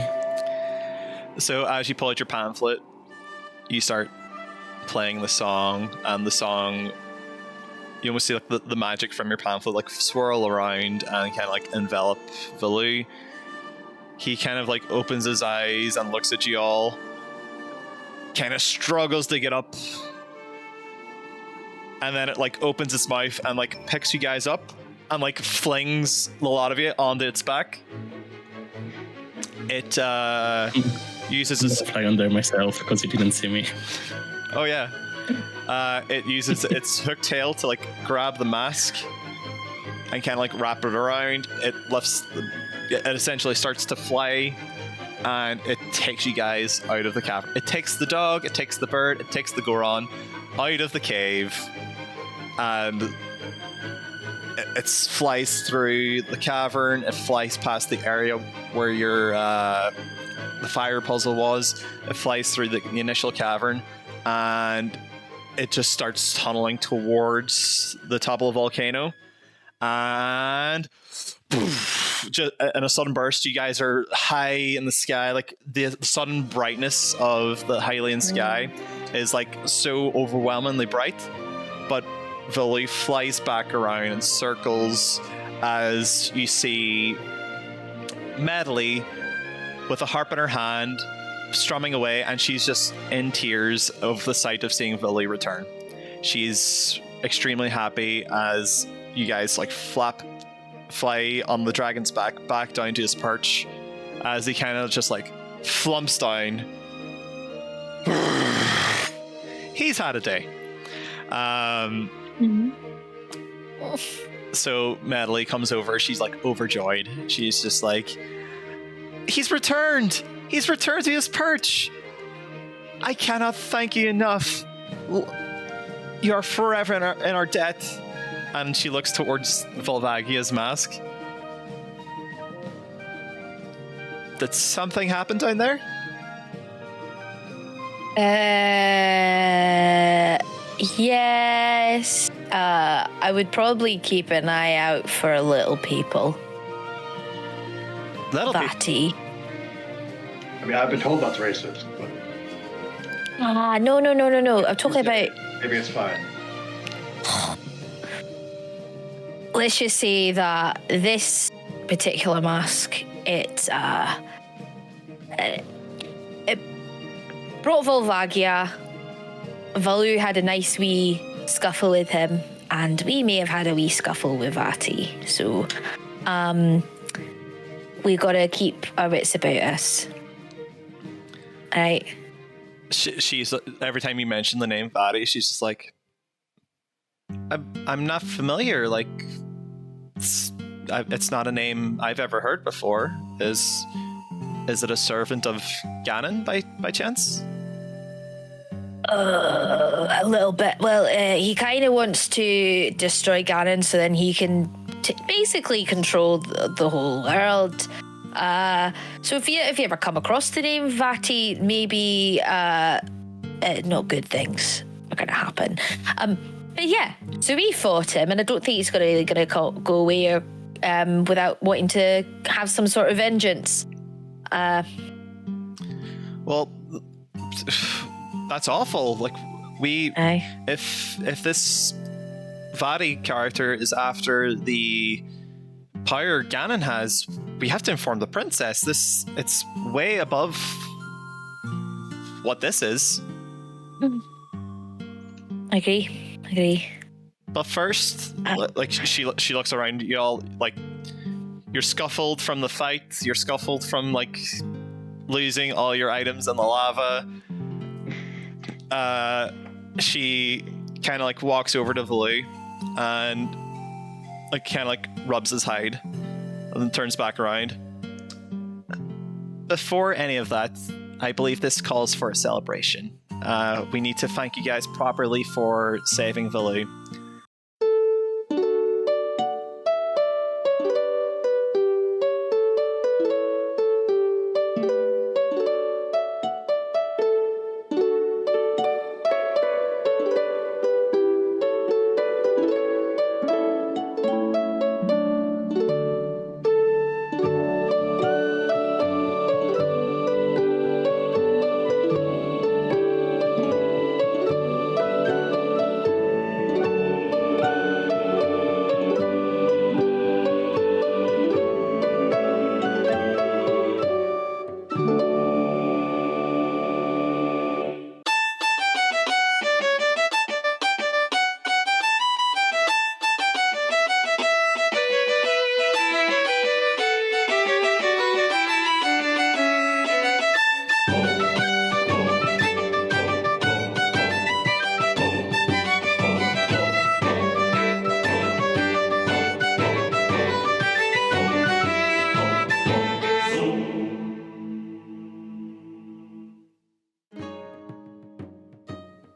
S1: So as you pull out your pamphlet, you start playing the song, and the song, you almost see like the magic from your pamphlet like swirl around and kind of like envelop Volu. He kind of like opens his eyes and looks at you all, kind of struggles to get up, and then it like opens its mouth and like picks you guys up and like flings a lot of you onto its back. It uses its...
S2: fly under myself because you didn't see me.
S1: Oh yeah. It uses its hook tail to like grab the mask and kind of like wrap it around. It lifts, it essentially starts to fly, and it takes you guys out of the cavern. It takes the dog, it takes the bird, it takes the Goron out of the cave, and it flies through the cavern. It flies past the area where your the fire puzzle was. It flies through the initial cavern, and it just starts tunneling towards the top of the volcano. And just in a sudden burst, you guys are high in the sky. Like the sudden brightness of the Hylian sky is like so overwhelmingly bright, but Volu flies back around and circles as you see Medley with a harp in her hand, strumming away, and she's just in tears of the sight of seeing Volu return. She's extremely happy as you guys like fly on the dragon's back down to his perch, as he kind of just like flumps down. He's had a day. So Medley comes over. She's like overjoyed. She's just like, he's returned to his perch. I cannot thank you enough. You are forever in our debt. And she looks towards Volvagia's mask. Did something happen down there?
S3: Yes. I would probably keep an eye out for little people.
S1: That'll be.
S3: Batty.
S4: I mean, I've been told that's racist, but
S3: No. I'm talking about.
S4: maybe it's fine.
S3: Let's just say that this particular mask, it brought Volvagia. Valu had a nice wee scuffle with him, and we may have had a wee scuffle with Vati. So, we gotta keep our wits about us. Alright.
S1: She's every time you mention the name Vati, she's just like, I'm not familiar. Like, it's not a name I've ever heard before. Is it a servant of Ganon by chance?
S3: A little bit. Well, he kind of wants to destroy Ganon so then he can basically control the whole world. So if you ever come across the name Vati, maybe not good things are going to happen. But yeah, so we fought him, and I don't think he's really going to go away or, without wanting to have some sort of vengeance.
S1: Well, that's awful. Like, if this Vati character is after the power Ganon has, we have to inform the princess. It's way above what this is.
S3: Agree.
S1: But first, like, she looks around you all, like, you're scuffled from the fight, you're scuffled from, like, losing all your items in the lava. She kind of, like, walks over to Valu and, like, kind of, like, rubs his hide and then turns back around. Before any of that, I believe this calls for a celebration. We need to thank you guys properly for saving Valu.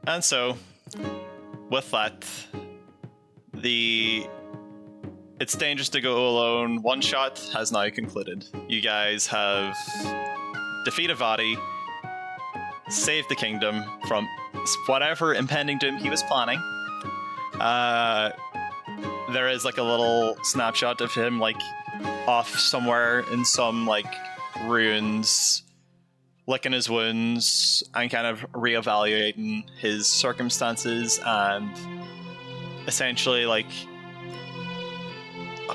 S1: And so, with that, It's Dangerous to Go Alone one shot has now concluded. You guys have defeated Vati, saved the kingdom from whatever impending doom he was planning. There is like a little snapshot of him like off somewhere in some like ruins, licking his wounds and kind of reevaluating his circumstances and essentially like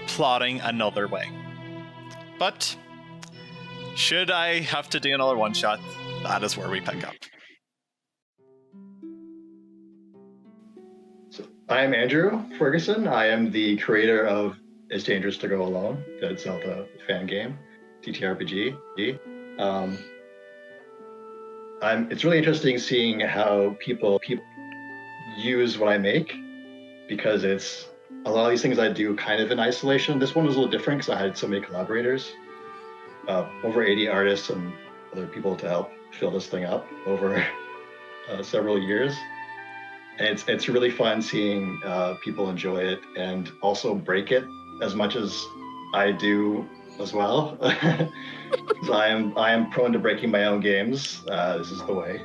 S1: plotting another way. But should I have to do another one shot, that is where we pick up.
S4: So I am Andrew Ferguson. I am the creator of It's Dangerous to Go Alone, the Zelda fan game, TTRPG. It's really interesting seeing how people use what I make, because it's a lot of these things I do kind of in isolation. This one was a little different because I had so many collaborators, over 80 artists and other people to help fill this thing up over several years. It's really fun seeing people enjoy it and also break it as much as I do as well. 'Cause I am prone to breaking my own games. This is the way.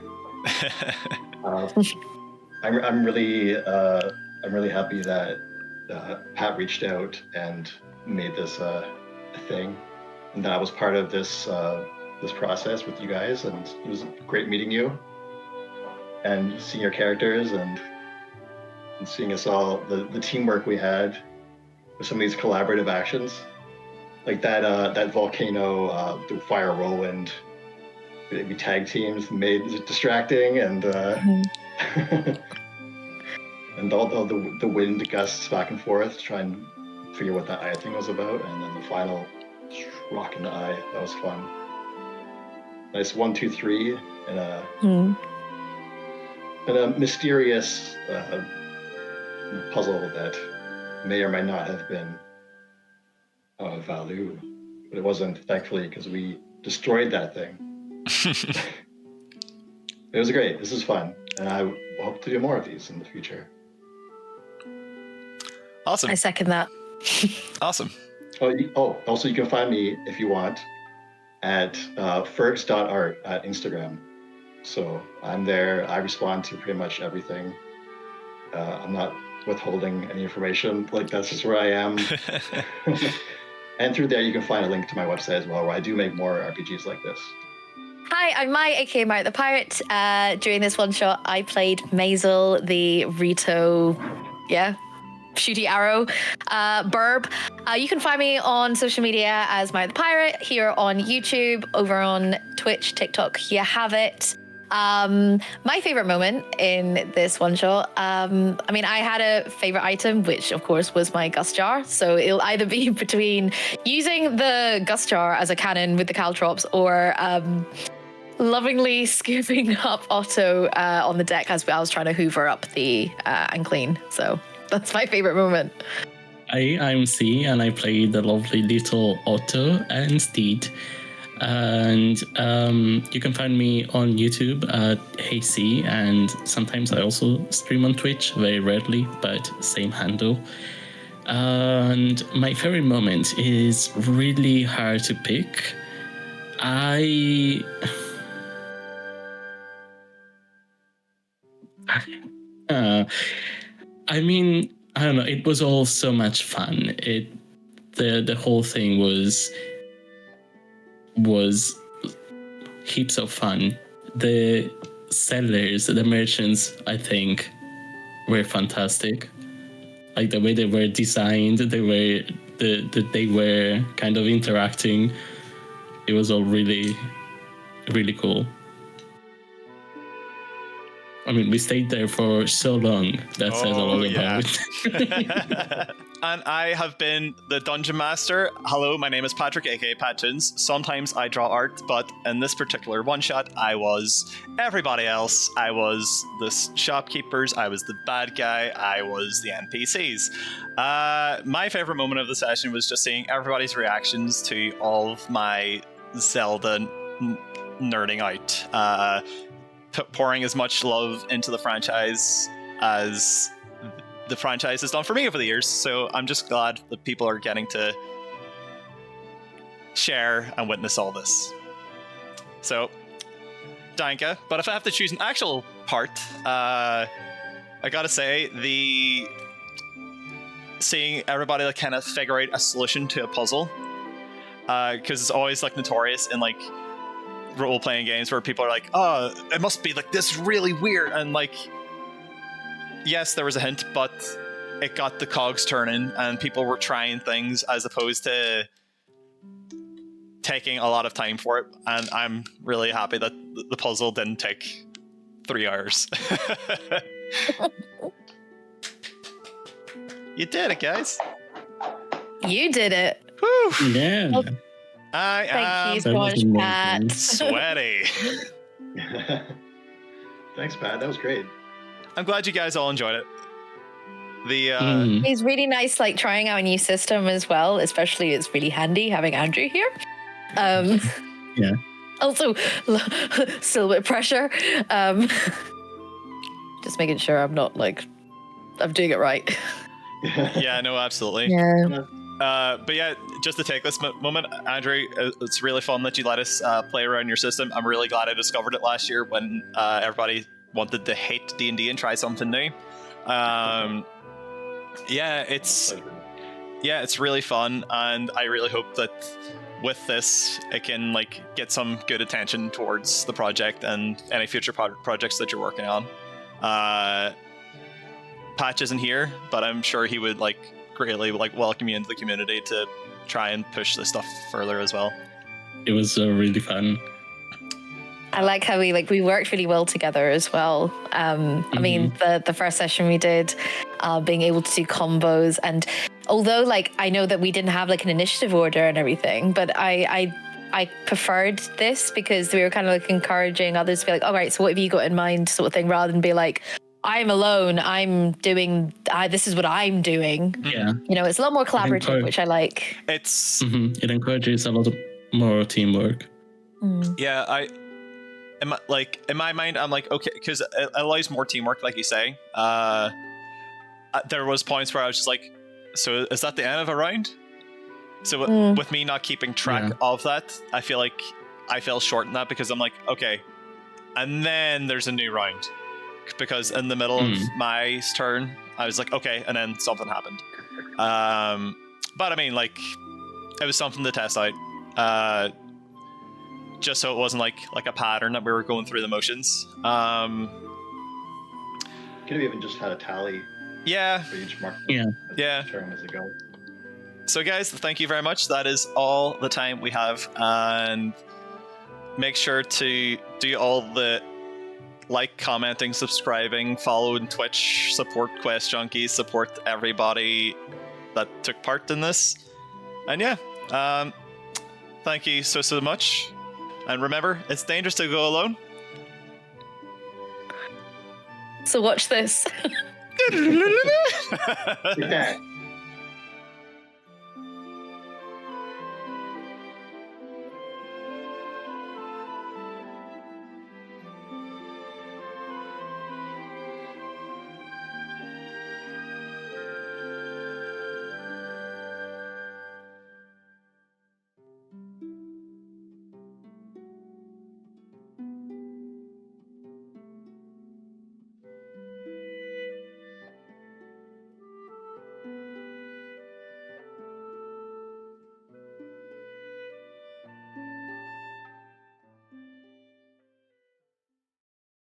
S4: I'm really happy that Pat reached out and made this a thing, and that I was part of this process with you guys. And it was great meeting you and seeing your characters and seeing us all, the teamwork we had with some of these collaborative actions, like that volcano, the fire whirlwind. We tag teams, made it distracting, and and all the wind gusts back and forth to try and figure what that eye thing was about, and then the final rock in the eye. That was fun. Nice 1, 2, 3, and a mysterious puzzle that may or may not have been of value, but it wasn't, thankfully, because we destroyed that thing. It was great. This is fun, and I hope to do more of these in the future.
S1: Awesome.
S3: I second that.
S1: Awesome.
S4: Also, you can find me if you want at Fergs.art at Instagram. So I'm there. I respond to pretty much everything. I'm not withholding any information. Like, that's just where I am. And through there, you can find a link to my website as well, where I do make more RPGs like this.
S3: Hi, I'm Mai, aka MaireadthePirate. During this one shot, I played Maisil, the Rito, shooty arrow burb. You can find me on social media as MaireadthePirate, here on YouTube, over on Twitch, TikTok. You have it. My favorite moment in this one shot, I had a favorite item, which of course was my Gust Jar. So it'll either be between using the Gust Jar as a cannon with the caltrops, or lovingly scooping up Otto on the deck as I was trying to hoover up the and clean. So that's my favorite moment.
S2: I'm C, and I play the lovely little Otto and Steed. And you can find me on YouTube at Heycee, and sometimes I also stream on Twitch, very rarely, but same handle. And my favorite moment is really hard to pick. I don't know. It was all so much fun. The whole thing was heaps of fun. The sellers, the merchants, I think, were fantastic. Like the way they were designed, they were kind of interacting. It was all really, really cool. I mean, we stayed there for so long. That says a lot about it.
S1: And I have been the Dungeon Master. Hello, my name is Patrick, aka PatToonz. Sometimes I draw art, but in this particular one-shot, I was everybody else. I was the shopkeepers, I was the bad guy, I was the NPCs. My favorite moment of the session was just seeing everybody's reactions to all of my Zelda nerding out. Pouring as much love into the franchise as the franchise has done for me over the years. So I'm just glad that people are getting to share and witness all this. So, Danka, but if I have to choose an actual part, I gotta say, seeing everybody like kind of figure out a solution to a puzzle, because it's always like notorious in like role-playing games where people are like, oh, it must be like this really weird, and like, yes, there was a hint, but it got the cogs turning and people were trying things as opposed to taking a lot of time for it. And I'm really happy that the puzzle didn't take 3 hours. You did it, guys.
S3: You did it.
S1: Whew.
S2: Yeah.
S3: Well,
S1: I
S3: thank you
S1: am
S3: so much, Pat.
S1: sweaty.
S4: Thanks, Pat. That was great.
S1: I'm glad you guys all enjoyed it.
S3: It's really nice, like trying out a new system as well. Especially, it's really handy having Andrew here.
S2: Yeah.
S3: Also, still a bit of pressure. just making sure I'm not like I'm doing it right.
S1: Yeah, no, absolutely.
S3: Yeah.
S1: But yeah, just to take this moment, Andrew, it's really fun that you let us play around your system. I'm really glad I discovered it last year when everybody wanted to hate D&D and try something new. Yeah, it's really fun, and I really hope that with this, it can like get some good attention towards the project and any future projects that you're working on. Patch isn't here, but I'm sure he would like greatly like welcome you into the community to try and push this stuff further as well.
S2: It was really fun.
S3: I like how we worked really well together as well. I mean, the first session we did, being able to do combos, and although like I know that we didn't have like an initiative order and everything, but I preferred this because we were kind of like encouraging others to be like, all right, so what have you got in mind, sort of thing, rather than be like, I'm alone, I'm doing, this is what I'm doing.
S2: Yeah.
S3: You know, it's a lot more collaborative, which I like.
S1: It's
S2: it encourages a lot more teamwork.
S1: Yeah, in my mind, I'm like, okay, because it allows more teamwork, like you say. There was points where I was just like, so is that the end of a round? So with me not keeping track of that, I feel like I fell short in that because I'm like, okay, and then there's a new round. Because in the middle of my turn, I was like, okay, and then something happened. But I mean, like, it was something to test out. Just so it wasn't like a pattern that we were going through the motions.
S4: Could have even just had a tally for each mark.
S1: Yeah.
S4: Turn as it goes.
S1: So guys, thank you very much. That is all the time we have, and make sure to do all the like, commenting, subscribing, following Twitch, support Quest Junkies, support everybody that took part in this. And yeah, thank you so much. And remember, it's dangerous to go alone.
S3: So watch this.
S4: Like that.